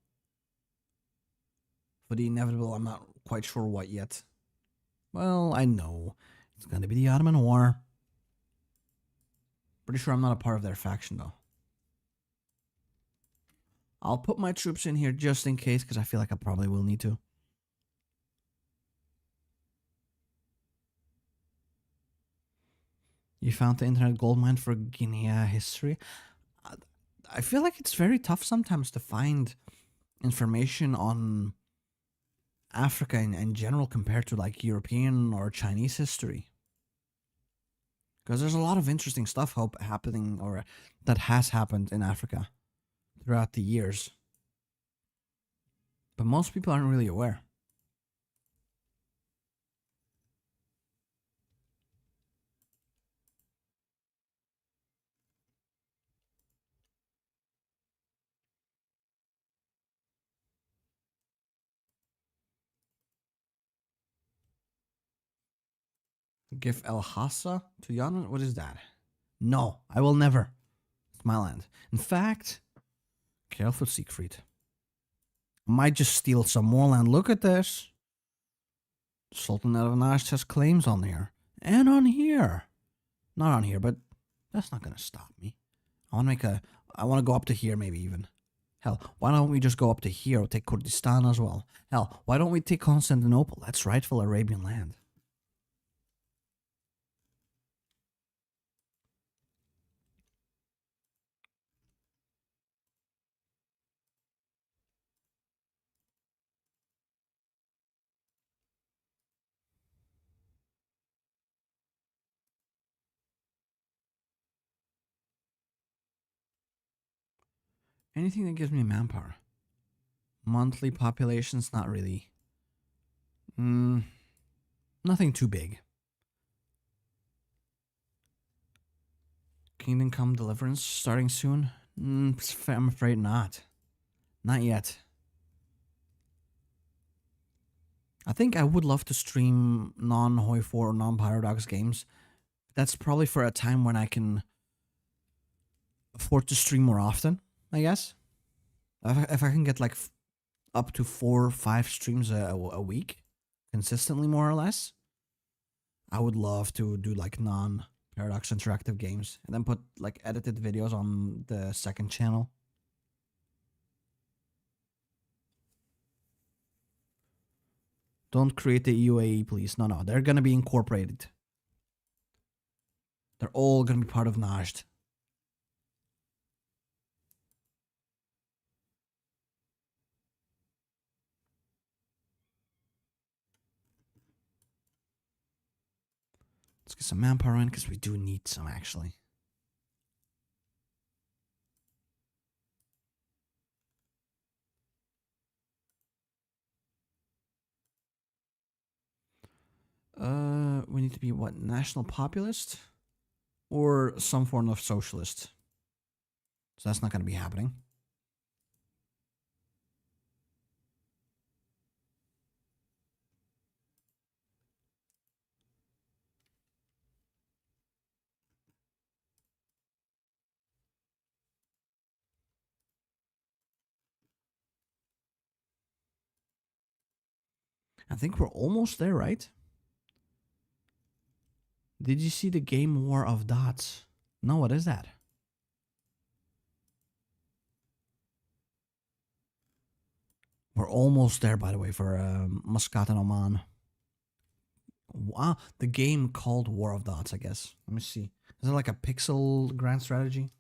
for the inevitable. I'm not quite sure what yet. Well, I know it's gonna be the Ottoman War. Pretty sure I'm not a part of their faction though. I'll put my troops in here just in case, because I feel like I probably will need to. You found the internet goldmine for Guinea history. I feel like it's very tough sometimes to find information on Africa in general compared to like European or Chinese history. Because there's a lot of interesting stuff happening or that has happened in Africa throughout the years. But most people aren't really aware. Give El Hassa to Yemen? What is that? No, I will never. It's my land. In fact, careful, Siegfried. I might just steal some more land. Look at this. Sultan of Najd has claims on here. And on here. Not on here, but that's not going to stop me. I want to go up to here maybe even. Hell, why don't we just go up to here or take Kurdistan as well? Hell, why don't we take Constantinople? That's rightful Arabian land. Anything that gives me manpower. Monthly populations, not really. Nothing too big. Kingdom Come Deliverance starting soon? I'm afraid not. Not yet. I think I would love to stream non-HOI4 or non-Paradox games. That's probably for a time when I can afford to stream more often, I guess. If I can get like up to 4 or 5 streams a week, consistently more or less, I would love to do like non-Paradox interactive games and then put like edited videos on the second channel. Don't create the UAE, please. No, they're gonna be incorporated. They're all gonna be part of Najd. Let's get some manpower in because we do need some actually. We need to be what? National populist? Or some form of socialist. So that's not going to be happening. I think we're almost there, right? Did you see the game War of Dots? No, what is that? We're almost there, by the way, for Muscat and Oman. Wow, the game called War of Dots, I guess. Let me see. Is it like a pixel grand strategy?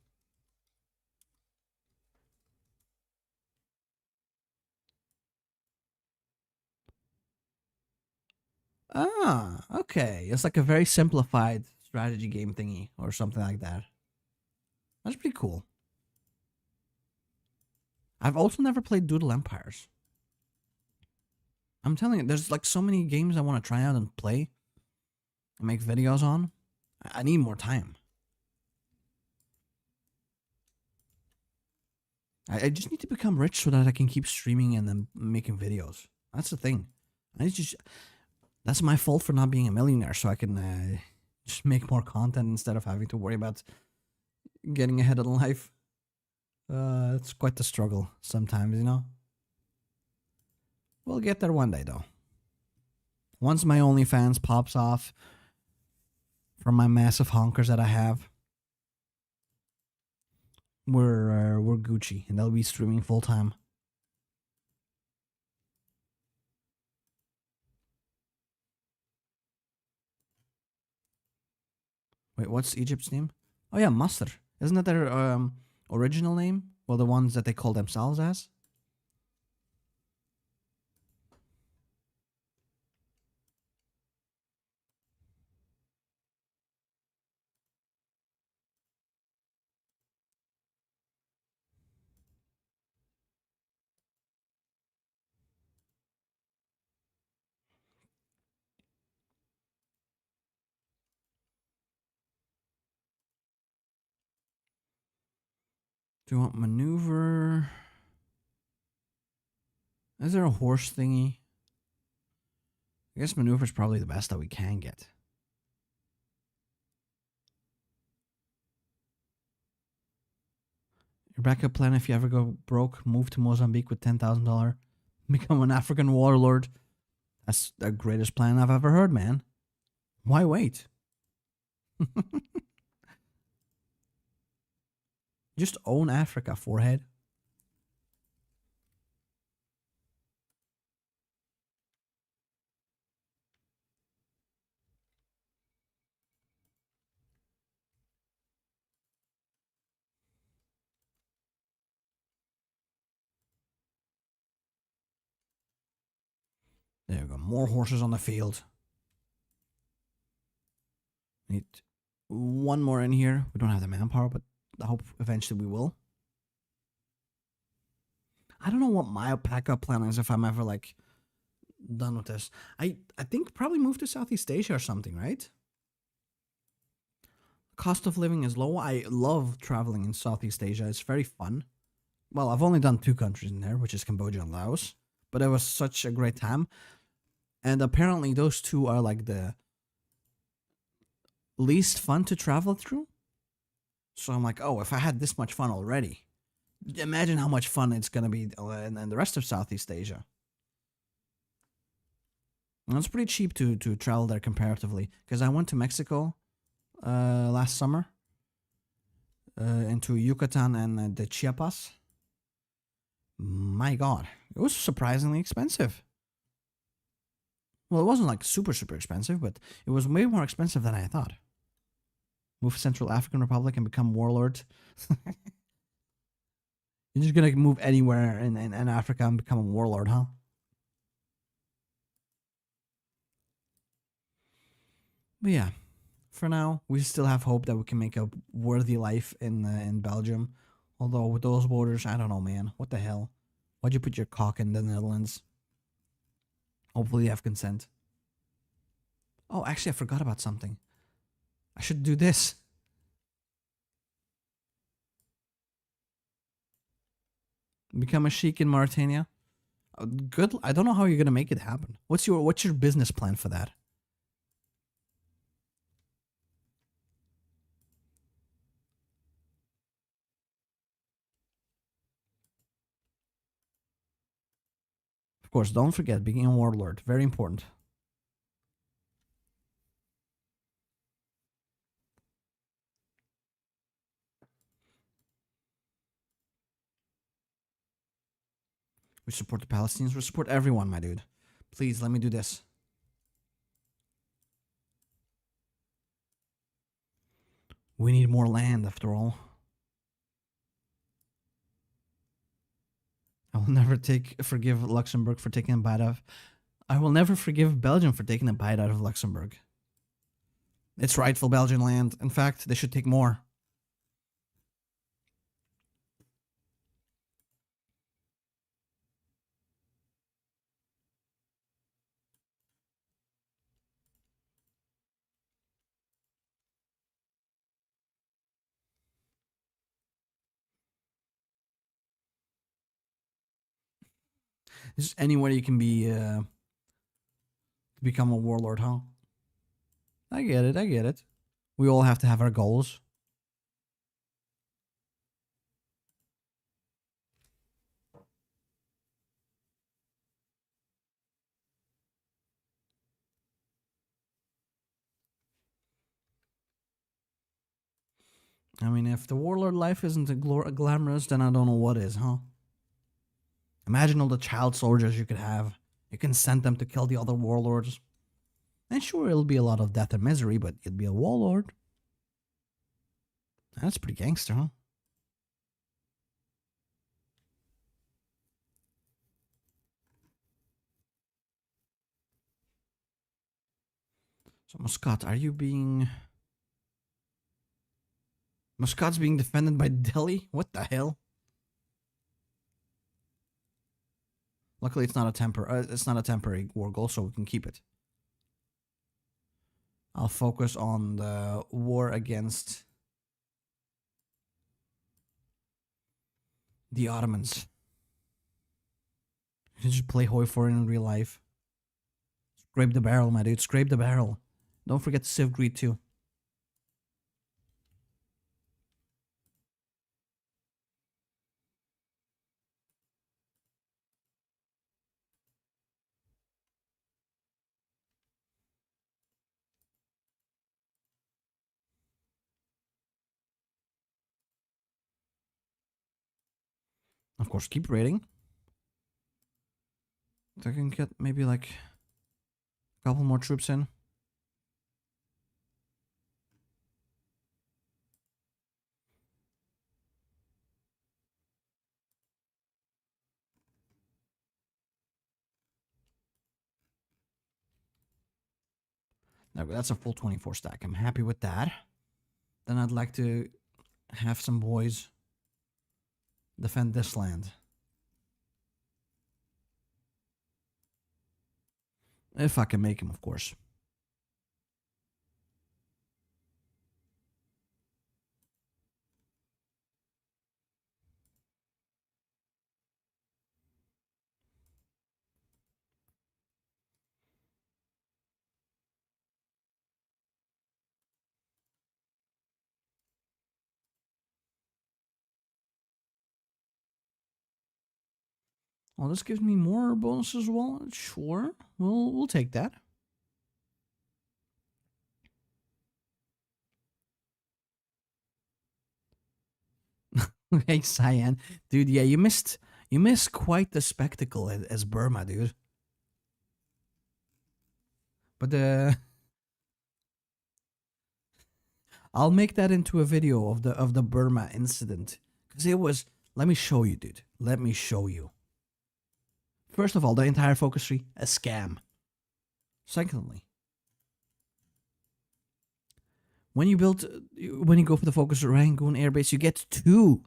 Ah, okay. It's like a very simplified strategy game thingy or something like that. That's pretty cool. I've also never played Doodle Empires. I'm telling you, there's like so many games I want to try out and play and make videos on. I need more time. I just need to become rich so that I can keep streaming and then making videos. That's the thing. I just that's my fault for not being a millionaire, so I can just make more content instead of having to worry about getting ahead in life. It's quite the struggle sometimes, you know. We'll get there one day, though. Once my OnlyFans pops off from my massive honkers that I have, we're Gucci, and they'll be streaming full time. Wait, what's Egypt's name? Oh yeah, Masr. Isn't that their original name? Well, the ones that they call themselves as. Do you want maneuver? Is there a horse thingy? I guess maneuver is probably the best that we can get. Your backup plan if you ever go broke, move to Mozambique with $10,000, become an African warlord. That's the greatest plan I've ever heard, man. Why wait? Just own Africa, forehead. There you go. More horses on the field. Need one more in here. We don't have the manpower, but I hope eventually we will. I don't know what my backup plan is if I'm ever like done with this. I think probably move to Southeast Asia or something, right? Cost of living is low. I love traveling in Southeast Asia. It's very fun. Well, I've only done 2 countries in there, which is Cambodia and Laos, but it was such a great time. And apparently those two are like the least fun to travel through. So I'm like, oh, if I had this much fun already, imagine how much fun it's going to be in the rest of Southeast Asia. And it's pretty cheap to travel there comparatively, because I went to Mexico last summer into Yucatan and the Chiapas. My God, it was surprisingly expensive. Well, it wasn't like super expensive, but it was way more expensive than I thought. Move Central African Republic and become warlord. You're just gonna move anywhere in Africa and become a warlord, huh? But yeah, for now, we still have hope that we can make a worthy life in Belgium. Although with those borders, I don't know, man. What the hell? Why'd you put your cock in the Netherlands? Hopefully you have consent. Oh, actually, I forgot about something. I should do this. Become a sheik in Mauritania. Good. I don't know how you're gonna make it happen. What's your business plan for that? course, don't forget, being a warlord. Very important. We support the Palestinians. We support everyone, my dude. Please, let me do this. We need more land, after all. I will never forgive Luxembourg for taking a bite out of... I will never forgive Belgium for taking a bite out of Luxembourg. It's rightful Belgian land. In fact, they should take more. Is anywhere you can be become a warlord, huh? I get it. I get it. We all have to have our goals. I mean, if the warlord life isn't glamorous, then I don't know what is, huh? Imagine all the child soldiers you could have. You can send them to kill the other warlords. And sure, it'll be a lot of death and misery, but you'd be a warlord. That's pretty gangster, huh? So, Muscat, are you being... Muscat's being defended by Delhi? What the hell? Luckily, it's not a temporary war goal, so we can keep it. I'll focus on the war against the Ottomans. You can just play HOI4 in real life. Scrape the barrel, my dude. Scrape the barrel. Don't forget to Civ Greed too. Of course, keep raiding. I can get maybe like a couple more troops in. Now, that's a full 24 stack. I'm happy with that. Then I'd like to have some boys defend this land. If I can make him, of course. Oh, this gives me more bonuses as well. Sure, we'll take that. Hey, Cyan, dude. Yeah, you missed quite the spectacle as Burma, dude. But I'll make that into a video of the Burma incident, because it was. Let me show you, dude. Let me show you. First of all, the entire focus tree, a scam. Secondly, when you go for the focus Rangoon airbase, you get two.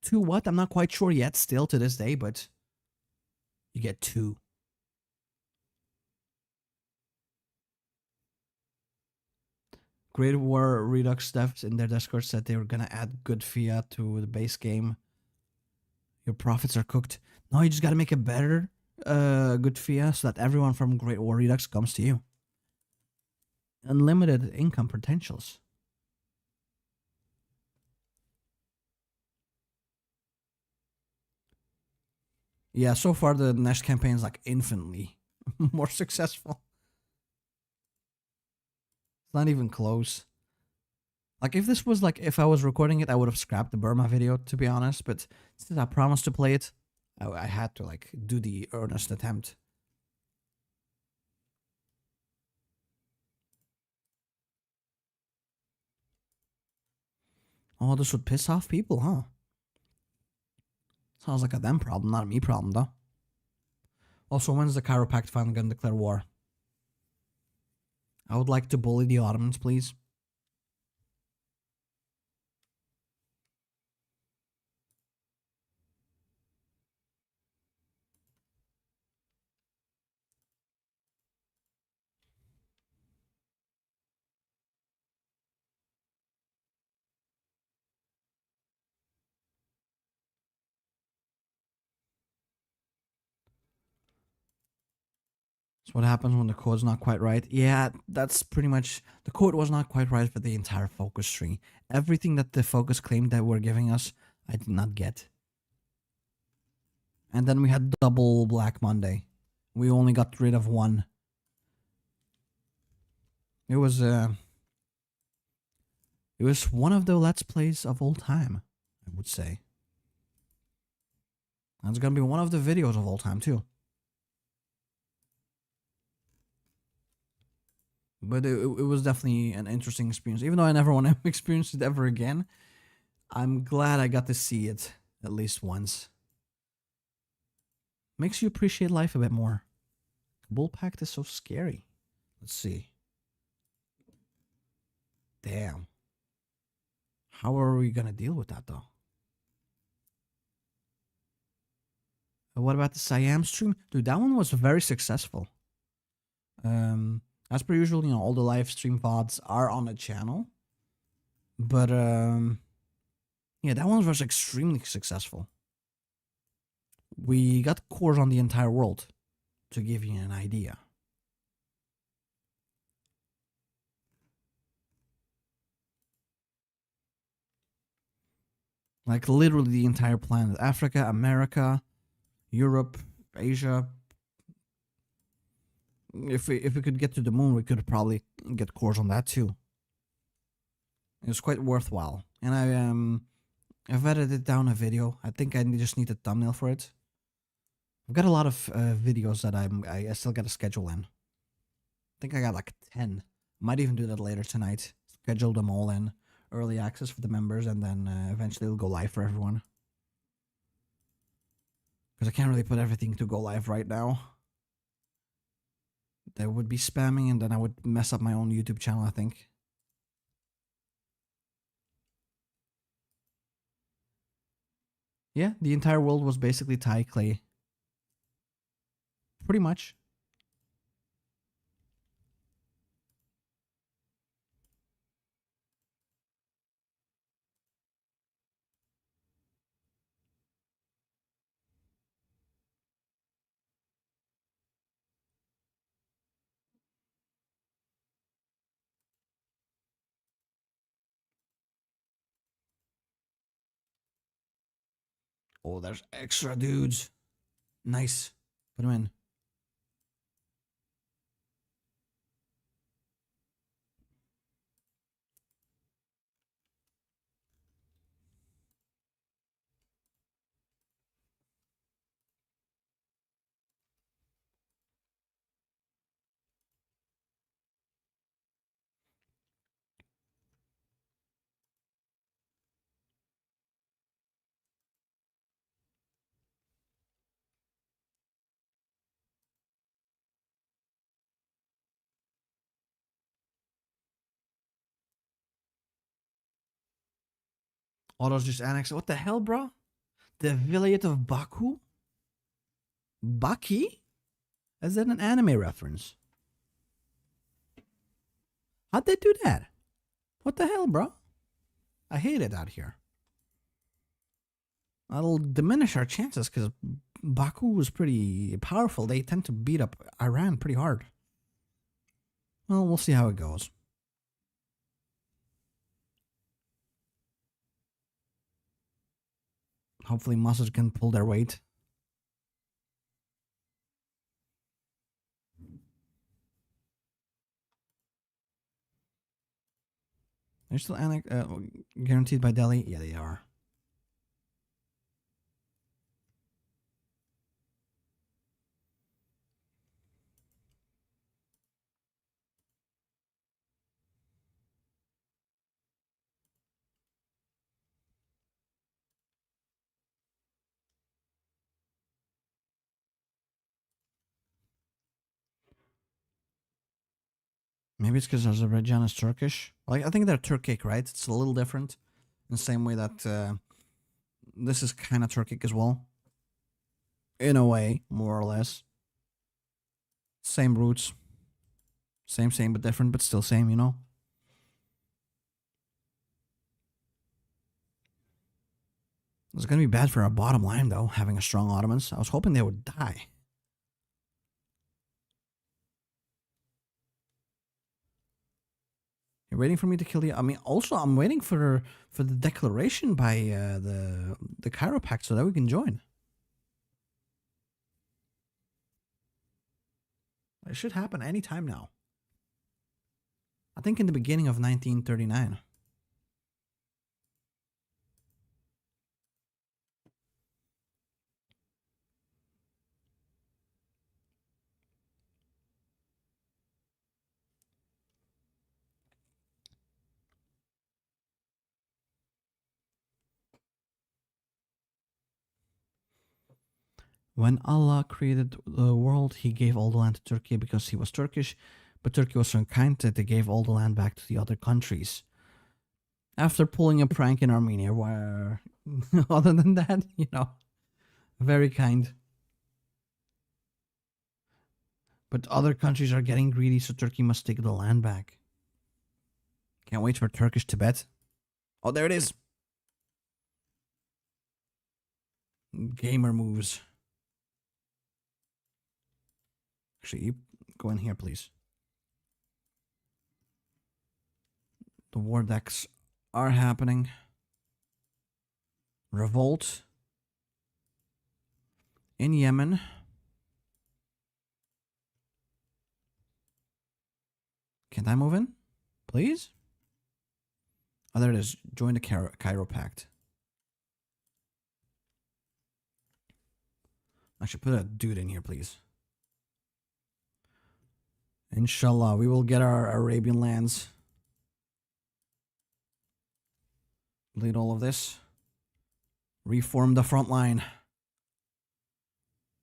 Two what? I'm not quite sure yet, still to this day, but you get two. Great War Redux devs in their Discord said they were gonna add good fiat to the base game. Your profits are cooked. No, you just gotta make it better, good fiat, so that everyone from Great War Redux comes to you. Unlimited income potentials. Yeah, so far the next campaign is like infinitely more successful. It's not even close. Like if this was like if I was recording it, I would have scrapped the Burma video to be honest. But since I promised to play it, I had to like do the earnest attempt. Oh, this would piss off people, huh? Sounds like a them problem, not a me problem, though. Also, when's the Cairo Pact finally gonna declare war? I would like to bully the Ottomans, please. That's what happens when the code's not quite right. Yeah, that's pretty much the code was not quite right for the entire focus tree. Everything that the focus claimed that were giving us, I did not get. And then we had double Black Monday. We only got rid of one. It was one of the Let's Plays of all time, I would say. And it's gonna be one of the videos of all time too. But it was definitely an interesting experience. Even though I never want to experience it ever again, I'm glad I got to see it at least once. Makes you appreciate life a bit more. Bull Pact is so scary. Let's see. Damn. How are we gonna deal with that though? What about the Siam stream? Dude, that one was very successful. As per usual, you know, all the live stream VODs are on the channel. But yeah, that one was extremely successful. We got cores on the entire world, to give you an idea. Like literally the entire planet. Africa, America, Europe, Asia. If we could get to the moon, we could probably get cores on that too. It was quite worthwhile. And I've edited down a video. I think I just need a thumbnail for it. I've got a lot of videos that I still got to schedule in. I think I got like 10. Might even do that later tonight. Schedule them all in. Early access for the members, and then eventually it'll go live for everyone. Because I can't really put everything to go live right now. There would be spamming, and then I would mess up my own YouTube channel, I think. Yeah, the entire world was basically Thai clay. Pretty much. Oh, there's extra dudes. Nice. Put them in. Autos just annexed. What the hell, bro? The Vilayet of Baku? Baki? Is that an anime reference? How'd they do that? What the hell, bro? I hate it out here. That'll diminish our chances because Baku was pretty powerful. They tend to beat up Iran pretty hard. Well, we'll see how it goes. Hopefully Mossad can pull their weight. They're still guaranteed by Delhi? Yeah, they are. Maybe it's because Azerbaijan is Turkish. Like, I think they're Turkic, right? It's a little different. In the same way that this is kind of Turkic as well. In a way, more or less. Same roots. Same, but different, but still same, you know? It's going to be bad for our bottom line, though, having a strong Ottomans. I was hoping they would die. You're waiting for me to kill you? I mean, also, I'm waiting for the declaration by the Cairo Pact so that we can join. It should happen any time now. I think in the beginning of 1939. When Allah created the world, He gave all the land to Turkey because He was Turkish, but Turkey was so kind that they gave all the land back to the other countries. After pulling a prank in Armenia, where other than that, you know, very kind. But other countries are getting greedy, so Turkey must take the land back. Can't wait for Turkish Tibet. Oh, there it is. Gamer moves. Actually, you go in here, please. The war decks are happening. Revolt in Yemen. Can't I move in? Please? Oh, there it is. Join the Cairo Pact. I should put a dude in here, please. Inshallah, we will get our Arabian lands. Bleed all of this. Reform the front line.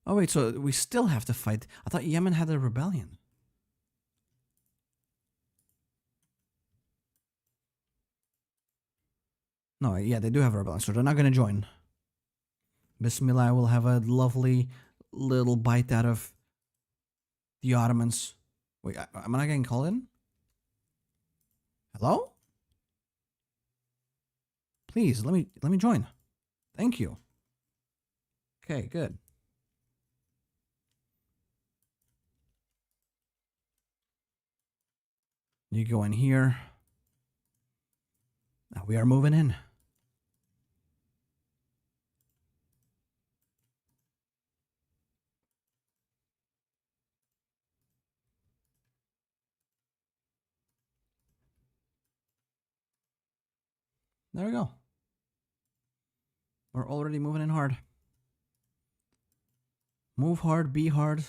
Oh, wait, so we still have to fight. I thought Yemen had a rebellion. No, yeah, they do have a rebellion, so they're not going to join. Bismillah, will have a lovely little bite out of the Ottomans. Wait, am I not getting called in? Hello? Please, let me join. Thank you. Okay, good. You go in here. Now we are moving in. There we go. We're already moving in hard. Move hard, be hard.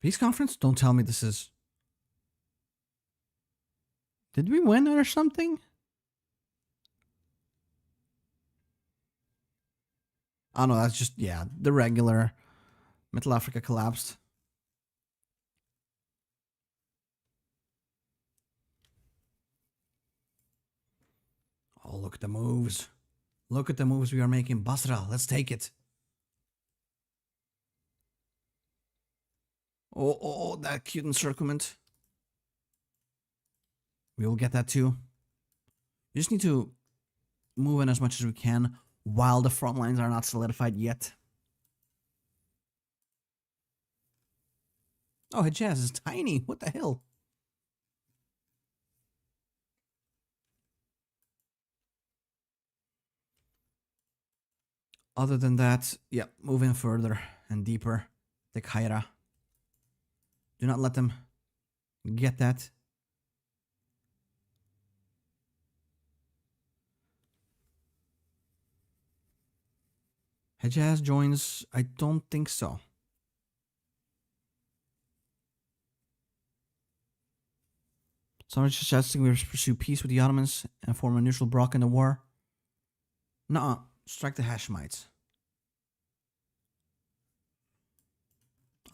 Peace conference? Don't tell me this is... Did we win or something? Oh no, that's just, yeah, the regular. Middle Africa collapsed. Oh, look at the moves. Look at the moves we are making. Basra, let's take it. Oh, that cute encirclement. We will get that too. We just need to move in as much as we can while the front lines are not solidified yet. Oh, Hijaz is tiny. What the hell? Other than that, yeah, move in further and deeper. Take Haira. Do not let them get that. Hejaz joins? I don't think so. Someone suggesting we pursue peace with the Ottomans and form a neutral bloc in the war. Nuh-uh. Strike the Hashemites.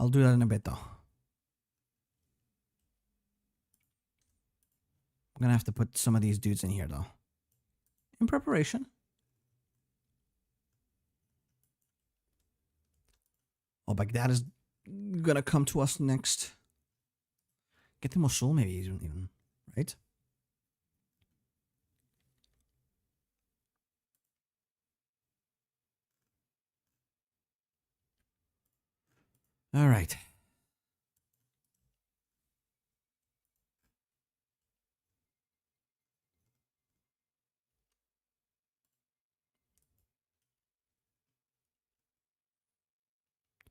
I'll do that in a bit, though. I'm gonna have to put some of these dudes in here, though. In preparation. Oh, Baghdad is gonna come to us next. Get to Mosul, maybe even, right? All right.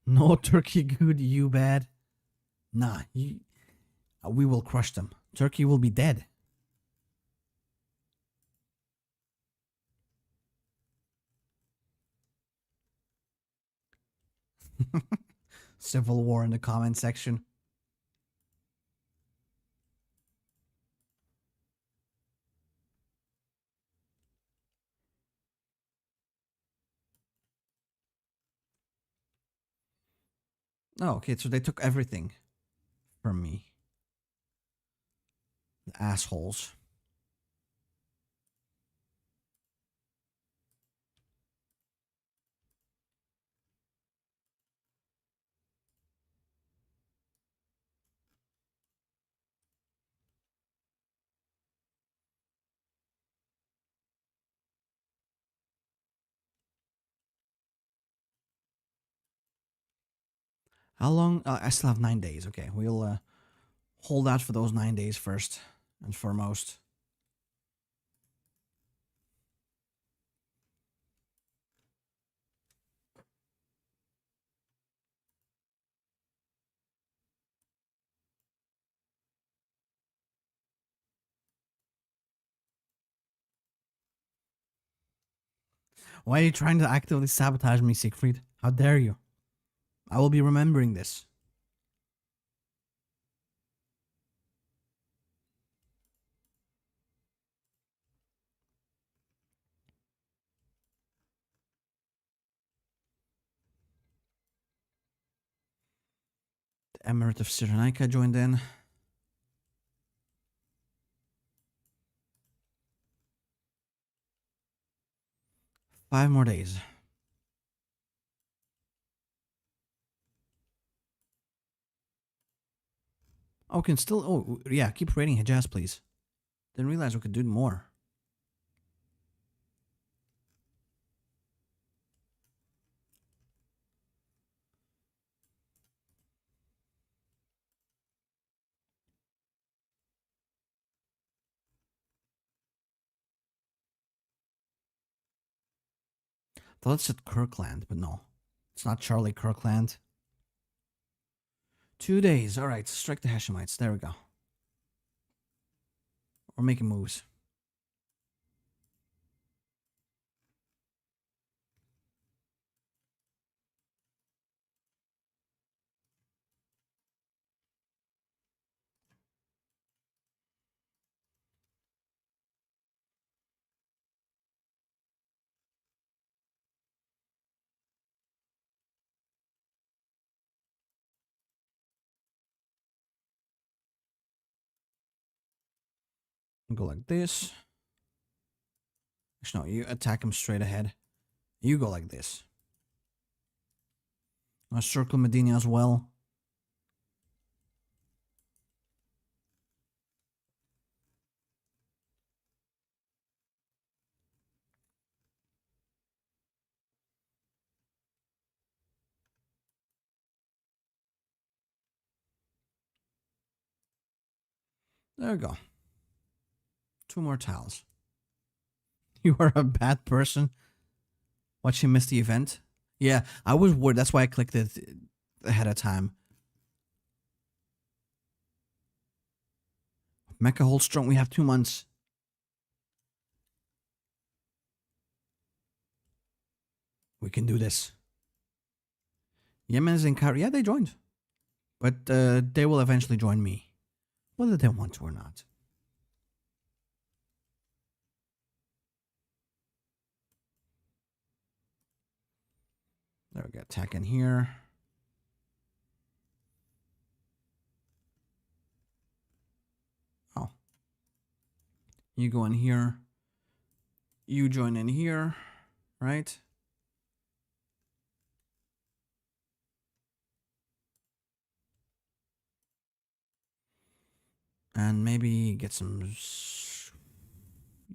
No Turkey good, you bad. Nah, we will crush them. Turkey will be dead. Civil war in the comment section. Oh, okay, so they took everything from me. The assholes. How long? I still have 9 days. Okay, we'll hold out for those 9 days first and foremost. Why are you trying to actively sabotage me, Siegfried? How dare you? I will be remembering this. The Emirate of Cyrenaica joined in. 5 more days. Oh, can still. Oh, yeah. Keep raiding Hejaz, please. Didn't realize we could do more. Thought it said Kirkland, but no. It's not Charlie Kirkland. 2 days. All right. Strike the Hashemites. There we go. We're making moves. Go like this. Actually, no, you attack him straight ahead. You go like this. I circle Medina as well. There we go. 2 more tiles. You are a bad person. What, she missed the event? Yeah, I was worried. That's why I clicked it ahead of time. Mecha hold strong. We have 2 months. We can do this. Yemen's in Cairo. Yeah, they joined. But they will eventually join me. Whether they want to or not. There we go. Attack in here. Oh. You go in here. You join in here. Right? And maybe get some...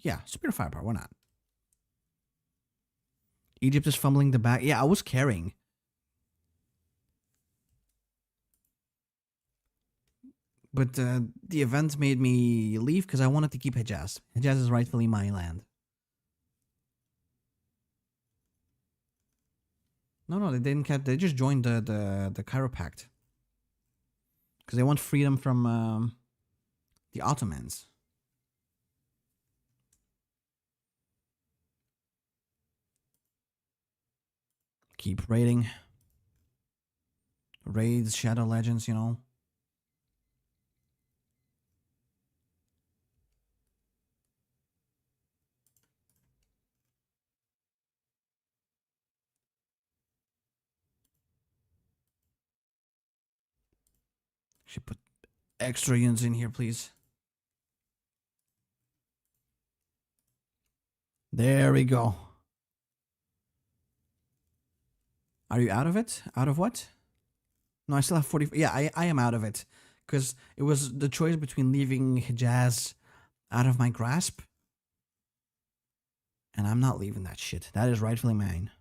Yeah, spear firepower. Why not? Egypt is fumbling the back. Yeah, I was carrying. But the event made me leave because I wanted to keep Hejaz. Hejaz is rightfully my land. No, they didn't catch. They just joined the Cairo Pact. Because they want freedom from the Ottomans. Keep raiding. Raids, Shadow Legends, you know. Should put extra units in here, please. There we go. Are you out of it? Out of what? No, I still have 40. Yeah, I am out of it. Because it was the choice between leaving Hejaz out of my grasp. And I'm not leaving that shit. That is rightfully mine.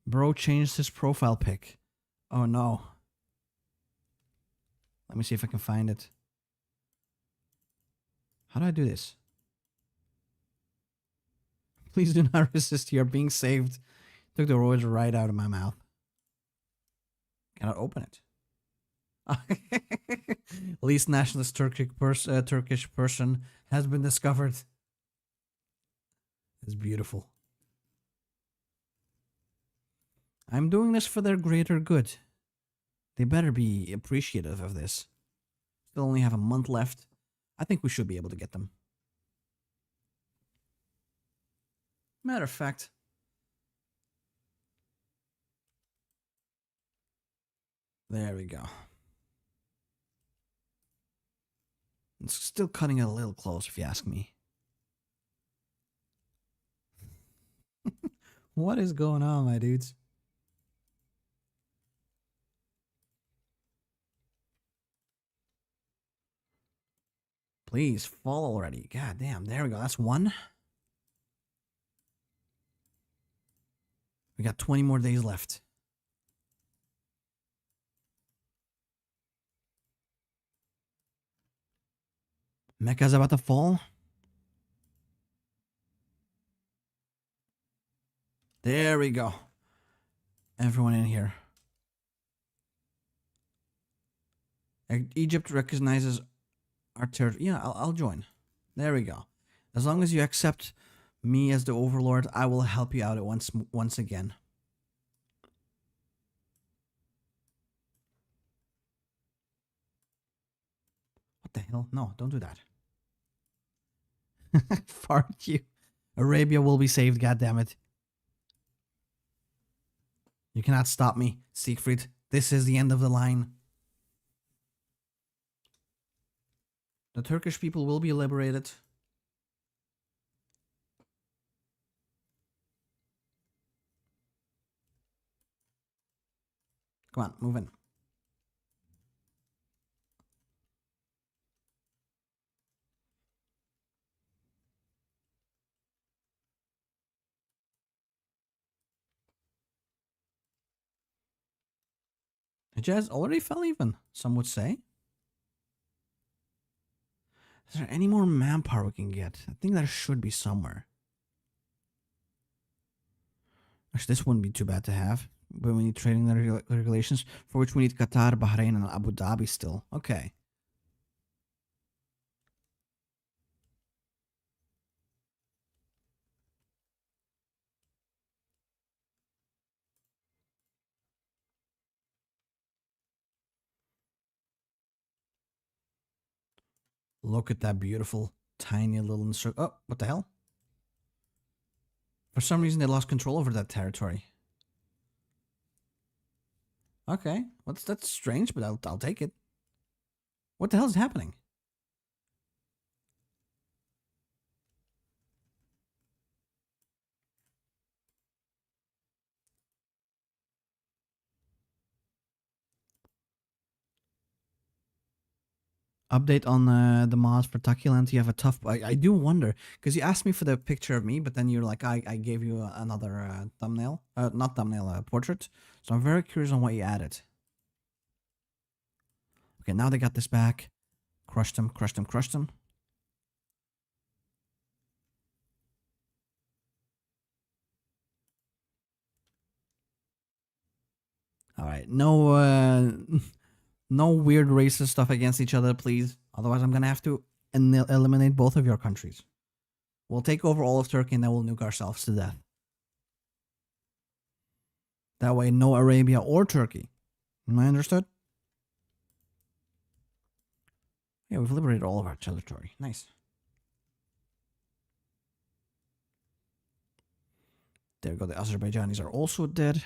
Bro changed his profile pic. Oh no. Let me see if I can find it. How do I do this? Please do not resist. You're being saved. Took the words right out of my mouth. Cannot open it. Least nationalist Turkish person has been discovered. It's beautiful. I'm doing this for their greater good. They better be appreciative of this. Still only have a month left. I think we should be able to get them. Matter of fact, there we go. It's still cutting it a little close, if you ask me. What is going on, my dudes? Please, fall already. God damn, there we go. That's one. We got 20 more days left. Mecca's about to fall. There we go. Everyone in here. Egypt recognizes our territory. Yeah, I'll join. There we go. As long as you accept me as the overlord, I will help you out at once again. What the hell? No, don't do that. Fuck you. Arabia will be saved, goddammit. You cannot stop me, Siegfried. This is the end of the line. The Turkish people will be liberated. Come on, move in. Hejaz already fell even, some would say. Is there any more manpower we can get? I think there should be somewhere. Actually, this wouldn't be too bad to have. But we need trading regulations, for which we need Qatar, Bahrain, and Abu Dhabi still. Okay. Look at that beautiful, tiny little insert. Oh, what the hell? For some reason, they lost control over that territory. Okay, that's strange, but I'll take it. What the hell is happening? Update on the mods for Takiland. You have a tough. I do wonder because you asked me for the picture of me, but then you're like, I gave you another thumbnail, not thumbnail, portrait. So I'm very curious on what you added. Okay, now they got this back. Crushed them, crushed them, crushed them. All right, no, no weird racist stuff against each other, please. Otherwise, I'm gonna have to eliminate both of your countries. We'll take over all of Turkey and then we'll nuke ourselves to death. That way, no Arabia or Turkey. Am I understood? Yeah, we've liberated all of our territory. Nice. There we go. The Azerbaijanis are also dead.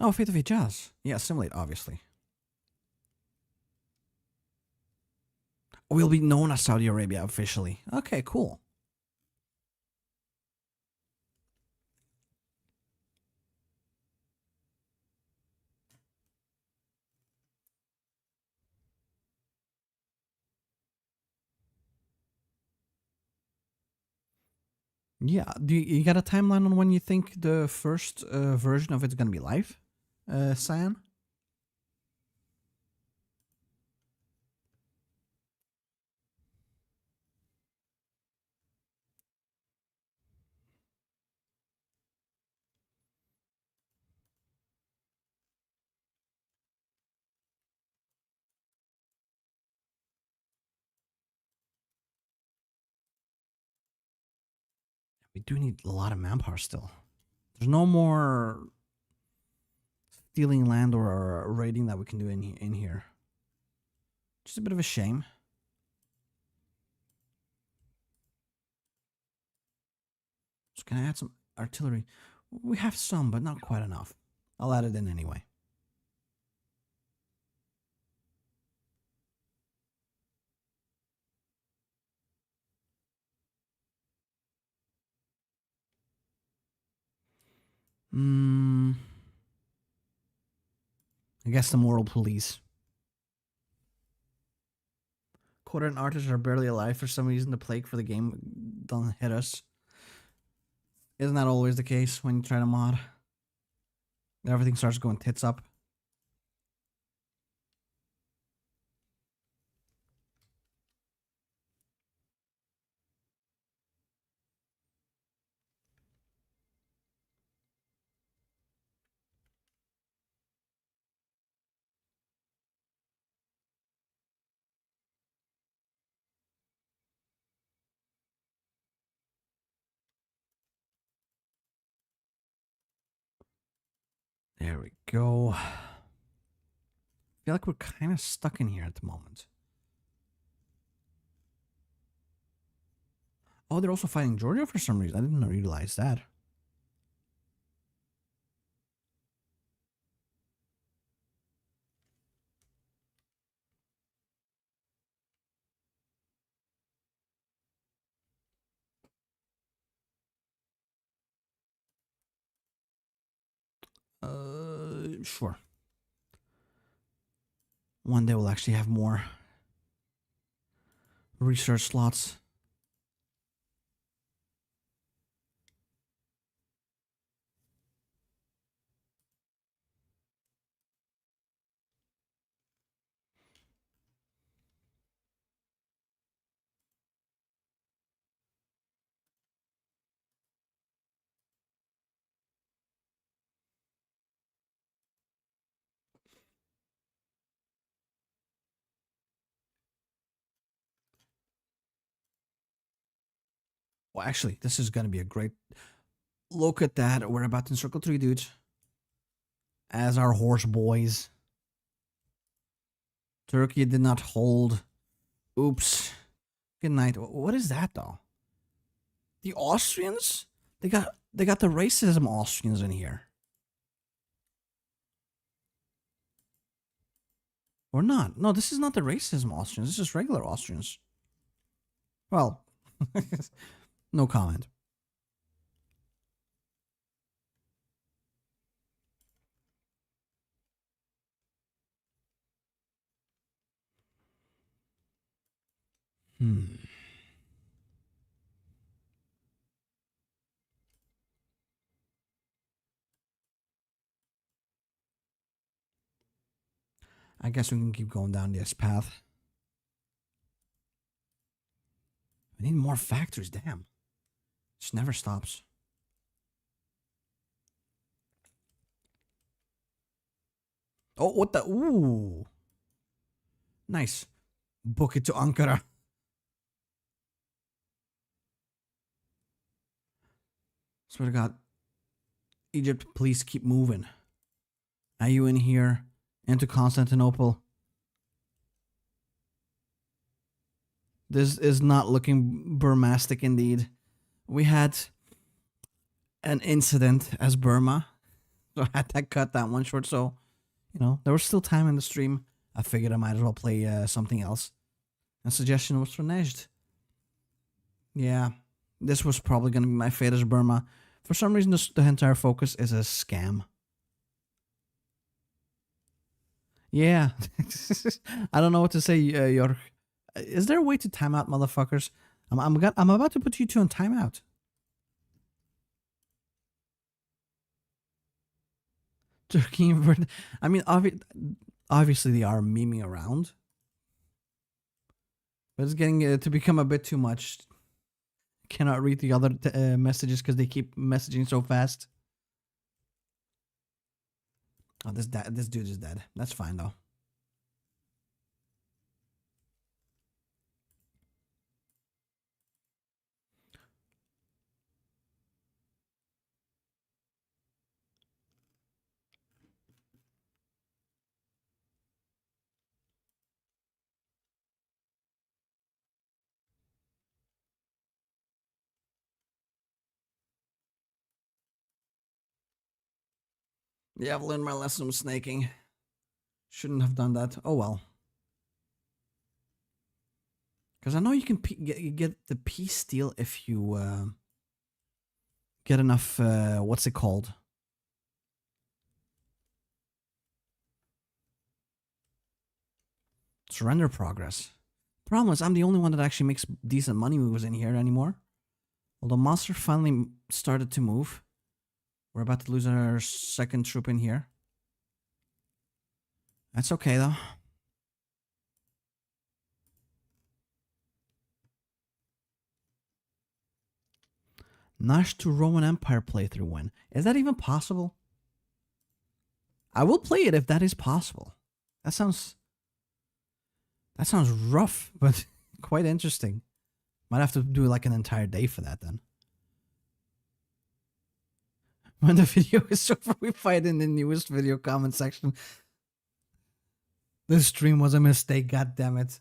Oh, Fate of Hijaz. Yeah, assimilate, obviously. We'll be known as Saudi Arabia officially. Okay, cool. Yeah. Do you got a timeline on when you think the first version of it's gonna be live, Cyan? We do need a lot of manpower still. There's no more stealing land or raiding that we can do in here. Just a bit of a shame. Just gonna add some artillery. We have some, but not quite enough. I'll add it in anyway. I guess the moral police. Quarter and artists are barely alive for some reason. The plague for the game don't hit us. Isn't that always the case when you try to mod? Everything starts going tits up. There we go. I feel like we're kind of stuck in here at the moment. Oh, they're also fighting Georgia for some reason. I didn't realize that. Sure. One day we'll actually have more research slots. Well, actually, this is gonna be a great look at that. We're about to encircle 3 dudes as our horse boys. Turkey did not hold. Oops. Good night. What is that though? The Austrians? They got the racism Austrians in here. Or not. No, this is not the racism Austrians. This is regular Austrians. Well, no comment. I guess we can keep going down this path. I need more factories, damn. This never stops. Oh, what the? Ooh. Nice. Book it to Ankara. Swear to God. Egypt, please keep moving. Are you in here? Into Constantinople. This is not looking Burmastic indeed. We had an incident as Burma. So I had to cut that one short. So, you know, there was still time in the stream. I figured I might as well play something else. A suggestion was for Nejd. Yeah, this was probably going to be my fate as Burma. For some reason, the entire focus is a scam. Yeah. I don't know what to say, York. Is there a way to time out, motherfuckers? I'm about to put you two on timeout. Turkey, I mean, obviously they are memeing around, but it's getting to become a bit too much. Cannot read the other messages because they keep messaging so fast. Oh, this dude is dead. That's fine though. Yeah, I've learned my lesson with snaking. Shouldn't have done that. Oh well. Because I know you can get the peace steal if you get enough, what's it called? Surrender progress. Problem is, I'm the only one that actually makes decent money moves in here anymore. Although Monster finally started to move. We're about to lose our second troop in here. That's okay though. Nash to Roman Empire playthrough win. Is that even possible? I will play it if that is possible. That sounds rough, but quite interesting. Might have to do like an entire day for that then. When the video is over, we fight in the newest video comment section. This stream was a mistake, god damn it.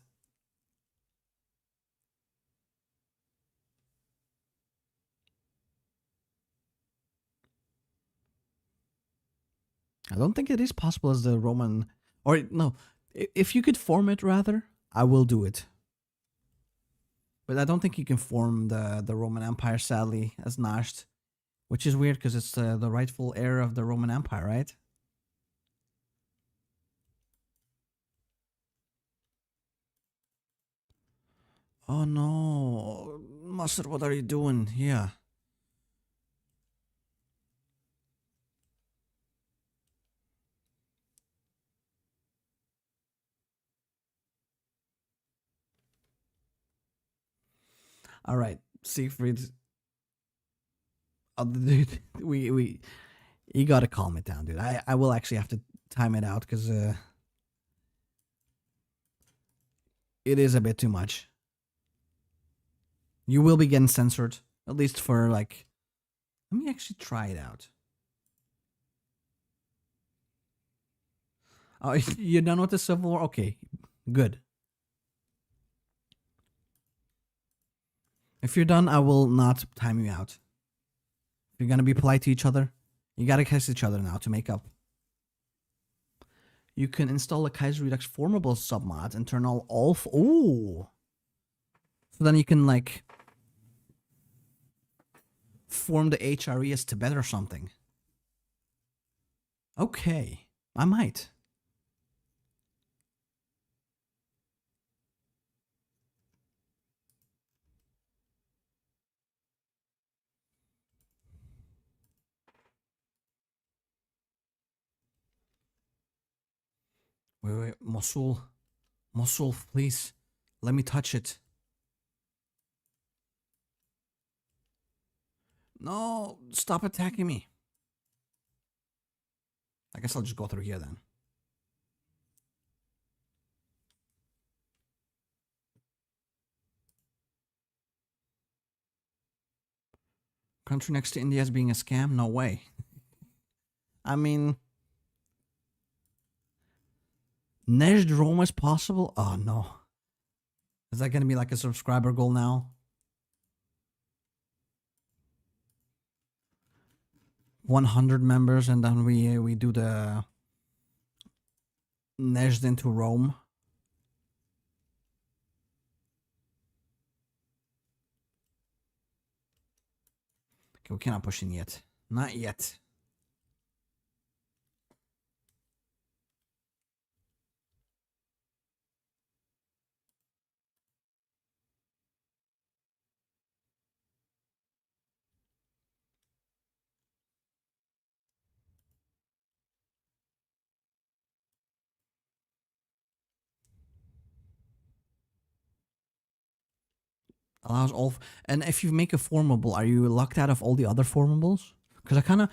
I don't think it is possible as the Roman, or no, if you could form it rather, I will do it. But I don't think you can form the Roman Empire, sadly, as Nasht, which is weird because it's the rightful heir of the Roman Empire, right? Oh no, Mustard, what are you doing? Yeah. All right, Siegfried. Dude, you gotta calm it down, dude. I will actually have to time it out because it is a bit too much. You will be getting censored At least for like, let me actually try it out. Oh, you're done with the Civil War? Okay, good. If you're done, I will not time you out. If you're gonna be polite to each other, you gotta kiss each other now to make up. You can install a Kaiserredux formable submod and turn all ooh. So then you can like form the HRE as Tibet or something. Okay, I might. Wait, Mosul. Mosul, please. Let me touch it. No, stop attacking me. I guess I'll just go through here then. Country next to India as being a scam? No way. I mean, Nejd Rome is possible? Oh no. Is that gonna be like a subscriber goal now? 100 members and then we do the Nejd into Rome. Okay, we cannot push in yet. Not yet. Allows all. And if you make a formable, are you locked out of all the other formables? Because I kind of.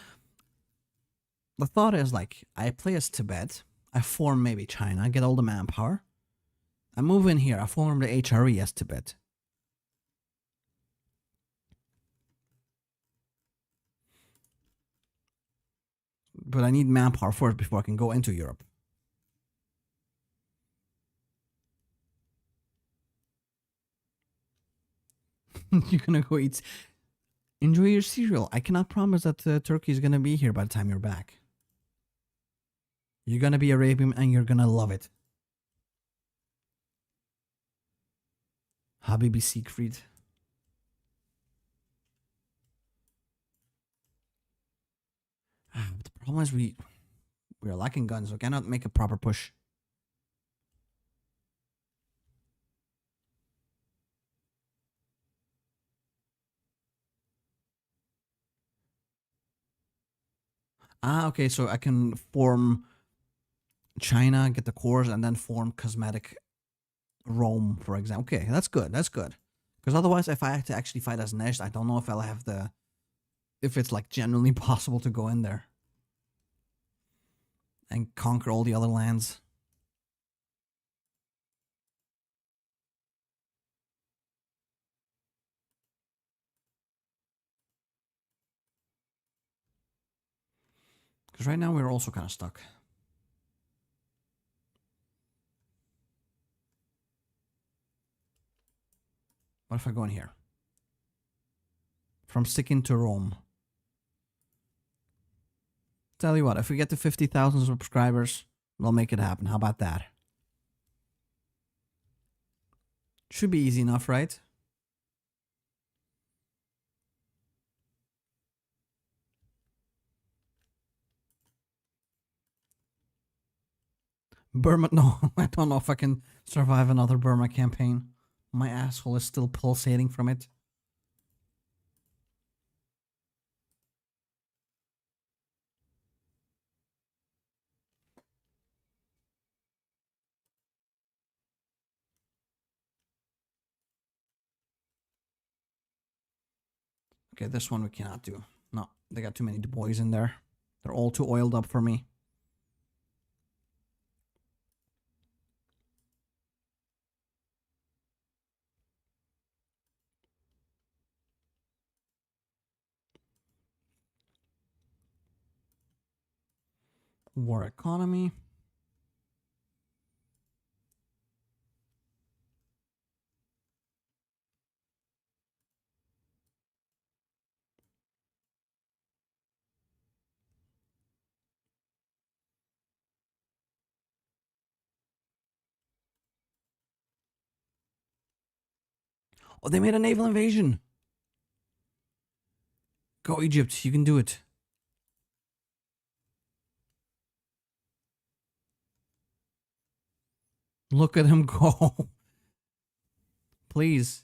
The thought is like, I play as Tibet, I form maybe China, get all the manpower. I move in here, I form the HRE as Tibet. But I need manpower first before I can go into Europe. You're gonna go eat. Enjoy your cereal. I cannot promise that turkey is gonna be here by the time you're back. You're gonna be Arabian and you're gonna love it. Habibi Siegfried. The problem is we're lacking guns. We cannot make a proper push. Okay, so I can form China, get the cores, and then form cosmetic Rome, for example. Okay, that's good. That's good. Because otherwise, if I have to actually fight as Nesh, I don't know if I'll have the... If it's like genuinely possible to go in there. And conquer all the other lands. Because right now we're also kind of stuck. What if I go in here? From sticking to Rome. Tell you what, if we get to 50,000 subscribers, we'll make it happen. How about that? Should be easy enough, right? Burma, no, I don't know if I can survive another Burma campaign. My asshole is still pulsating from it. Okay, this one we cannot do. No, they got too many boys in there. They're all too oiled up for me. War economy. Oh, they made a naval invasion. Go Egypt, you can do it. Look at him go. Please,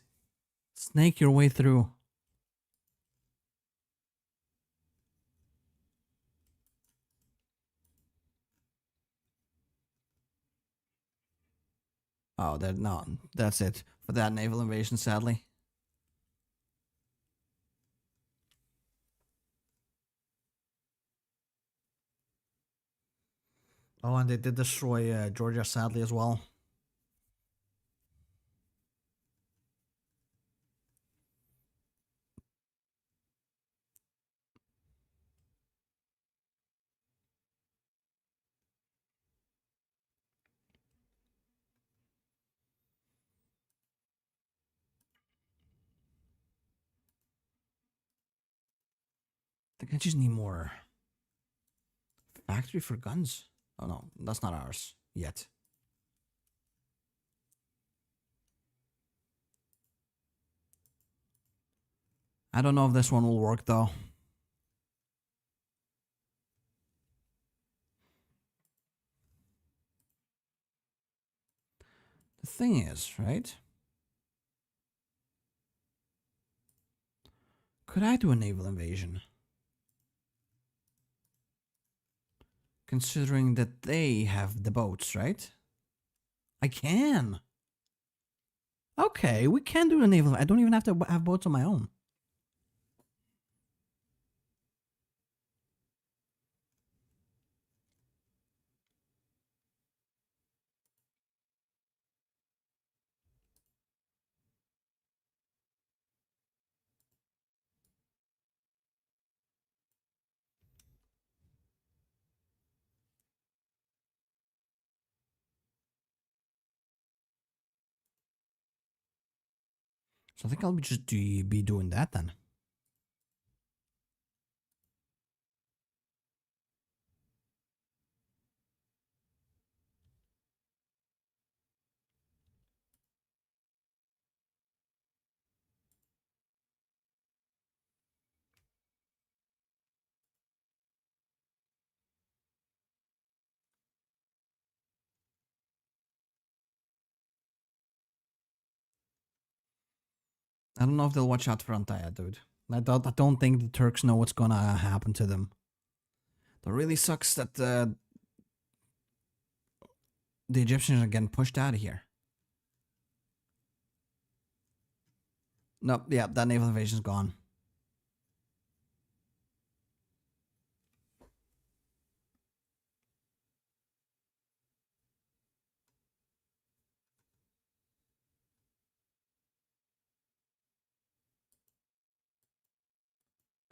snake your way through. Oh, no, that's it for that naval invasion, sadly. Oh, and they did destroy Georgia, sadly, as well. I think I just need more factory for guns. Oh no, that's not ours yet. I don't know if this one will work though. The thing is, right? Could I do a naval invasion? Considering that they have the boats, right? I can. Okay, we can do the naval. I don't even have to have boats on my own. So I think I'll just be doing that then. I don't know if they'll watch out for Antalya, dude. I don't think the Turks know what's gonna happen to them. It really sucks that the Egyptians are getting pushed out of here. Nope, yeah, that naval invasion's gone.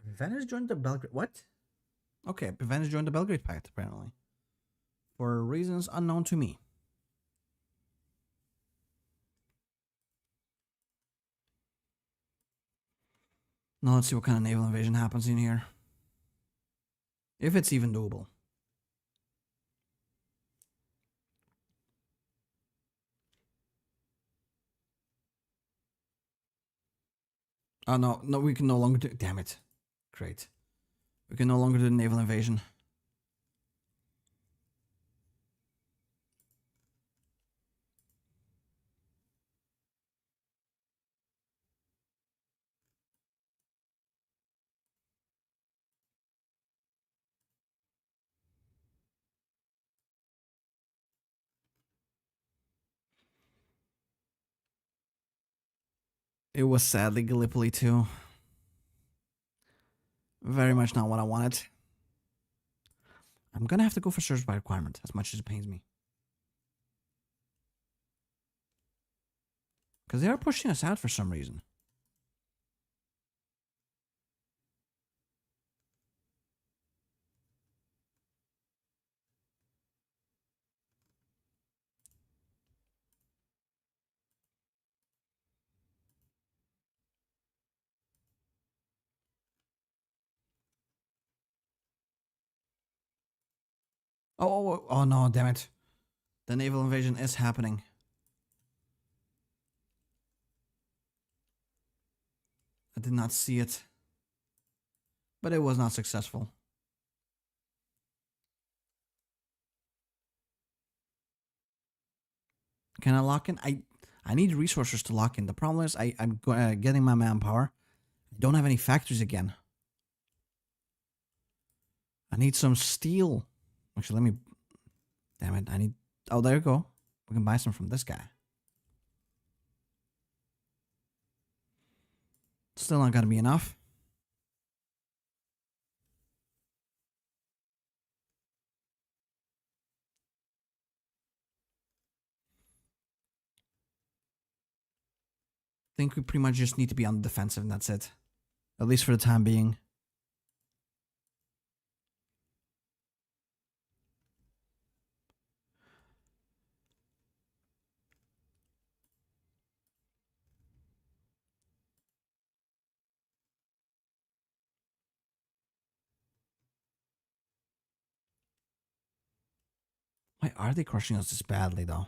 Venice joined the Belgrade. What? Okay, Venice joined the Belgrade Pact, apparently. For reasons unknown to me. Now let's see what kind of naval invasion happens in here. If it's even doable. Oh, no, we can no longer do... Damn it. Great. We can no longer do the naval invasion. It was sadly Gallipoli too. Very much not what I wanted. I'm gonna have to go for service by requirement, as much as it pains me. Because they are pushing us out for some reason. Oh no, damn it. The naval invasion is happening. I did not see it. But it was not successful. Can I lock in? I need resources to lock in. The problem is I'm getting my manpower. I don't have any factories again. I need some steel. Actually, let me... Damn it, I need... Oh, there you go. We can buy some from this guy. Still not gonna be enough. I think we pretty much just need to be on the defensive and that's it. At least for the time being. Why are they crushing us this badly, though?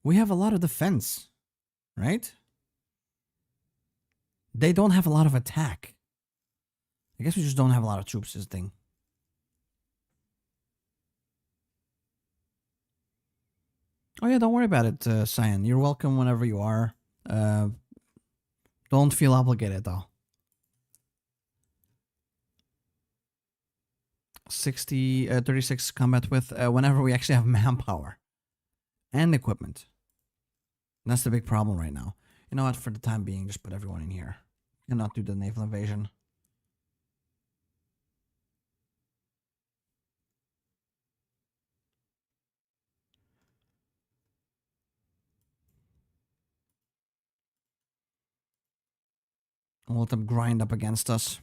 We have a lot of defense, right? They don't have a lot of attack. I guess we just don't have a lot of troops, this thing. Oh yeah, don't worry about it, Cyan. You're welcome whenever you are. Don't feel obligated, though. 36 combat with whenever we actually have manpower and equipment. And that's the big problem right now. You know what? For the time being, just put everyone in here. And not do the naval invasion. We'll let them grind up against us.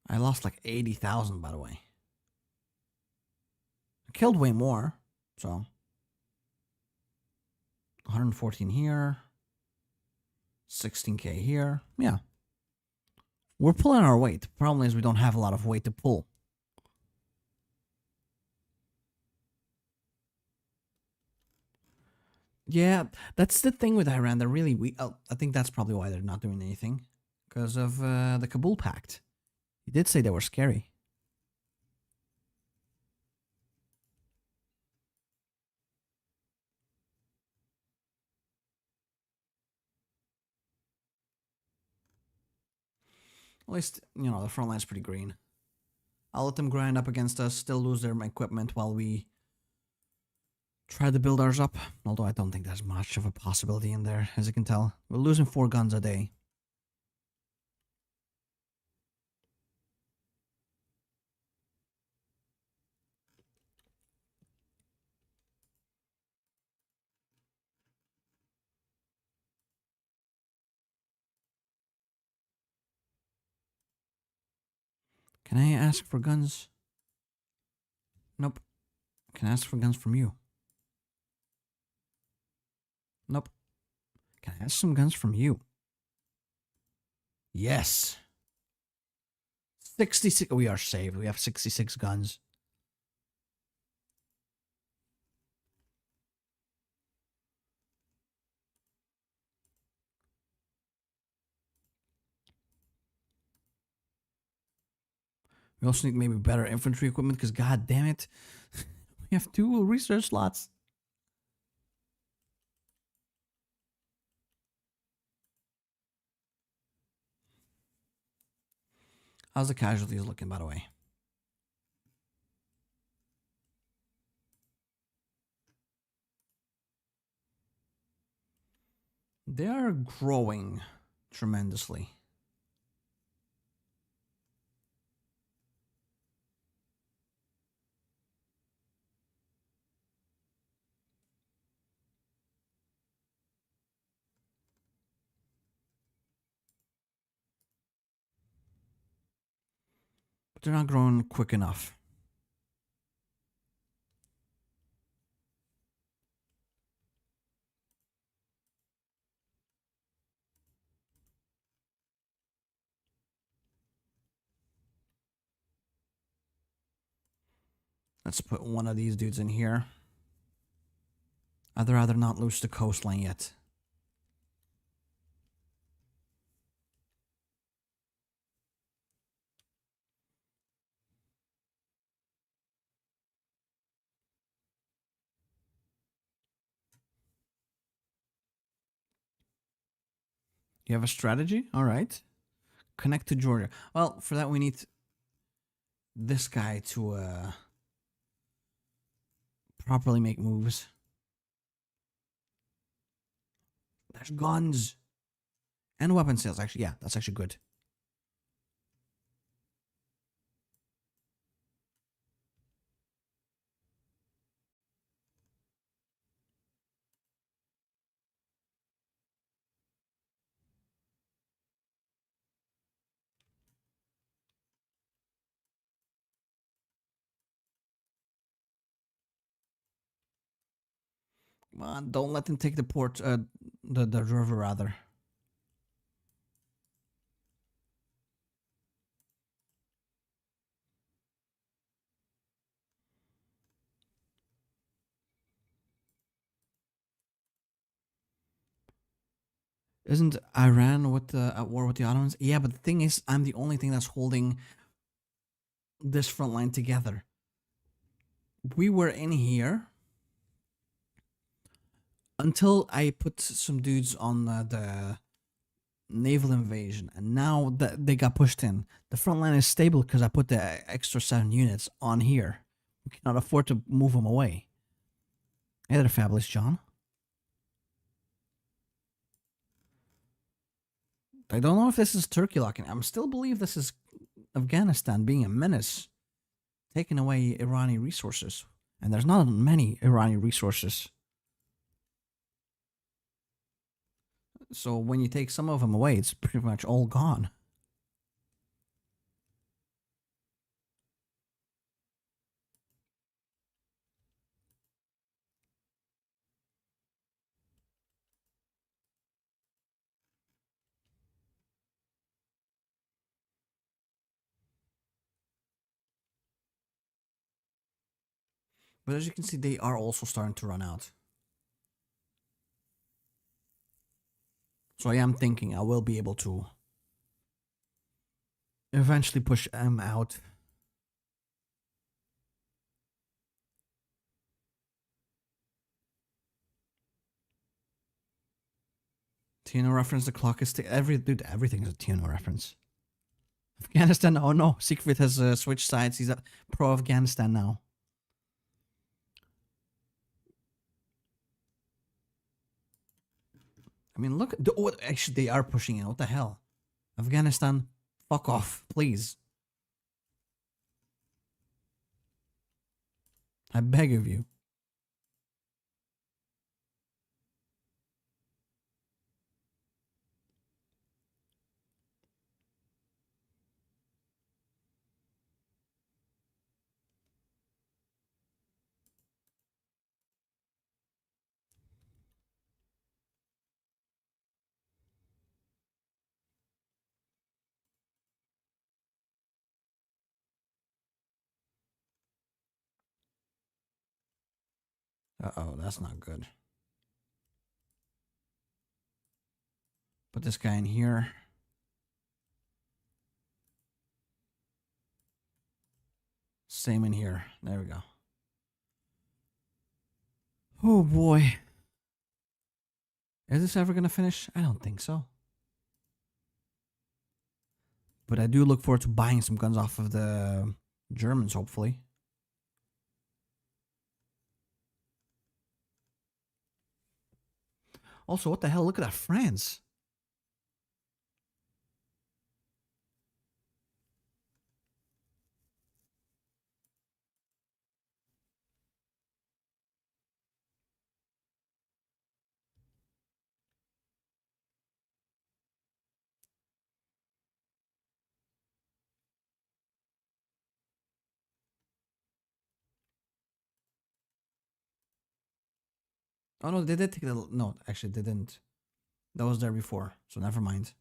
I lost like 80,000, by the way. I killed way more, so 114 here, 16k here. Yeah, we're pulling our weight. The problem is we don't have a lot of weight to pull. Yeah, that's the thing with Iran. They're really weak. Oh, I think that's probably why they're not doing anything, because of the Kabul Pact. He did say they were scary. At least, you know, the front line's pretty green. I'll let them grind up against us, still lose their equipment while we try to build ours up. Although I don't think there's much of a possibility in there, as you can tell. We're losing 4 guns a day. Can I ask for guns? Nope. Can I ask for guns from you? Nope. Can I ask some guns from you? Yes. 66. We are saved. We have 66 guns. We also need maybe better infantry equipment because, god damn it, we have 2 research slots. How's the casualties looking, by the way? They are growing tremendously. But they're not growing quick enough. Let's put one of these dudes in here. I'd rather not lose the coastline yet. You have a strategy? All right. Connect to Georgia. Well, for that we need this guy to properly make moves. There's guns. And weapon sales, actually. Yeah, that's actually good. Come on, don't let them take the port, the river rather. Isn't Iran at war with the Ottomans? Yeah, but the thing is, I'm the only thing that's holding this front line together. We were in here until I put some dudes on the naval invasion, and now that they got pushed in, the front line is stable because I put the extra 7 units on here. We cannot afford to move them away. Hey there, Fabulous John. I don't know if this is Turkey locking. I still believe this is Afghanistan being a menace, taking away Iranian resources. And there's not many Iranian resources. So when you take some of them away, it's pretty much all gone. But as you can see, they are also starting to run out. So I am thinking I will be able to eventually push them out. TNO reference, the clock is dude, everything is a TNO reference. Afghanistan, oh no, Siegfried has switched sides. He's a pro Afghanistan now. I mean, look. Oh, actually, they are pushing in. What the hell? Afghanistan, fuck off, please. I beg of you. Uh-oh, that's not good. Put this guy in here. Same in here. There we go. Oh boy. Is this ever going to finish? I don't think so. But I do look forward to buying some guns off of the Germans, hopefully. Also, what the hell? Look at that, France. Oh no, they did take the... No, actually they didn't. That was there before, so never mind.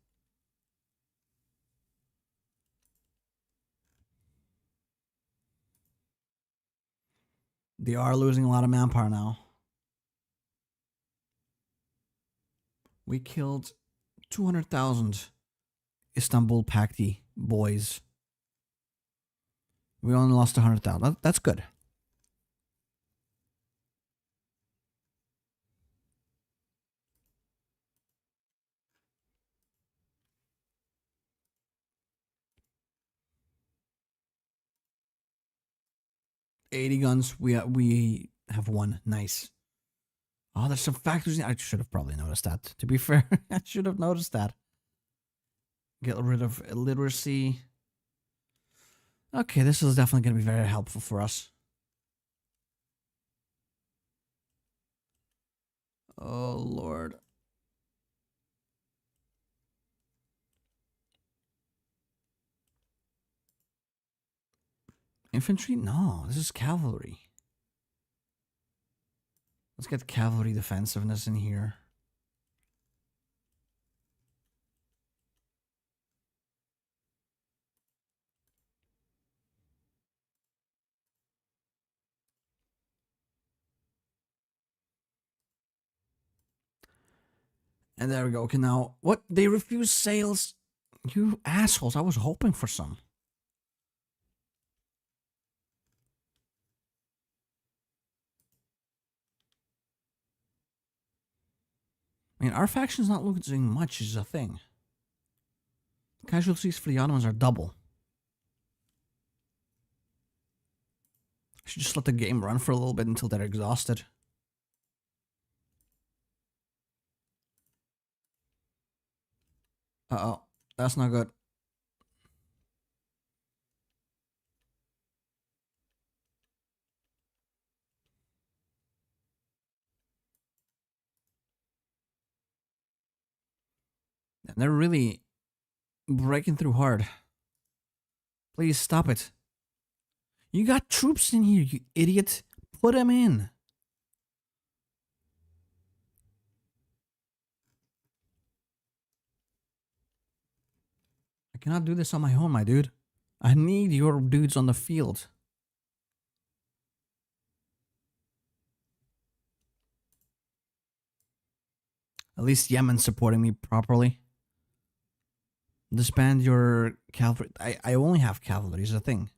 They are losing a lot of manpower now. We killed 200,000 Istanbul Pakti boys. We only lost 100,000. That's good. $80 guns. We have one. Nice. Oh, there's some factories. I should have probably noticed that. To be fair, I should have noticed that. Get rid of illiteracy. Okay, this is definitely going to be very helpful for us. Oh, Lord. Infantry? No, this is cavalry. Let's get cavalry defensiveness in here. And there we go. Okay, now, what? They refuse sales? You assholes. I was hoping for some. I mean, our faction's not losing much is a thing. Casualties for the Ottomans are double. I should just let the game run for a little bit until they're exhausted. Uh-oh. That's not good. And they're really breaking through hard. Please stop it. You got troops in here, you idiot. Put them in. I cannot do this on my own, my dude. I need your dudes on the field. At least Yemen's supporting me properly. Disband your cavalry. I only have cavalry is a thing.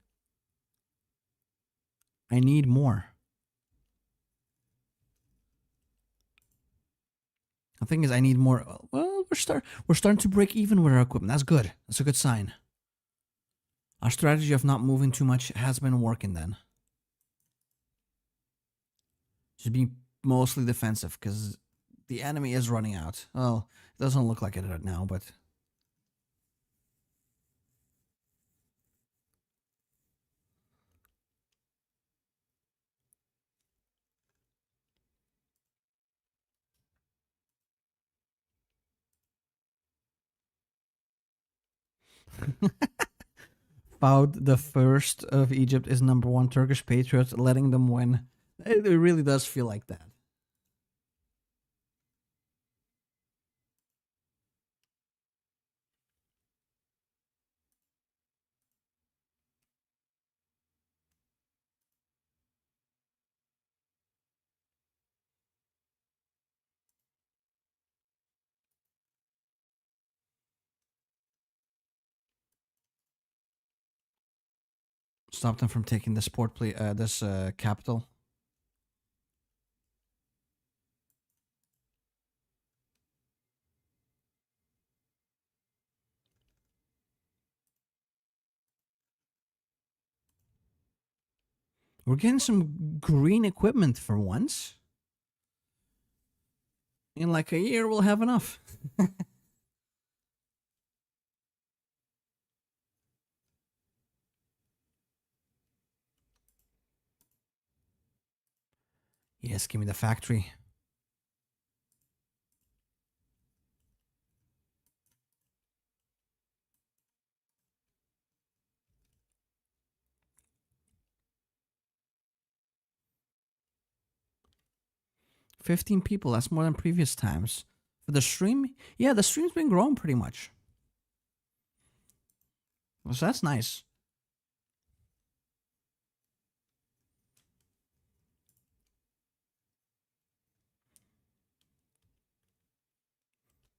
I need more. The thing is, I need more. Well, we're starting to break even with our equipment. That's good. That's a good sign. Our strategy of not moving too much has been working then. Just being mostly defensive because the enemy is running out. Well, it doesn't look like it right now, but... Faud the first of Egypt is #1 Turkish patriot, letting them win. It really does feel like that. Stop them from taking this capital. We're getting some green equipment for once. In like a year, we'll have enough. Yes, give me the factory. $15 people, that's more than previous times. For the stream, yeah, the stream's been growing pretty much. So that's nice.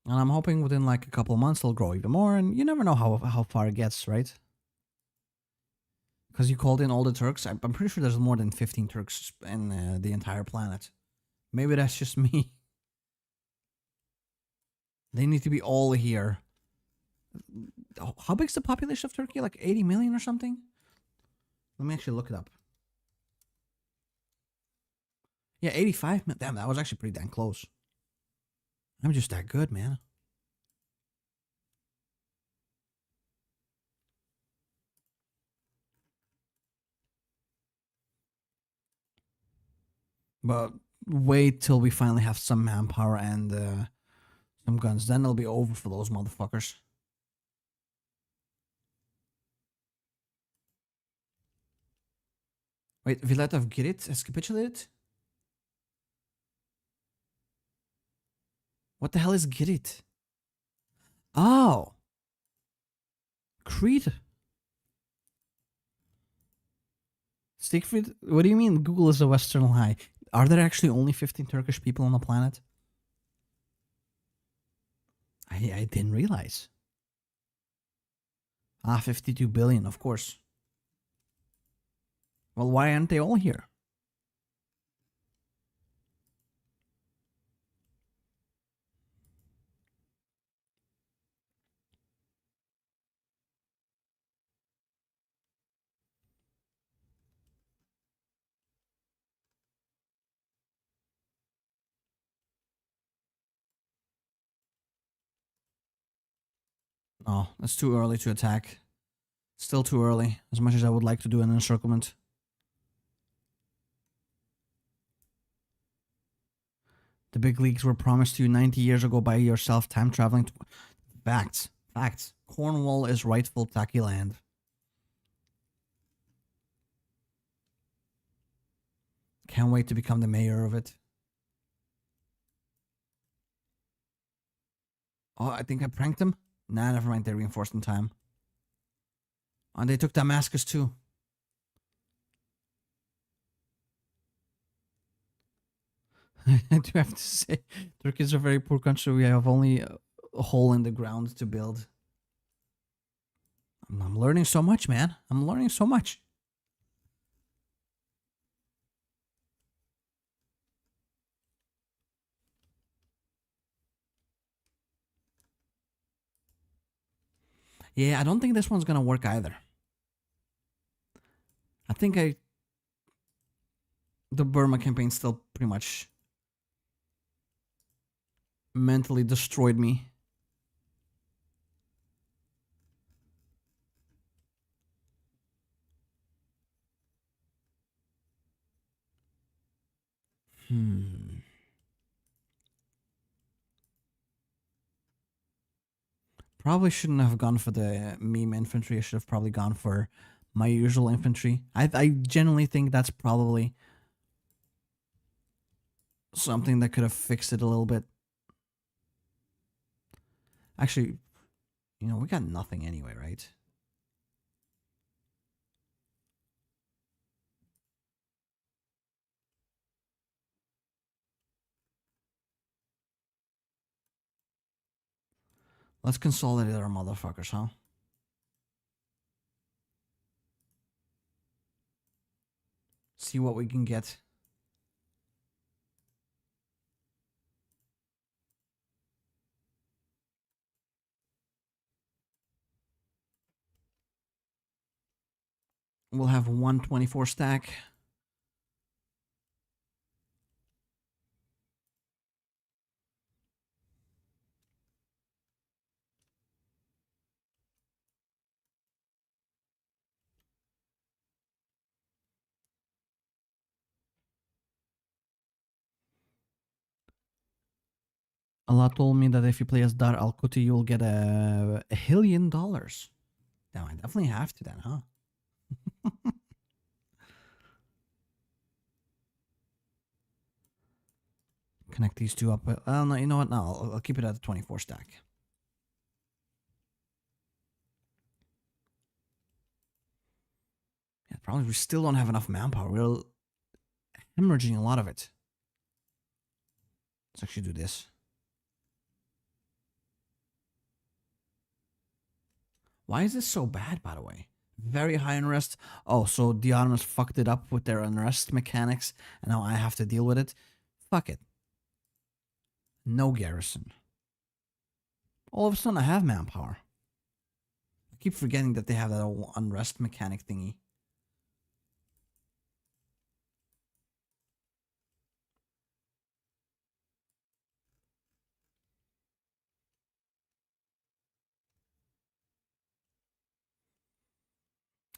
And I'm hoping within like a couple of months it'll grow even more. And you never know how far it gets, right? Because you called in all the Turks. I'm pretty sure there's more than 15 Turks in the entire planet. Maybe that's just me. They need to be all here. How big's the population of Turkey? Like 80 million or something? Let me actually look it up. Yeah, 85. Damn, that was actually pretty damn close. I'm just that good, man. But wait till we finally have some manpower and some guns. Then it'll be over for those motherfuckers. Wait, Vilatov Girit has capitulated? What the hell is Girit? Oh. Crete. Siegfried? What do you mean Google is a Western lie? Are there actually only 15 Turkish people on the planet? I didn't realize. 52 billion, of course. Well, why aren't they all here? Oh, it's too early to attack. Still too early, as much as I would like to do an encirclement. The big leagues were promised to you 90 years ago by yourself, time traveling. Facts. Facts. Cornwall is rightful Taki land. Can't wait to become the mayor of it. Oh, I think I pranked them. Nah, never mind. They reinforced in time. And they took Damascus too. I do have to say, Turkey is a very poor country. We have only a hole in the ground to build. I'm learning so much, man. I'm learning so much. Yeah, I don't think this one's gonna work either. I think the Burma campaign still pretty much mentally destroyed me. Probably shouldn't have gone for the meme infantry. I should have probably gone for my usual infantry. I genuinely think that's probably something that could have fixed it a little bit. Actually, you know, we got nothing anyway, right? Let's consolidate our motherfuckers, huh? See what we can get. We'll have 124 stack. Allah told me that if you play as Dar Al Kuti, you'll get $1 billion. Damn, I definitely have to then, huh? Connect these two up. Well, no, you know what? No, I'll keep it at the 24 stack. Yeah, probably we still don't have enough manpower. We're hemorrhaging a lot of it. Let's actually do this. Why is this so bad, by the way? Very high unrest. Oh, so the Ottomans fucked it up with their unrest mechanics, and now I have to deal with it. Fuck it. No garrison. All of a sudden, I have manpower. I keep forgetting that they have that whole unrest mechanic thingy.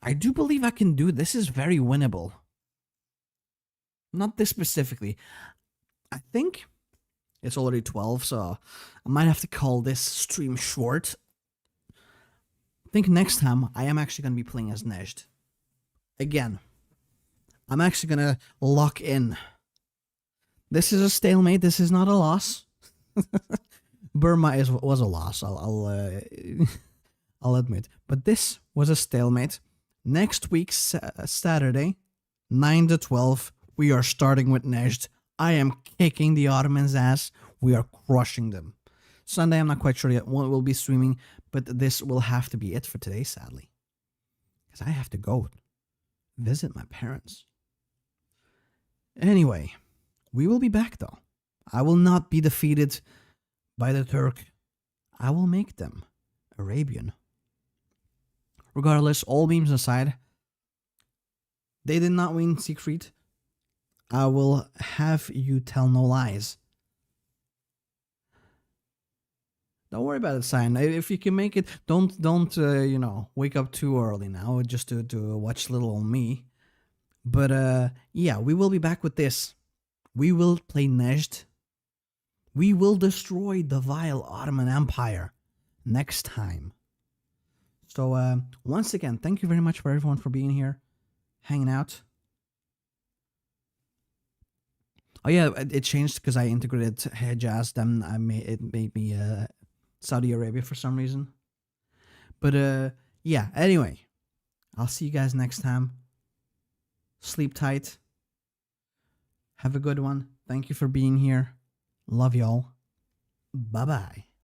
I do believe I can do this. Is very winnable. Not this specifically. I think it's already 12, so I might have to call this stream short. I think next time I am actually going to be playing as Nejd. Again, I'm actually going to lock in. This is a stalemate. This is not a loss. Burma was a loss. I'll admit. But this was a stalemate. Next week, Saturday, 9 to 12, we are starting with Nejd. I am kicking the Ottomans' ass. We are crushing them. Sunday, I'm not quite sure yet what we'll be streaming, but this will have to be it for today, sadly. Because I have to go visit my parents. Anyway, we will be back, though. I will not be defeated by the Turk. I will make them Arabian. Regardless, all memes aside, they did not win Siegfried. I will have you tell no lies. Don't worry about it, Sign. If you can make it, don't wake up too early now just to watch little old me. But yeah, we will be back with this. We will play Nejd. We will destroy the vile Ottoman Empire next time. So once again, thank you very much for everyone for being here, hanging out. Oh yeah, it changed because I integrated Hejaz. Then it made me Saudi Arabia for some reason. But yeah. Anyway, I'll see you guys next time. Sleep tight. Have a good one. Thank you for being here. Love y'all. Bye bye.